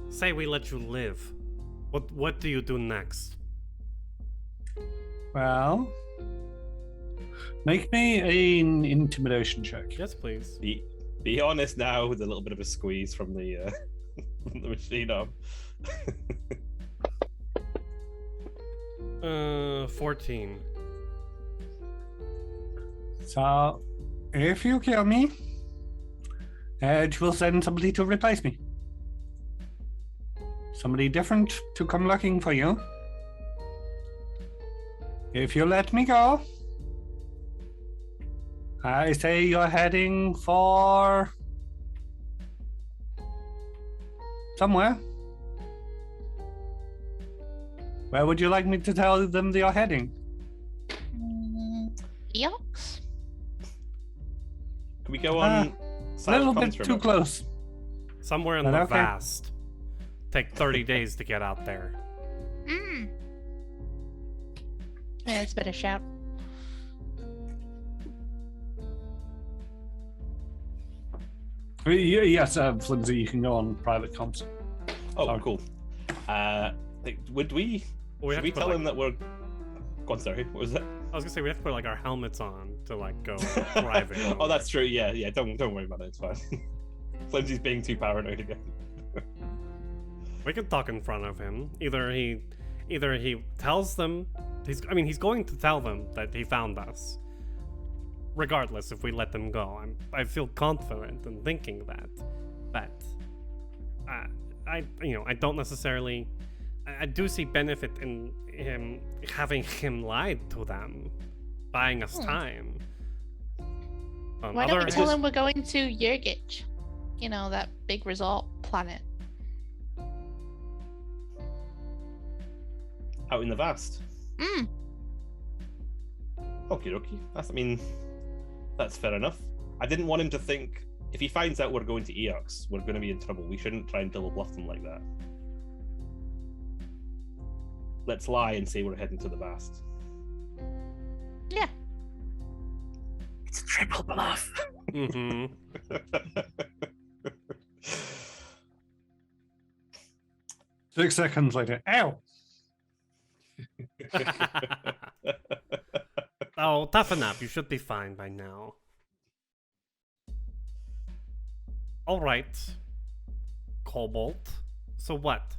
D: say we let you live. What do you do next?"
B: Well, Make me an intimidation check.
D: Yes, please.
C: Be honest now with a little bit of a squeeze from the from the machine arm.
D: 14.
B: So, if you kill me, Edge will send somebody to replace me. Somebody different to come looking for you. If you let me go, I say you're heading for somewhere. Where would you like me to tell them you're heading?
E: Eox?
C: Can we go
B: A
C: on?
B: little bit too close.
D: Somewhere in
B: But
D: the
B: okay.
D: vast. Take 30 days to get out there.
E: Mm. Yeah, it's been a shout.
B: Yes, Flimsy, you can go on private comms.
C: Oh,
B: Sorry.
C: cool. Would we?
D: We
C: Should
D: have
C: we
D: to put,
C: tell
D: like-
C: him that we're? Go on, sorry. What was that?
D: I was gonna say we have to put like our helmets on to like go private.
C: Oh, that's true. Yeah. Don't worry about it. It's fine. Flimsy's being too paranoid again.
D: We can talk in front of him. Either he tells them he's going to tell them that he found us. Regardless if we let them go. I feel confident in thinking that. But I don't necessarily I do see benefit in him having him lied to them, buying us time.
E: Why don't we tell him we're going to Yurgich? You know, that big resort planet.
C: Out in the vast.
E: Mm.
C: Okie dokie. That's fair enough. I didn't want him to think if he finds out we're going to Eox, we're going to be in trouble. We shouldn't try and double bluff them like that. Let's lie and say we're heading to the vast.
E: Yeah.
C: It's a triple bluff.
D: Mm-hmm.
B: 6 seconds later. Ow!
D: Oh, toughen up. You should be fine by now. Alright. Cobalt. So what?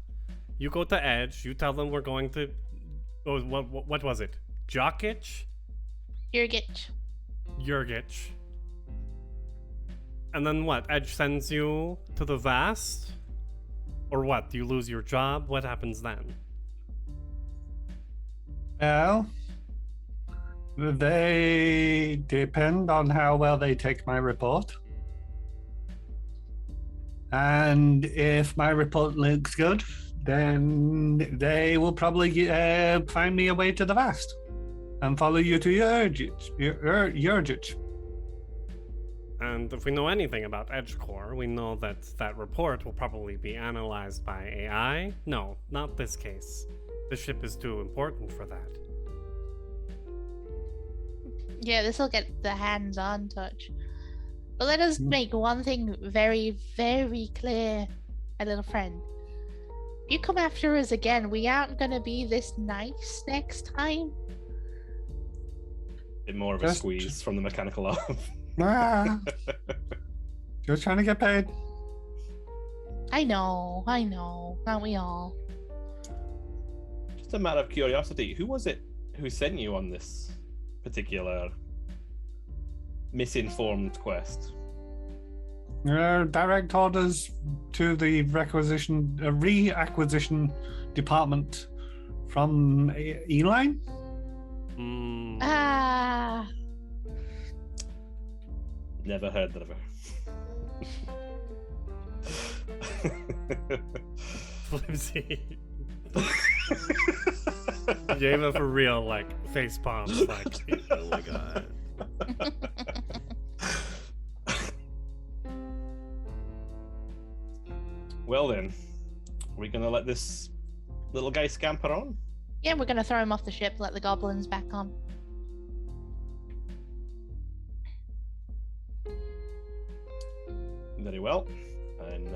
D: You go to Edge, you tell them we're going to... Oh, what was it? Jockitch?
E: Yurgich.
D: Yurgich. And then what? Edge sends you to the Vast? Or what? Do you lose your job? What happens then?
B: Well, they depend on how well they take my report. And if my report looks good, then they will probably find me a way to the vast and follow you to Yurgich.
D: And if we know anything about Edge Core, we know that that report will probably be analyzed by AI. No, not this case. The ship is too important for that.
E: Yeah, this will get the hands-on touch. But let us make one thing very, very clear, my little friend. If you come after us again, we aren't going to be this nice next time.
C: Bit more of a
B: Just-
C: squeeze from the mechanical arm.
B: Ah, just trying to get paid.
E: I know, aren't we all?
C: Just a matter of curiosity, who was it who sent you on this particular misinformed quest?
B: Direct orders to the reacquisition department from E-Line.
E: Ah,
C: Never heard that of her.
D: Flimsy. Yeva for real, like, face palms, like, oh my god.
C: Well then, are we gonna let this little guy scamper on?
E: yeah, we're going to throw him off the ship, let the goblins back on.
C: Very well. And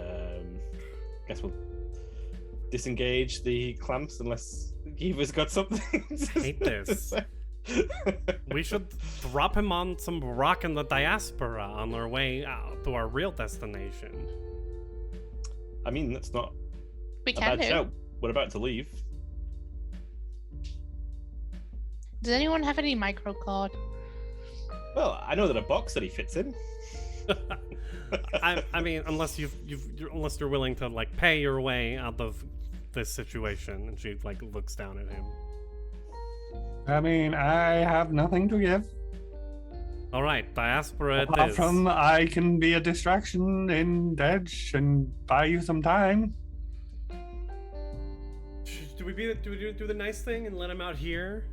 C: guess we'll disengage the clamps unless Giva's got something.
D: I hate this. We should drop him on some rock in the diaspora on our way out to our real destination.
C: I mean, that's not
E: We
C: a
E: can
C: bad
E: do.
C: shout. We're about to leave.
E: Does anyone have any microcord?
C: Well, I know that a box that he fits in.
D: I mean, unless unless you're willing to like pay your way out of this situation, and she like looks down at him.
B: I mean, I have nothing to give.
D: All right, diaspora it
B: Apart
D: is.
B: from I can be a distraction in Edge and buy you some time.
D: Do we do the nice thing and let him out here?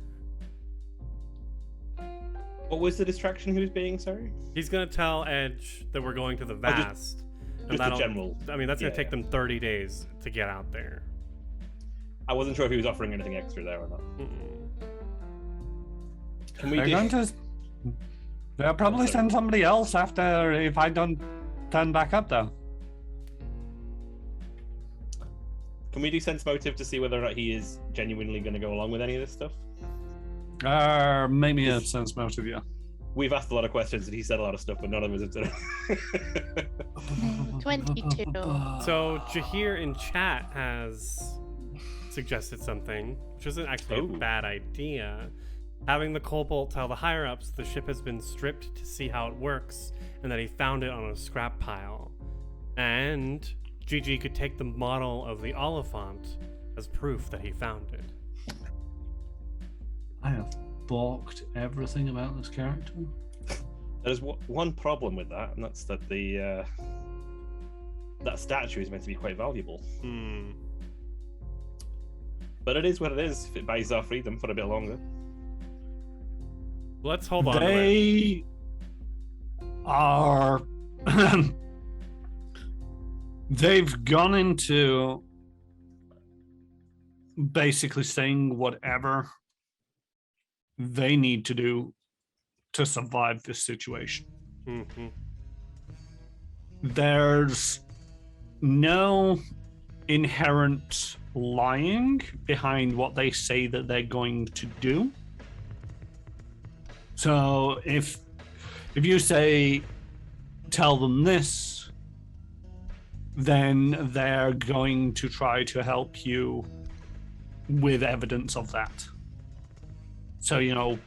C: What was the distraction he was being, sorry?
D: He's gonna tell Edge that we're going to the
C: just-
D: Vast. and
C: Just the
D: that'll-
C: general.
D: I mean, that's gonna
C: Yeah,
D: take
C: yeah.
D: them 30 days to get out there.
C: I wasn't sure if he was offering anything extra there or not.
D: Mm-mm.
C: Can we
B: They're
C: do...
B: going to. They'll probably
C: Sorry.
B: send somebody else after if I don't turn back up, though.
C: Can we do sense motive to see whether or not he is genuinely going to go along with any of this stuff?
B: Make me a sense motive, yeah.
C: We've asked a lot of questions and he said a lot of stuff, but none of us have done it.
E: 22.
D: So Jahir in chat has suggested something, which isn't actually a
C: Oh.
D: bad idea. Having the Cobalt tell the higher-ups the ship has been stripped to see how it works, and that he found it on a scrap pile. And Gigi could take the model of the Oliphant as proof that he found it.
B: I have balked everything about this character.
C: There's one problem with that, and that's that the that statue is meant to be quite valuable.
D: Hmm.
C: But it is what it is. If it buys our freedom for a bit longer.
D: Let's hold on to it.
B: They are. They've gone into basically saying whatever they need to do to survive this situation.
D: Mm-hmm.
B: There's no inherent lying behind what they say that they're going to do. So if you say tell them this, then they're going to try to help you with evidence of that. So,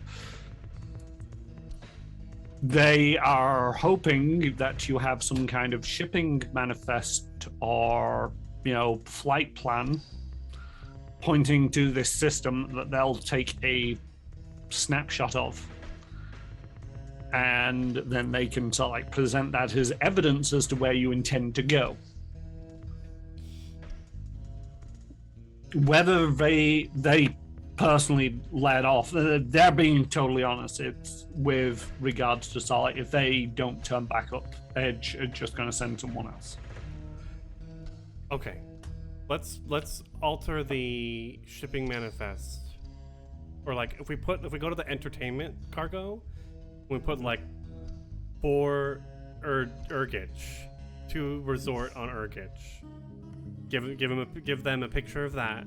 B: they are hoping that you have some kind of shipping manifest or, flight plan pointing to this system that they'll take a snapshot of. And then they can sort of present that as evidence as to where you intend to go. Whether they personally let off, they're being totally honest. It's with regards to Solid. If they don't turn back up, Edge are just going to send someone else.
D: Okay, let's alter the shipping manifest, or if we go to the entertainment cargo, we put 4 Urgich, 2 resort on Urgich. Give them a picture of that,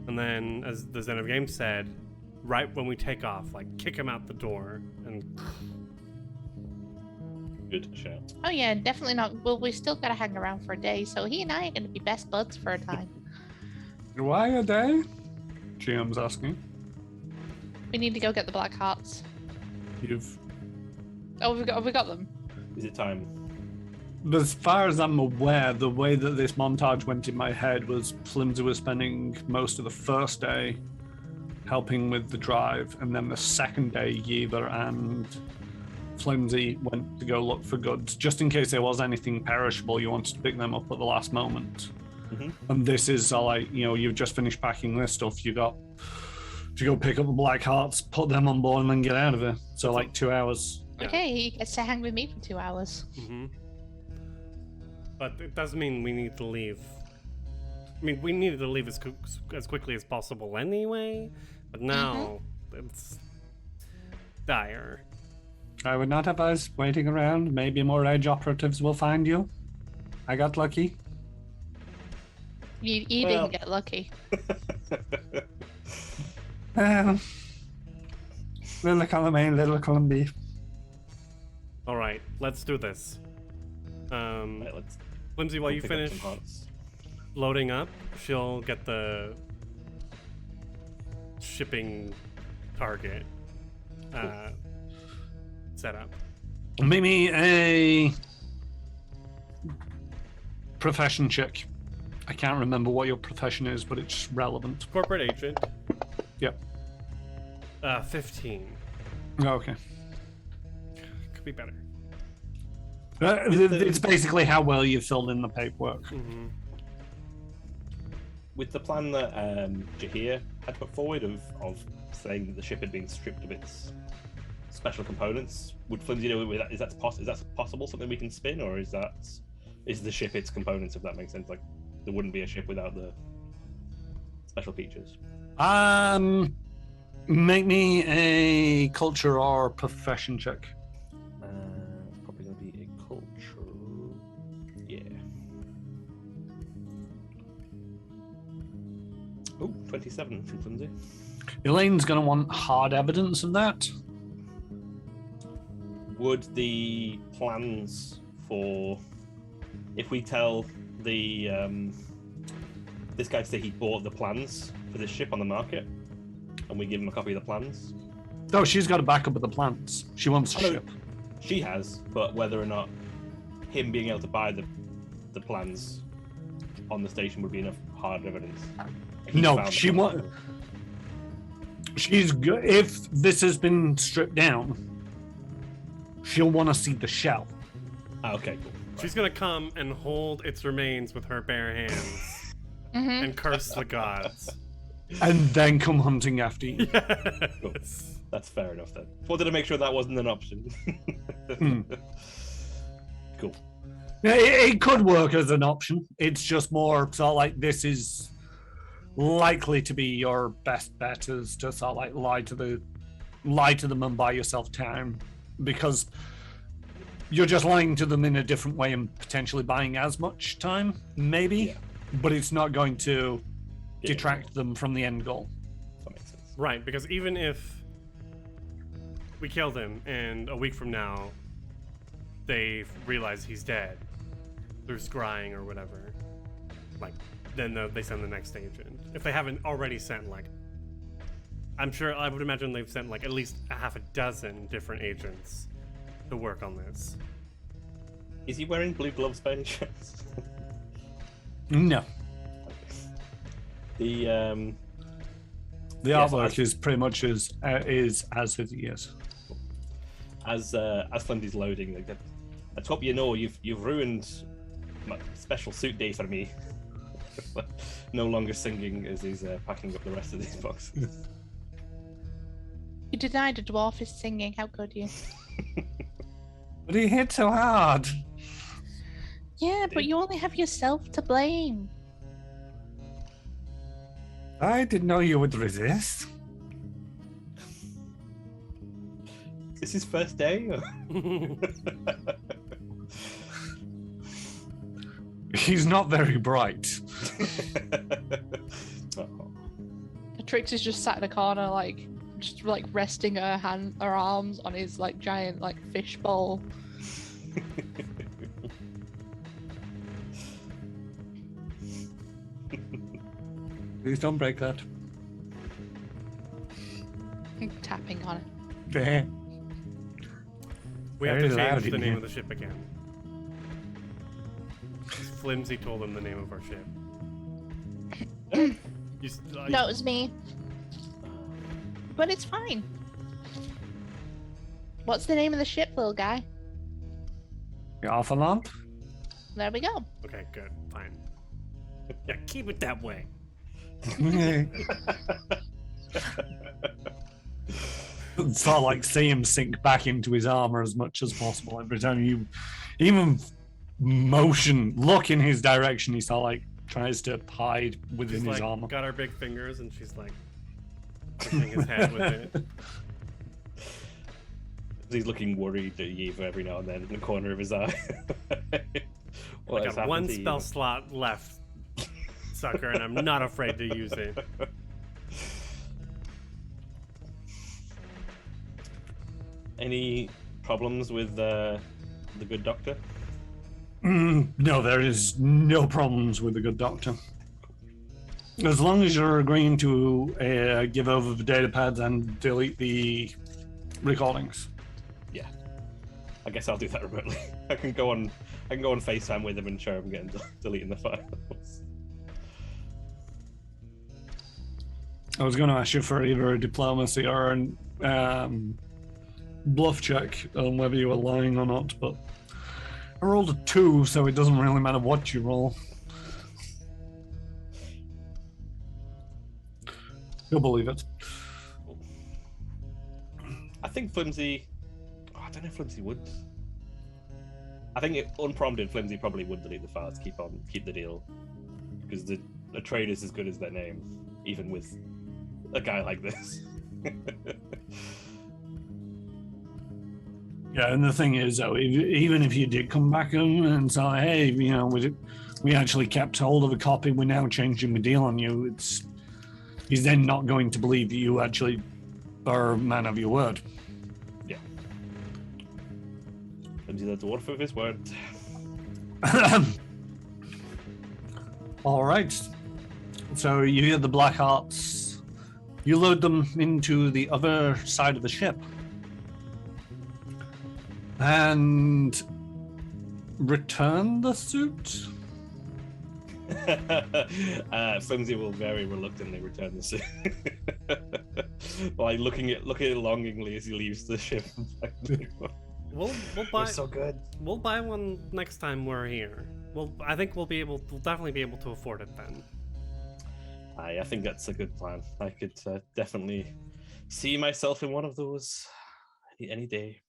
D: and then as the Zen of Game said, right when we take off, kick him out the door and.
C: Good shout.
E: Oh yeah, definitely not. Well, we still gotta hang around for a day, so he and I are gonna be best buds for a time.
B: Why a day? GM's asking.
E: We need to go get the black hearts. Oh, have we got them?
C: Is it time?
B: As far as I'm aware, the way that this montage went in my head was Flimsy was spending most of the first day helping with the drive, and then the second day, Yeva and Flimsy went to go look for goods, just in case there was anything perishable you wanted to pick them up at the last moment.
C: Mm-hmm.
B: And this is you've just finished packing this stuff, you got to go pick up the black hearts, put them on board, and then get out of here. So 2 hours.
D: Yeah.
E: Okay, he gets to hang with me for 2 hours.
D: Mm-hmm. But it does mean we need to leave. I mean, we needed to leave as quickly as possible anyway, but now it's dire.
B: I would not have us waiting around. Maybe more Edge operatives will find you. I got lucky.
E: You
C: Well.
E: didn't get lucky.
B: Well, Little column A, little column B.
D: All right, let's do this.
C: Right, let's
D: Flimsy, while you
C: pick up some
D: finish
C: hearts.
D: loading up, she'll get the shipping target set up.
B: Make me a profession check. I can't remember what your profession is, but it's relevant.
D: Corporate agent.
B: Yep.
D: 15.
B: Okay.
D: Could be better.
B: It's basically how well you filled in the paperwork.
D: Mm-hmm.
C: With the plan that Jahir had put forward of saying that the ship had been stripped of its special components, would Flimsy know with that? Is that possible? Something we can spin, or is the ship its components? If that makes sense, like there wouldn't be a ship without the special features.
B: Make me a culture or profession check.
C: Probably gonna be a culture. Yeah. Oh, 27 from Flimsy.
B: Elaine's going to want hard evidence of that.
C: Would the plans for, if we tell the this guy to say he bought the plans for this ship on the market, and we give him a copy of the plans?
B: Oh, she's got a backup of the plans. She wants a
C: I know
B: ship.
C: She has, but whether or not him being able to buy the plans on the station would be enough hard evidence. He
B: No,
C: found the
B: she
C: plans.
B: won't. She's good. If this has been stripped down, she'll want to see the shell.
C: Ah, okay, cool.
D: She's gonna come and hold its remains with her bare hands
E: Mm-hmm.
D: and curse the gods.
B: And then come hunting after you.
C: Cool.
D: Yes.
C: That's fair enough then. Wanted to make sure that wasn't an option. Cool.
B: Yeah, it could work as an option. It's just more sort of like this is likely to be your best bet, is to sort of like lie to them and buy yourself time, because you're just lying to them in a different way and potentially buying as much time, maybe,
C: Yeah.
B: but it's not going to
C: Yeah.
B: detract them from the end goal.
C: That makes sense.
D: Right, because even if we killed him and a week from now they realize he's dead through scrying or whatever, like, then they send the next agent. If they haven't already sent, like, I would imagine they've sent like at least a half a dozen different agents to work on this.
C: Is he wearing blue gloves by any chance?
B: No,
C: The
B: the
C: Yes,
B: artwork is pretty much as it is.
C: as Flimsy's loading, like, I hope you know you've ruined my special suit day for me. No longer singing as he's packing up the rest of these boxes.
E: You denied a dwarf his singing. How could you?
B: But he hit so hard.
E: Yeah, but you only have yourself to blame.
B: I didn't know you would resist.
C: Is this his first day? Or?
B: He's not very bright.
C: Oh.
E: Trix is just sat in a corner, like just like resting her arms on his like giant like fish bowl.
B: Please don't break that.
E: Tapping on it.
B: There.
D: We have
B: Very
D: to
B: loud
D: change
B: in
D: the name
B: here.
D: of the ship again. Flimsy told him the name of our ship.
E: No, it was me. But it's fine. What's the name of the ship, little guy?
B: You're off a lamp?
E: There we go.
D: Okay, good, fine. Yeah, keep it that way.
B: Sort of like see him sink back into his armor as much as possible every time you even look in his direction. He sort of like tries to hide within
D: She's
B: his
D: like
B: armor.
D: got our big fingers, and she's like pushing his head with it.
C: He's looking worried at Yeva every now and then in the corner of his eye. What
D: I
C: has
D: got one
C: happened to
D: spell
C: Yeva?
D: slot left, sucker, and I'm not afraid to use it.
C: Any problems with the good doctor?
B: No, there is no problems with the good doctor. As long as you're agreeing to give over the data pads and delete the recordings.
C: Yeah. I guess I'll do that remotely. I can go on FaceTime with him and show him getting deleting the files.
B: I was going to ask you for either a diplomacy or a bluff check on whether you were lying or not, but I rolled a 2, so it doesn't really matter what you roll. You'll believe it.
C: I think Flimsy... I don't know if Flimsy would. I think unprompted, Flimsy probably would delete the files to keep the deal. Because a trade is as good as their name, even with a guy like this.
B: Yeah, and the thing is, though, even if you did come back and say, hey, we actually kept hold of a copy, we're now changing the deal on you, he's then not going to believe that you actually are a man of your word.
C: Yeah. Flimsy the dwarf of his word.
B: All right. So you hear the Black Hearts. You load them into the other side of the ship. And return the suit?
C: Flimsy will very reluctantly return the suit. Like looking at it longingly as he leaves the ship.
D: We'll buy.
C: So good.
D: We'll buy one next time we're here. I think we'll definitely be able to afford it then.
C: I think that's a good plan. I could definitely see myself in one of those any day.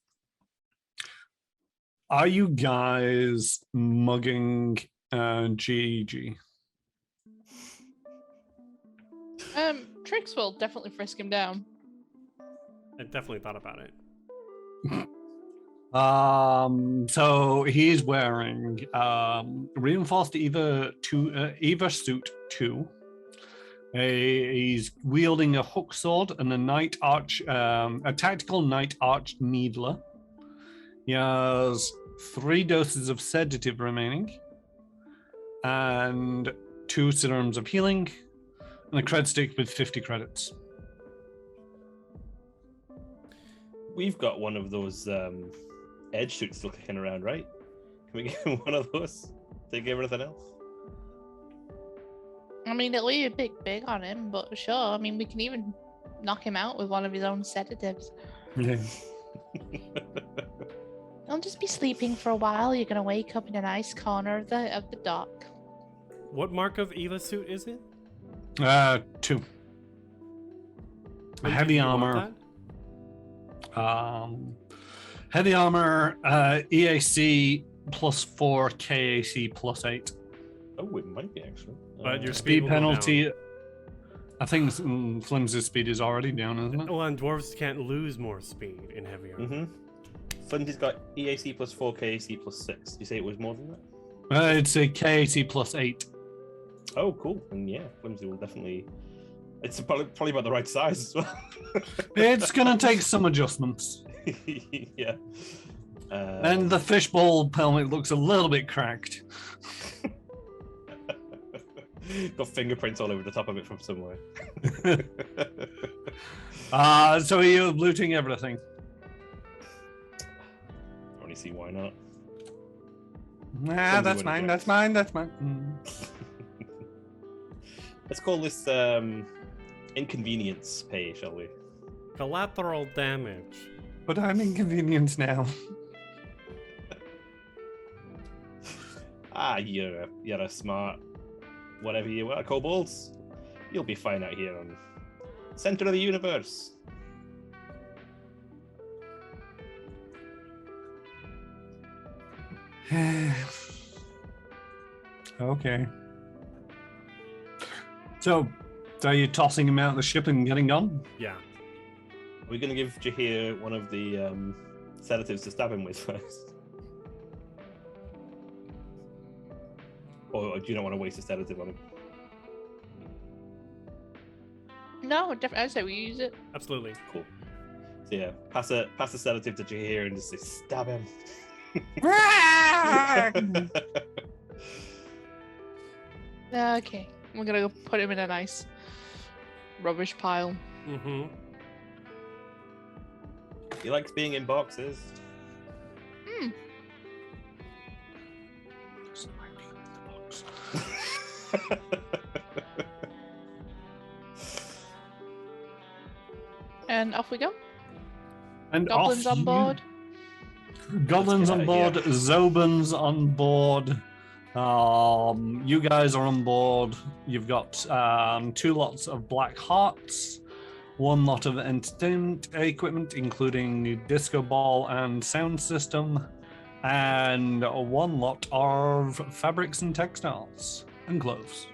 B: Are you guys mugging GG?
E: Trix will definitely frisk him down.
D: I definitely thought about it.
B: So he's wearing reinforced Eva suit 2. He's wielding a hook sword and a tactical night arch needler. He has 3 doses of sedative remaining, and 2 serums of healing, and a cred stick with 50 credits.
C: We've got one of those edge suits still kicking around, right? Can we get him one of those? Take everything else?
E: I mean, it'll be a bit big on him, but sure. I mean, we can even knock him out with one of his own sedatives.
B: Yeah.
E: He'll just be sleeping for a while. You're gonna wake up in a nice corner of the dock.
D: What mark of Eva suit is it?
B: 2.
D: When
B: Heavy
D: do you want
B: armor.
D: that?
B: Heavy armor, EAC +4, KAC +8.
C: Oh, it might be actually.
D: But your
B: Speed
D: will go
B: penalty.
D: down.
B: I think Flimsy's speed is already down, isn't it?
D: Well, and dwarves can't lose more speed in heavy armor.
C: Mm-hmm. Flimsy's got EAC +4, KAC +6. You say it was more than that?
B: It's a KAC +8.
C: Oh, cool. And yeah, Flimsy will definitely... It's probably about the right size as well.
B: It's going to take some adjustments.
C: Yeah.
B: And the fishbowl helmet looks a little bit cracked.
C: Got fingerprints all over the top of it from somewhere.
B: So you're looting everything.
C: I only see why not.
B: Nah, that's mine, that's mine, that's mine.
C: Let's call this inconvenience pay, shall we?
D: Collateral damage.
B: But I'm inconvenienced now.
C: You're a smart whatever you are, kobolds. You'll be fine out here on center of the universe.
B: Okay. So are you tossing him out of the ship and getting gone?
D: Yeah.
C: Are we going to give Jahir one of the sedatives to stab him with first? Or do you not want to waste a sedative on him?
E: No, I'd say we use it.
D: Absolutely.
C: Cool. So yeah, pass a sedative to Jahir and just say, stab him.
E: Okay, we're gonna go put him in a nice rubbish pile.
D: Mm-hmm.
C: He likes being in boxes.
E: And off we go.
B: And
E: Goblins
B: off
E: on board.
B: Goblins
C: Let's
B: on
C: get out
B: board.
C: of
B: Zobans on board. You guys are on board. You've got 2 lots of black hearts, 1 lot of entertainment equipment, including disco ball and sound system, and 1 lot of fabrics and textiles and clothes.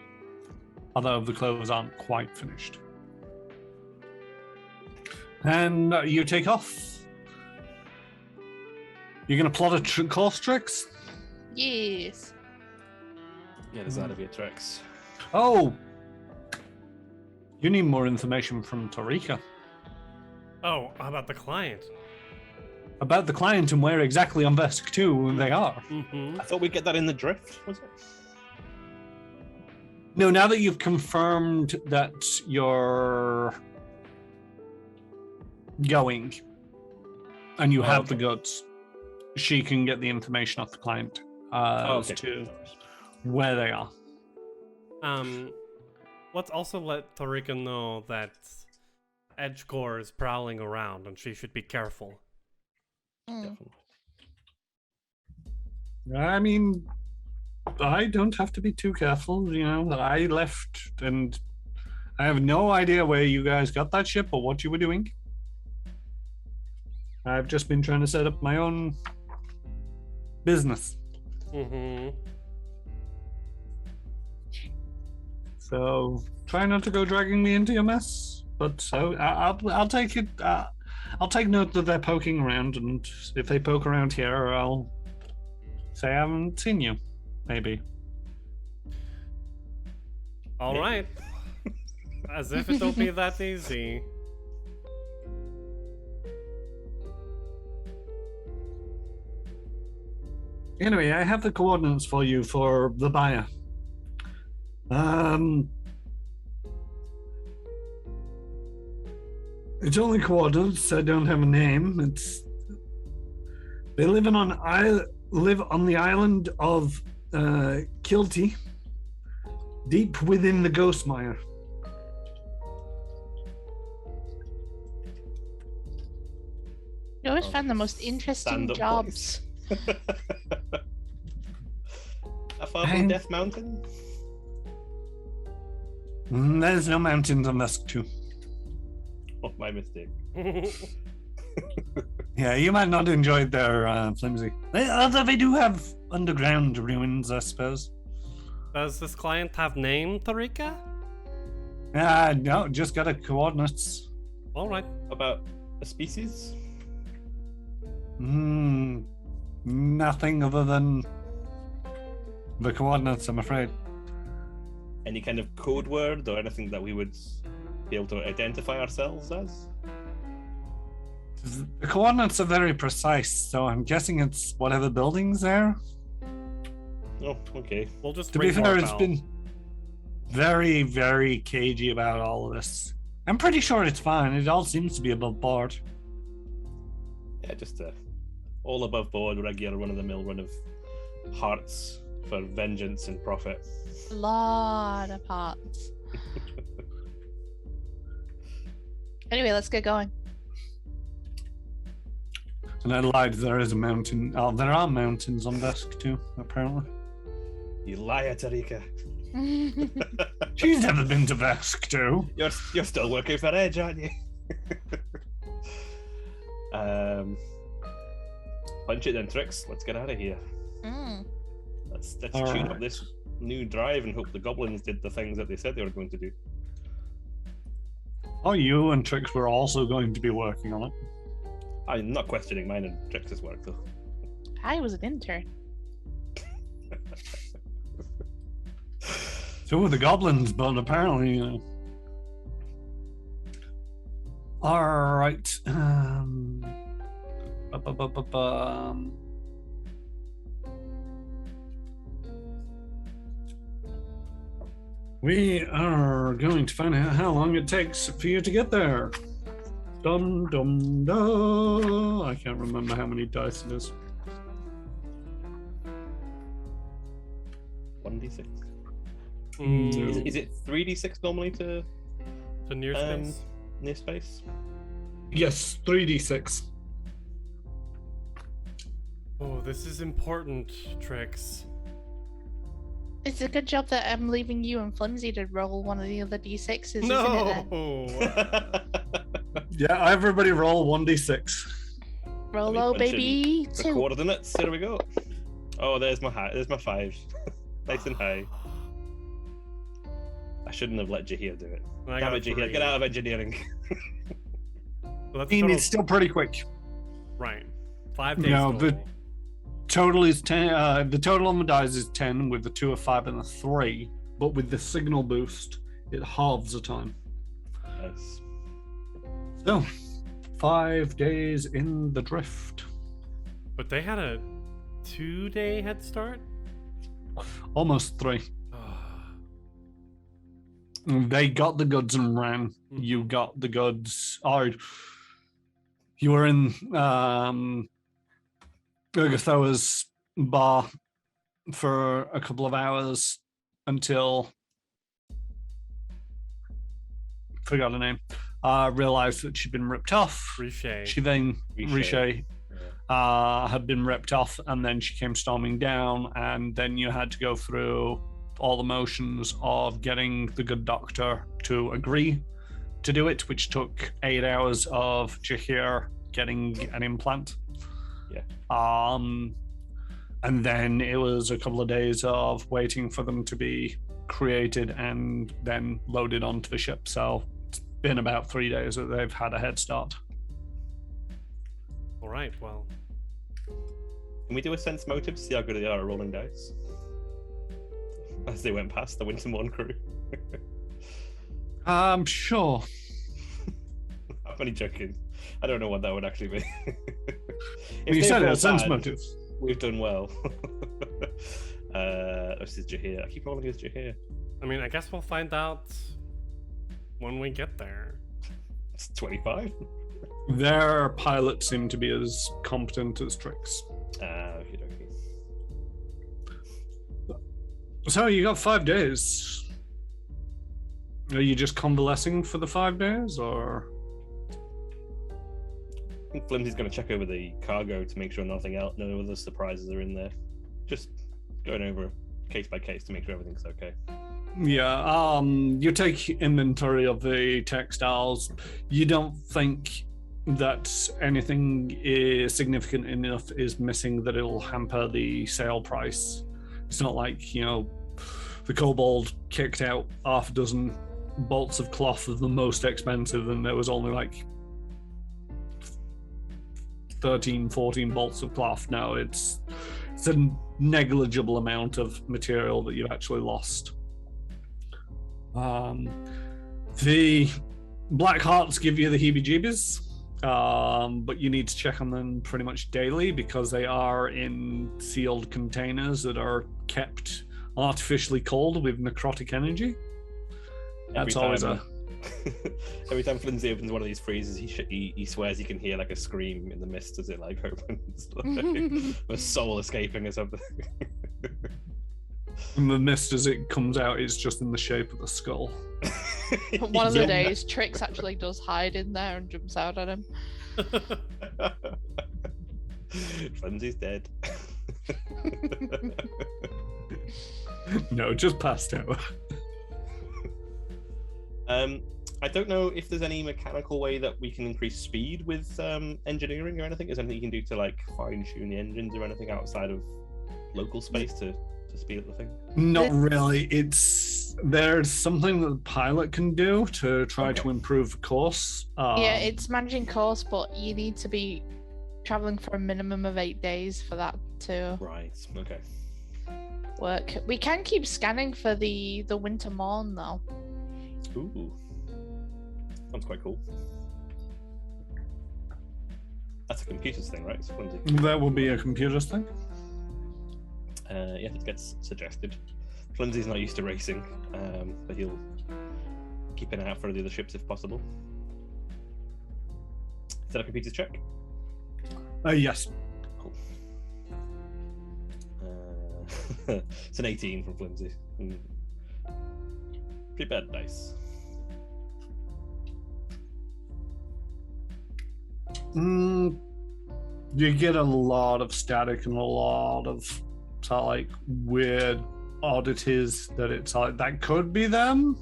B: Although the clothes aren't quite finished. And you take off. You're going to plot a course, Trix?
E: Yes.
C: Get us out of here, Trix.
B: Oh! You need more information from Torika
D: Oh, how about the client?
B: about the client and where exactly on Vesk 2 they are.
D: Mm-hmm.
C: I thought we'd get that in the drift, was it?
B: No, now that you've confirmed that you're going and you have the goods, she can get the information off the client as to where they are.
D: Let's also let Torika know that Edgecore is prowling around and she should be careful.
C: Definitely.
B: I mean, I don't have to be too careful, you know. I left and I have no idea where you guys got that ship or what you were doing. I've just been trying to set up my own business.
D: Mm-hmm.
B: So try not to go dragging me into your mess. But I'll take it. I'll take note that they're poking around, and if they poke around here, I'll say I haven't seen you. Maybe.
D: All right. As if it'll be that easy.
B: Anyway, I have the coordinates for you for the buyer. It's only coordinates. I don't have a name. They live on the island of Kilty, deep within the Ghostmire.
E: You always find the most interesting
C: Stand-up
E: jobs.
C: How far from Death Mountain?
B: There's no mountains on Vesk 2.
C: Oh, my mistake.
B: Yeah, you might not enjoy their flimsy. Although they do have underground ruins, I suppose.
D: Does this client have name, Torika?
B: No, just got a coordinates.
D: All right.
C: About a species?
B: Nothing other than the coordinates, I'm afraid.
C: Any kind of code word or anything that we would be able to identify ourselves as?
B: The coordinates are very precise, so I'm guessing it's whatever building's there.
C: Oh, okay.
D: We'll just
B: To be
D: ring
B: fair, it's
D: doorbell.
B: been very, very cagey about all of this. I'm pretty sure it's fine. It all seems to be above board.
C: Yeah, just all above board, regular run-of-the-mill run of hearts for vengeance and profit.
E: A lot of hearts. Anyway, let's get going.
B: And I lied, there is a mountain. Oh, there are mountains on Vesk too, apparently.
C: You liar, Tarika.
B: She's never been to Vesk too.
C: You're still working for Edge, aren't you? Punch it then, Trix. Let's get out of here. Let's tune
B: Alright.
C: up this new drive and hope the goblins did the things that they said they were going to do.
B: Oh, you and Trix were also going to be working on it.
C: I'm not questioning mine and Trix's work, though.
E: I was an intern.
B: So were the goblins, but apparently, All right. We are going to find out how long it takes for you to get there. Dum dum da. I can't remember how many dice it is.
C: 1d6.
D: Mm,
C: Is it 3d6 normally to
D: near space.
C: near space?
B: Yes, 3d6.
D: Oh, this is important, Trix.
E: It's a good job that I'm leaving you and Flimsy to roll one of the other d6s, isn't it?
D: No.
B: Yeah, everybody roll 1d6.
E: Roll
C: Let me
E: low,
C: punch in
E: baby.
C: The
E: 2.
C: coordinates. Here we go. Oh, there's my 5. Nice and high. I shouldn't have let Jahir do it.
D: I
C: Damn
D: got
C: it, Jahir.
D: 3.
C: Get out of engineering.
D: Let's
B: I mean,
D: total-
B: it's still pretty quick.
D: right. 5 days.
B: No,
D: total.
B: the total is 10. The total on the dice is 10 with the 2, a 5, and a 3. But with the signal boost, it halves the time.
C: Nice.
B: So, 5 days in the drift.
D: But they had a 2-day head start.
B: Almost 3. They got the goods and ran. You got the goods. Or you were in Urgathoa's bar for a couple of hours until forgot her name. Realized that she'd been ripped off.
D: Riche.
B: She then
C: Riche.
B: Riche had been ripped off, and then she came storming down, and then you had to go through all the motions of getting the good doctor to agree to do it, which took 8 hours of Jahir getting an implant.
C: Yeah.
B: And then it was a couple of days of waiting for them to be created and then loaded onto the ship. So it's been about 3 days that they've had a head start.
D: All right. Well,
C: Can we do a sense motive to see how good they are at rolling dice? As they went past the Wintermorn crew.
B: Sure.
C: I'm only joking. I don't know what that would actually be. If
B: You
C: they've
B: said it, a
C: rolled
B: sense
C: bad,
B: motive.
C: We've done well. This is Jahir. I keep rolling against Jahir.
D: I mean, I guess we'll find out when we get there.
C: It's 25.
B: Their pilots seem to be as competent as Trix.
C: Okay.
B: So you got 5 days. Are you just convalescing for the 5 days, or?
C: I think Flimsy's going to check over the cargo to make sure nothing else, no other surprises are in there. Just going over case by case to make sure everything's okay.
B: Yeah, you take inventory of the textiles. You don't think that anything is significant enough is missing that it'll hamper the sale price. It's not like, the kobold kicked out half a dozen bolts of cloth of the most expensive and there was only like 13, 14 bolts of cloth. No, it's a negligible amount of material that you've actually lost. The Black Hearts give you the heebie-jeebies, but you need to check on them pretty much daily because they are in sealed containers that are kept artificially cold with necrotic energy. That's always
C: Every time Flimsy opens one of these freezers, he swears he can hear like a scream in the mist as it like opens, like a soul escaping or something.
B: And the mist as it comes out is just in the shape of a skull.
E: One of the days, Trix actually does hide in there and jumps out at him.
C: Flimsy's dead.
B: No, just passed out.
C: I don't know if there's any mechanical way that we can increase speed with engineering or anything. Is there anything you can do to like fine-tune the engines or anything outside of local space to speed up the thing?
B: Not really. There's something that the pilot can do to try to improve course.
E: Yeah, it's managing course, but you need to be traveling for a minimum of 8 days for that to
C: Right. Okay.
E: work. We can keep scanning for the winter morn though.
C: Ooh. Sounds quite cool. I That's a computer's thing, right? It's Flimsy.
B: That will be a computer's thing.
C: Yeah, it gets suggested. Flimsy's not used to racing, but he'll keep an eye out for the other ships if possible. Is that a computer's check?
B: Yes.
C: Cool. It's an 18 from Flimsy. Pretty bad dice.
B: You get a lot of static and a lot of sort of like weird oddities that it's like that could be them,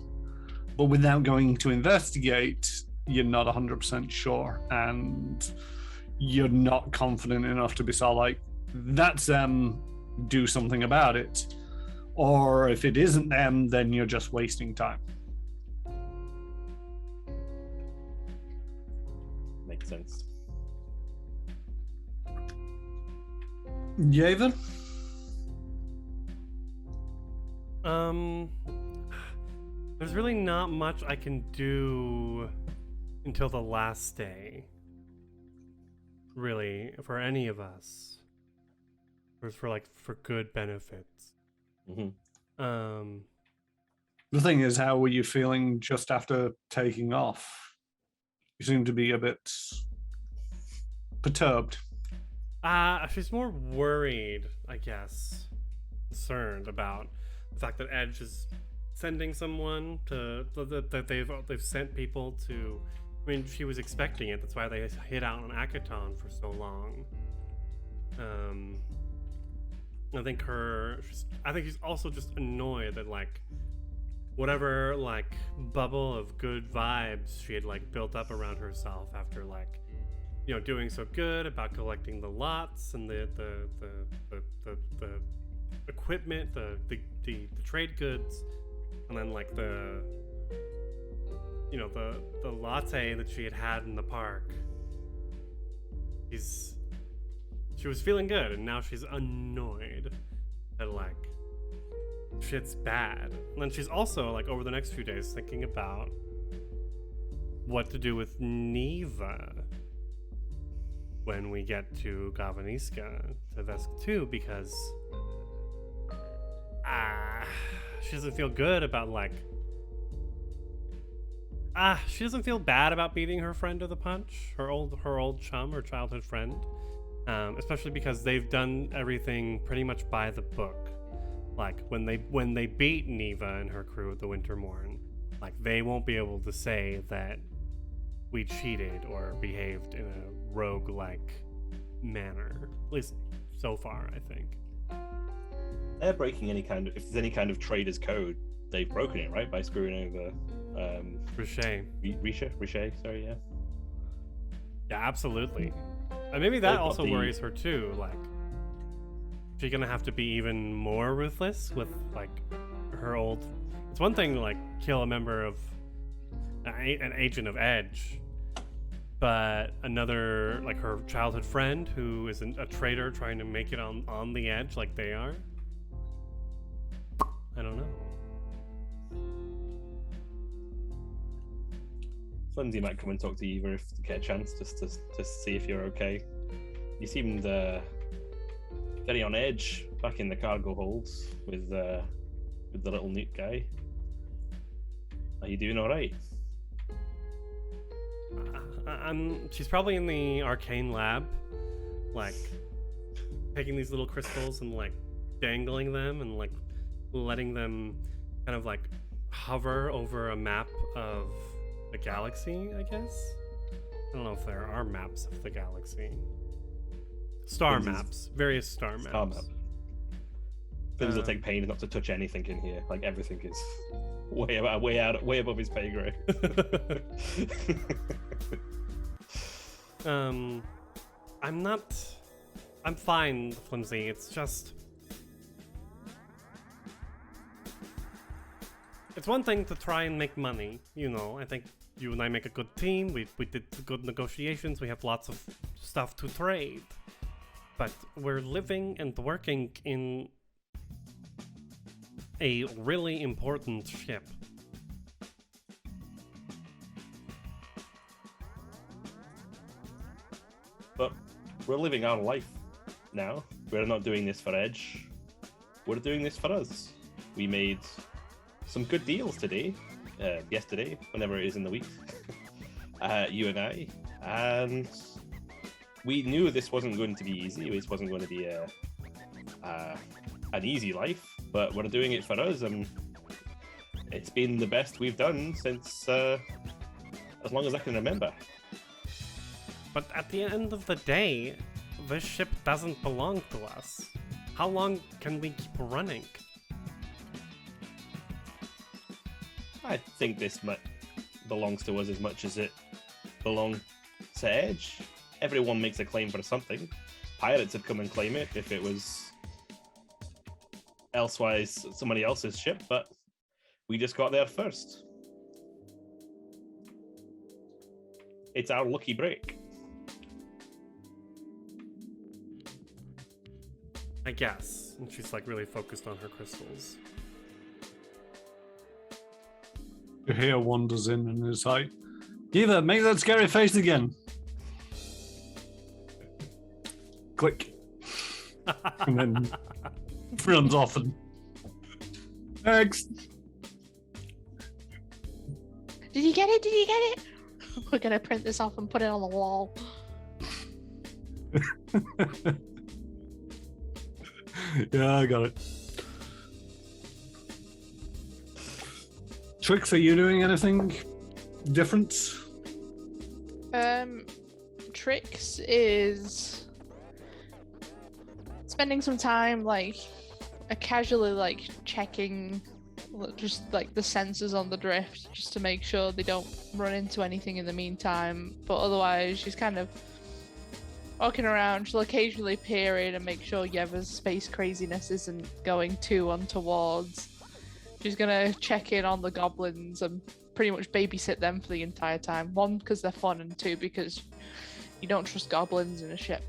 B: but without going to investigate, you're not 100% sure, and you're not confident enough to be sort of like, that's them, do something about it. Or if it isn't them, then you're just wasting time.
C: Makes sense.
B: Yeva?
D: There's really not much I can do until the last day. Really, for any of us. For good benefits.
C: Mm-hmm.
B: The thing is, how were you feeling just after taking off? You seem to be a bit perturbed.
D: She's more worried, I guess. Concerned about the fact that Edge is sending someone that they've sent people to. I mean, she was expecting it. That's why they hid out on Akaton for so long. I think she's also just annoyed that like whatever like bubble of good vibes she had like built up around herself after like, you know, doing so good about collecting the lots and the equipment, the trade goods, and then like the latte that she had in the park. She was feeling good, and now she's annoyed that like shit's bad. And then she's also like over the next few days thinking about what to do with Neva when we get to Gavaniska, to Vesk 2, because she doesn't feel good about like she doesn't feel bad about beating her friend to the punch, her old chum, her childhood friend, especially because they've done everything pretty much by the book. Like when they beat Neva and her crew at the Wintermorn, like they won't be able to say that we cheated or behaved in a rogue-like manner, at least so far, I think.
C: They're breaking if there's any kind of trader's code, they've broken it, right? By screwing over Risha, sorry, yeah.
D: Yeah, absolutely. And maybe that also worries her too, like she's gonna have to be even more ruthless with like her old. It's one thing to like kill a member of an agent of Edge, but another, like her childhood friend who is a traitor trying to make it on the Edge like they are. I don't know.
C: Flimsy might come and talk to you if you get a chance, just to see if you're okay. You seemed very on edge back in the cargo holds with the little newt guy. Are you doing all right?
D: She's probably in the arcane lab, like taking these little crystals and like dangling them and like letting them kind of like hover over a map of the galaxy, I guess. I don't know if there are maps of the galaxy. Various star maps.
C: Flimsy will take pains not to touch anything in here. Like everything is way above his pay grade.
D: I'm fine, Flimsy. It's just, it's one thing to try and make money, you know. I think you and I make a good team. We did good negotiations. We have lots of stuff to trade. But we're living and working in a really important ship.
C: But we're living our life now. We're not doing this for Edge. We're doing this for us. We made some good deals today, yesterday, whenever it is in the week, you and I, and we knew this wasn't going to be easy. This wasn't going to be an easy life, but we're doing it for us, and it's been the best we've done since as long as I can remember.
D: But at the end of the day, this ship doesn't belong to us. How long can we keep running?
C: I think this belongs to us as much as it belongs to Edge. Everyone makes a claim for something. Pirates would come and claim it if it was elsewise somebody else's ship, but we just got there first. It's our lucky break.
D: I guess. And she's like really focused on her crystals.
B: Your hair wanders in and is like, Yeva, make that scary face again. Click. And then runs off and next.
E: Did you get it? Did you get it? We're gonna print this off and put it on the wall.
B: Yeah, I got it. Trix, are you doing anything different?
E: Trix is spending some time casually checking just the sensors on the drift just to make sure they don't run into anything in the meantime, but otherwise she's kind of walking around. She'll occasionally peer in and make sure Yeva's space craziness isn't going too untowards. She's gonna check in on the goblins and pretty much babysit them for the entire time. One, because they're fun, and two, because you don't trust goblins in a ship.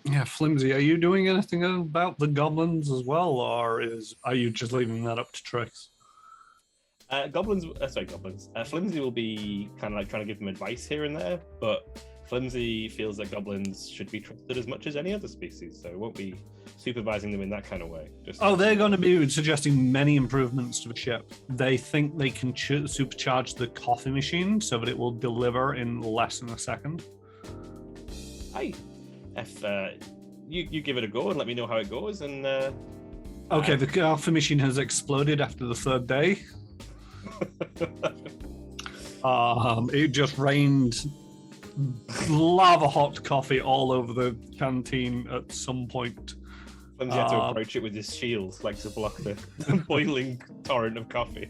B: Yeah, Flimsy, are you doing anything about the goblins as well, or are you just leaving that up to Trix?
C: Goblins. Flimsy will be kind of trying to give them advice here and there, but Flimsy feels that goblins should be trusted as much as any other species, so it won't be supervising them in that kind of way.
B: They're going to be suggesting many improvements to the ship. They think they can supercharge the coffee machine so that it will deliver in less than a second.
C: If you give it a go and let me know how it goes, and
B: okay, the coffee machine has exploded after the third day. It just rained lava hot coffee all over the canteen at some point.
C: Flimsy had to approach it with his shield, to block the boiling torrent of coffee.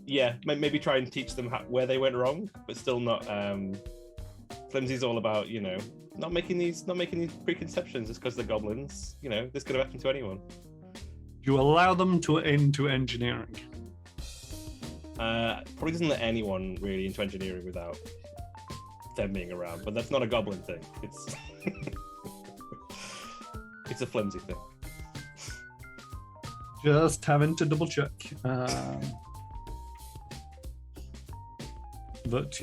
C: Yeah, maybe try and teach them where they went wrong, but still not. Flimsy's all about, not making these preconceptions just because they're goblins. This could have happened to anyone.
B: You allow them into engineering.
C: Probably doesn't let anyone really into engineering without them being around, but that's not a goblin thing. It's it's a Flimsy thing.
B: Just having to double check. But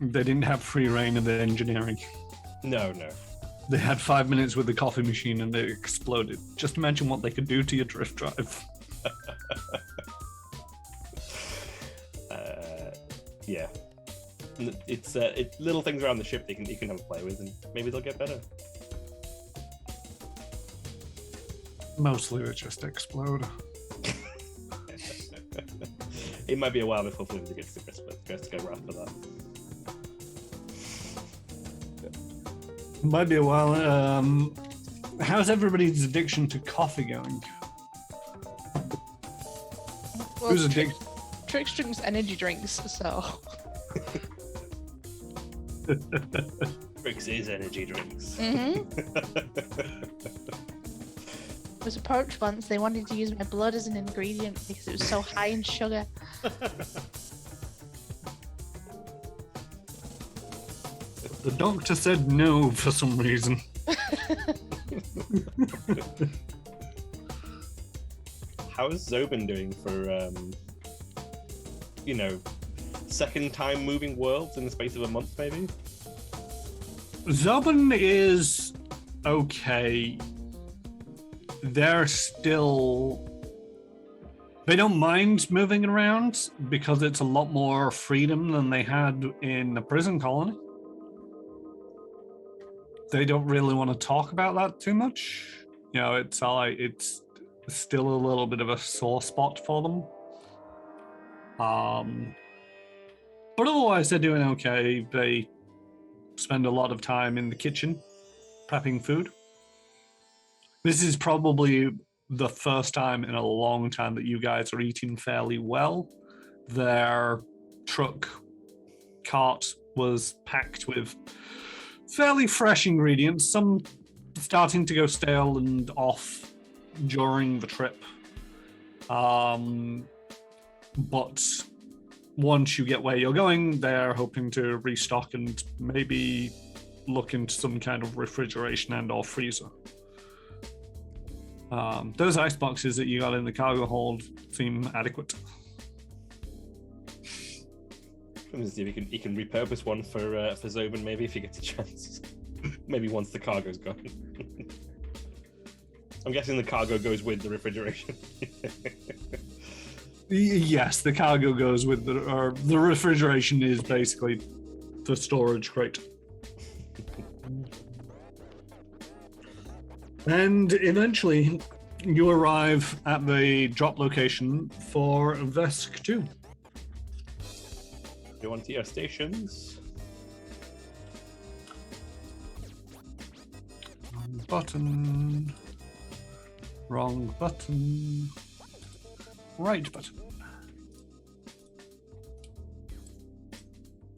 B: they didn't have free reign of the engineering.
C: No.
B: They had 5 minutes with the coffee machine and it exploded. Just imagine what they could do to your drift drive.
C: Yeah. It's little things around the ship you can have a play with, and maybe they'll get better.
B: Mostly they just explode.
C: It might be a while before Flimsy gets to Christmas. He has to go after that.
B: Might be a while. How's everybody's addiction to coffee going?
E: Well,
B: Who's addicted?
E: Trix drinks energy drinks, so.
C: Trix is energy drinks.
E: I was approached once. They wanted to use my blood as an ingredient because it was so high in sugar.
B: The doctor said no for some reason.
C: How is Zobin doing for, second time moving worlds in the space of a month, maybe?
B: Zobin is okay. They're still... They don't mind moving around because it's a lot more freedom than they had in the prison colony. They don't really want to talk about that too much. You know, it's still a little bit of a sore spot for them. But otherwise, they're doing okay. They spend a lot of time in the kitchen prepping food. This is probably the first time in a long time that you guys are eating fairly well. Their truck cart was packed with fairly fresh ingredients, some starting to go stale and off during the trip. But once you get where you're going, they're hoping to restock and maybe look into some kind of refrigeration and or freezer. Those ice boxes that you got in the cargo hold seem adequate.
C: Let's see if he can repurpose one for Zobin, maybe, if he gets a chance. Maybe once the cargo's gone. I'm guessing the cargo goes with the refrigeration.
B: Yes, the cargo goes with the refrigeration is basically the storage crate. And eventually, you arrive at the drop location for Vesk 2.
C: Go on to your stations.
B: Wrong button. Wrong button. Right button.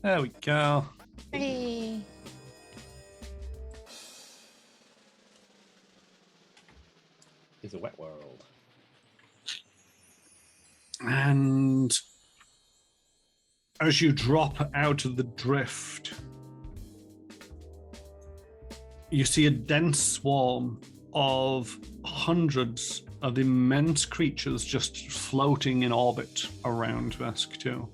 B: There we go.
E: Hey.
C: It's a wet world.
B: And as you drop out of the drift, you see a dense swarm of hundreds of immense creatures just floating in orbit around Vesk 2,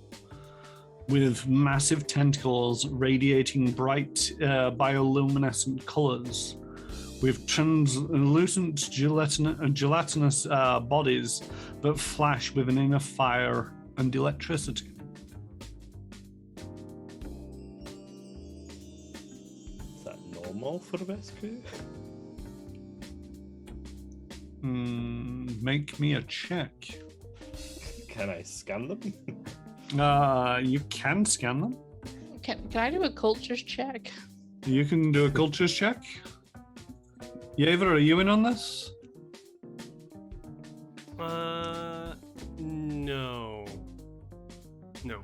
B: with massive tentacles radiating bright bioluminescent colors, with translucent gelatinous bodies that flash with an inner fire and electricity.
C: Is that normal for the Vesku?
B: Make me a check.
C: Can I scan them?
B: You can scan them.
E: Can I do a cultures check?
B: You can do a cultures check. Yeva, are you in on this?
D: No. No.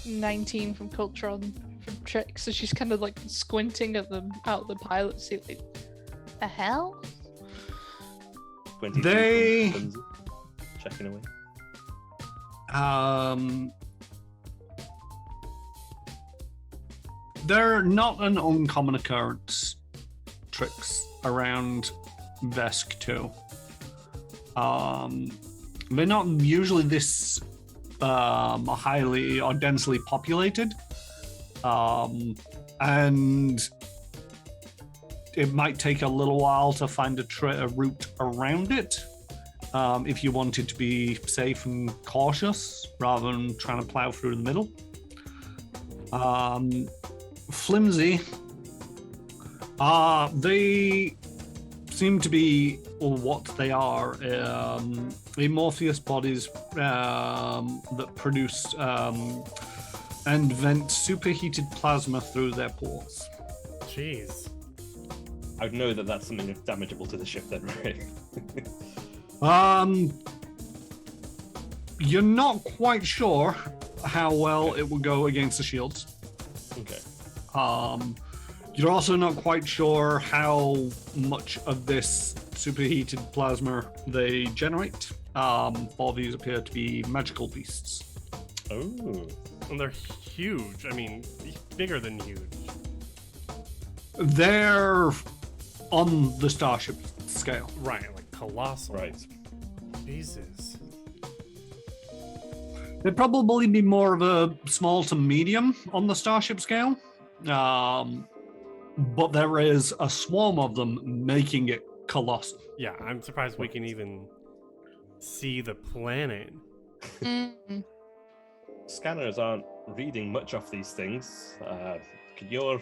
E: 19 from culture on from trick, so she's kind of like squinting at them out the pilot seat. Like, the hell?
C: 22
B: They-
C: from Flimsi. Checking away.
B: They're not an uncommon occurrence, tricks around Vesk 2. They're not usually this highly or densely populated, and it might take a little while to find a route around it if you wanted to be safe and cautious rather than trying to plow through the middle. Flimsi, they seem to be what they are, amorphous bodies that produce and vent superheated plasma through their pores.
D: Jeez.
C: I would know that that's something that's damageable to the ship then, right?
B: You're not quite sure how well it will go against the shields.
C: Okay.
B: You're also not quite sure how much of this superheated plasma they generate. All these appear to be magical beasts.
C: Oh.
D: And they're huge. I mean, bigger than huge.
B: They're on the starship scale.
D: Right, like colossal.
C: Right.
D: Jesus.
B: They'd probably be more of a small to medium on the starship scale. But there is a swarm of them, making it colossal.
D: Yeah, I'm surprised we can even see the planet.
E: Mm.
C: Scanners aren't reading much of these things. Can your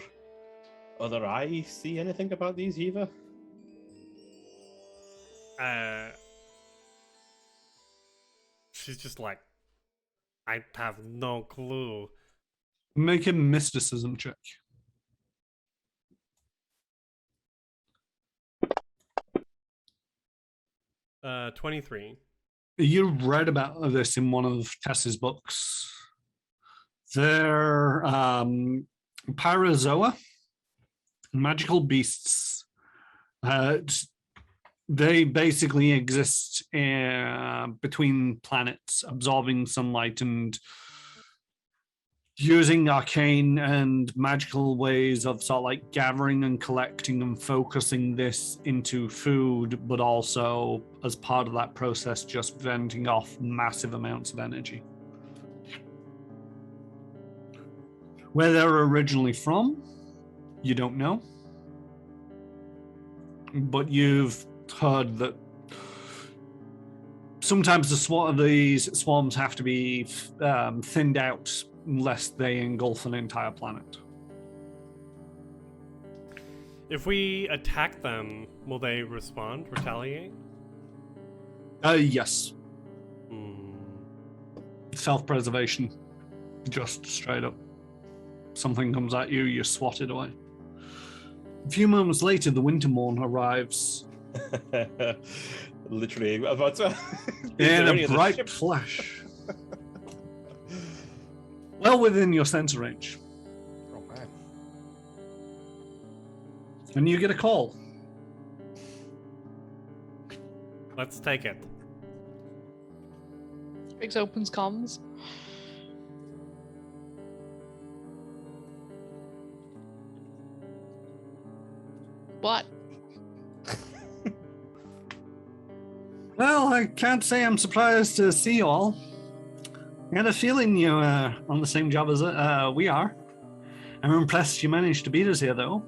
C: other eye see anything about these, Yeva?
D: She's just like, I have no clue.
B: Make a mysticism check.
D: 23.
B: You read about this in one of Tess's books. They're pyrozoa, magical beasts. They basically exist between planets, absorbing sunlight and using arcane and magical ways of sort of like gathering and collecting and focusing this into food, but also as part of that process, just venting off massive amounts of energy. Where they're originally from, you don't know. But you've heard that sometimes these swarms have to be thinned out lest they engulf an entire planet.
D: If we attack them, will they respond, retaliate?
B: Yes.
D: Hmm.
B: Self-preservation. Just straight up. Something comes at you, you swat it away. A few moments later, the winter morn arrives.
C: Literally, about to.
B: In a bright flash. Well within your sensor range.
C: Oh, man.
B: And you get a call.
D: Let's take it.
E: Riggs opens comms. What?
B: Well, I can't say I'm surprised to see you all. I had a feeling you were on the same job as we are. I'm impressed you managed to beat us here, though.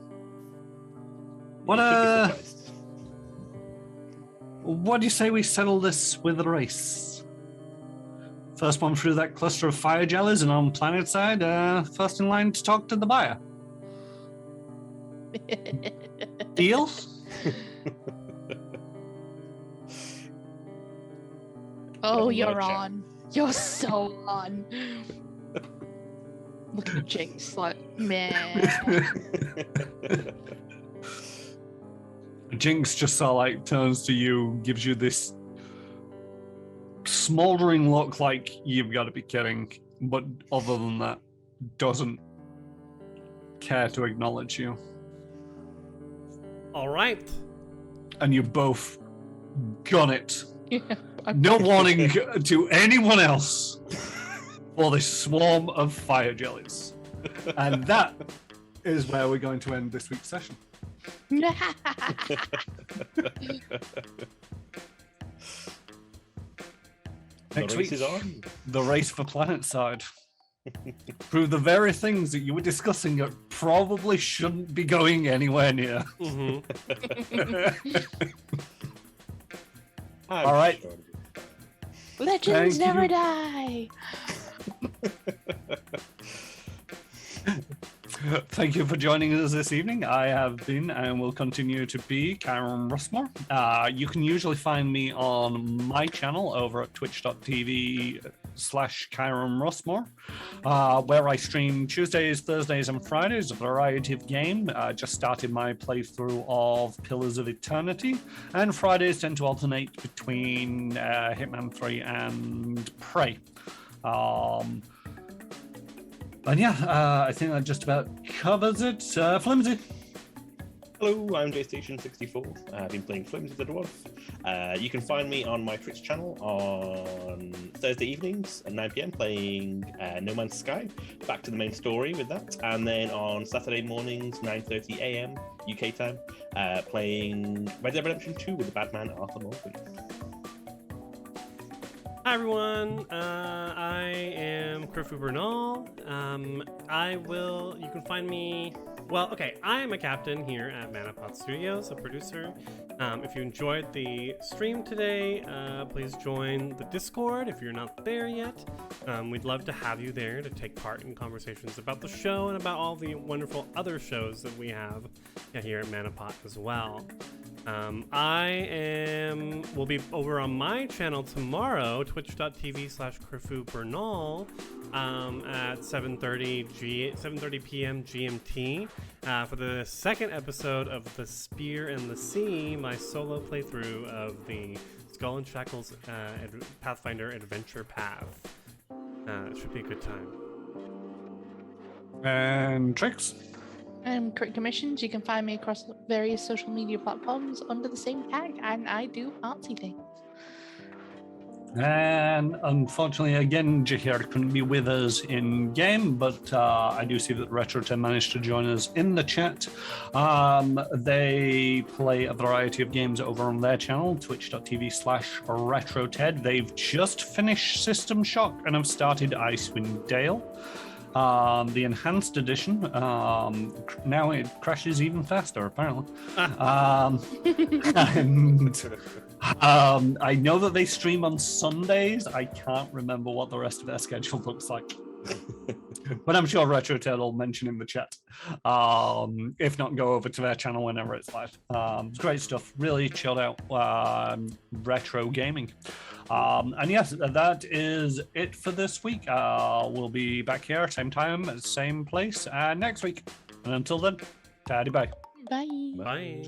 B: What do you say we settle this with a race? First one through that cluster of fire jellies and on planet side, first in line to talk to the buyer. Deal?
E: Oh, you're
C: Gotcha.
E: on. You're so on. Look at Jinx, like, man.
B: Jinx just sort of like turns to you, gives you this smoldering look like you've got to be kidding, but other than that, doesn't care to acknowledge you.
D: All right.
B: And you both gun it.
E: Yeah,
B: No warning to anyone else for this swarm of fire jellies. And that is where we're going to end this week's session. Next
C: race
B: week,
C: is on.
B: the race for planet side. Through the very things that you were discussing that probably shouldn't be going anywhere near.
D: Mm-hmm.
B: All right.
E: Legends
B: Thank
E: never
B: you.
E: die.
B: Thank you for joining us this evening. I have been and will continue to be Kyron Russmore. You can usually find me on my channel over at twitch.tv/Kyron Russmore, where I stream Tuesdays, Thursdays, and Fridays, a variety of game. Just started my playthrough of Pillars of Eternity, and Fridays tend to alternate between Hitman 3 and Prey. And yeah, I think that just about covers it. Flimsy.
C: Hello, I'm JStation64. I've been playing Flimsy the Dwarf. You can find me on my Twitch channel on Thursday evenings at 9 PM playing No Man's Sky. Back to the main story with that. And then on Saturday mornings, 9:30 AM UK time, playing Red Dead Redemption 2 with the Batman Arthur Morgan.
D: Hi everyone, I am Krifu Bernal. You can find me, I am a captain here at Manapod Studios, a producer. If you enjoyed the stream today, please join the Discord if you're not there yet. We'd love to have you there to take part in conversations about the show and about all the wonderful other shows that we have here at Manapod as well. Will be over on my channel tomorrow, twitch.tv/Krifu Bernal, at 7:30 p.m. GMT, for the second episode of The Spear and the Sea, my solo playthrough of the Skull and Shackles Pathfinder Adventure Path. It should be a good time.
B: And Trix?
E: I'm Crit Commissions. You can find me across various social media platforms under the same tag, and I do artsy things.
B: And unfortunately, again, Jahir couldn't be with us in game, but I do see that RetroTed managed to join us in the chat. They play a variety of games over on their channel, twitch.tv/RetroTed. They've just finished System Shock and have started Icewind Dale. The enhanced edition, now it crashes even faster, apparently. And I know that they stream on Sundays. I can't remember what the rest of their schedule looks like. But I'm sure RetroTed will mention in the chat. If not, go over to their channel whenever it's live. It's great stuff. Really chilled out retro gaming. And yes, that is it for this week. We'll be back here, same time, same place, next week. And until then, daddy bye.
E: Bye.
D: Bye.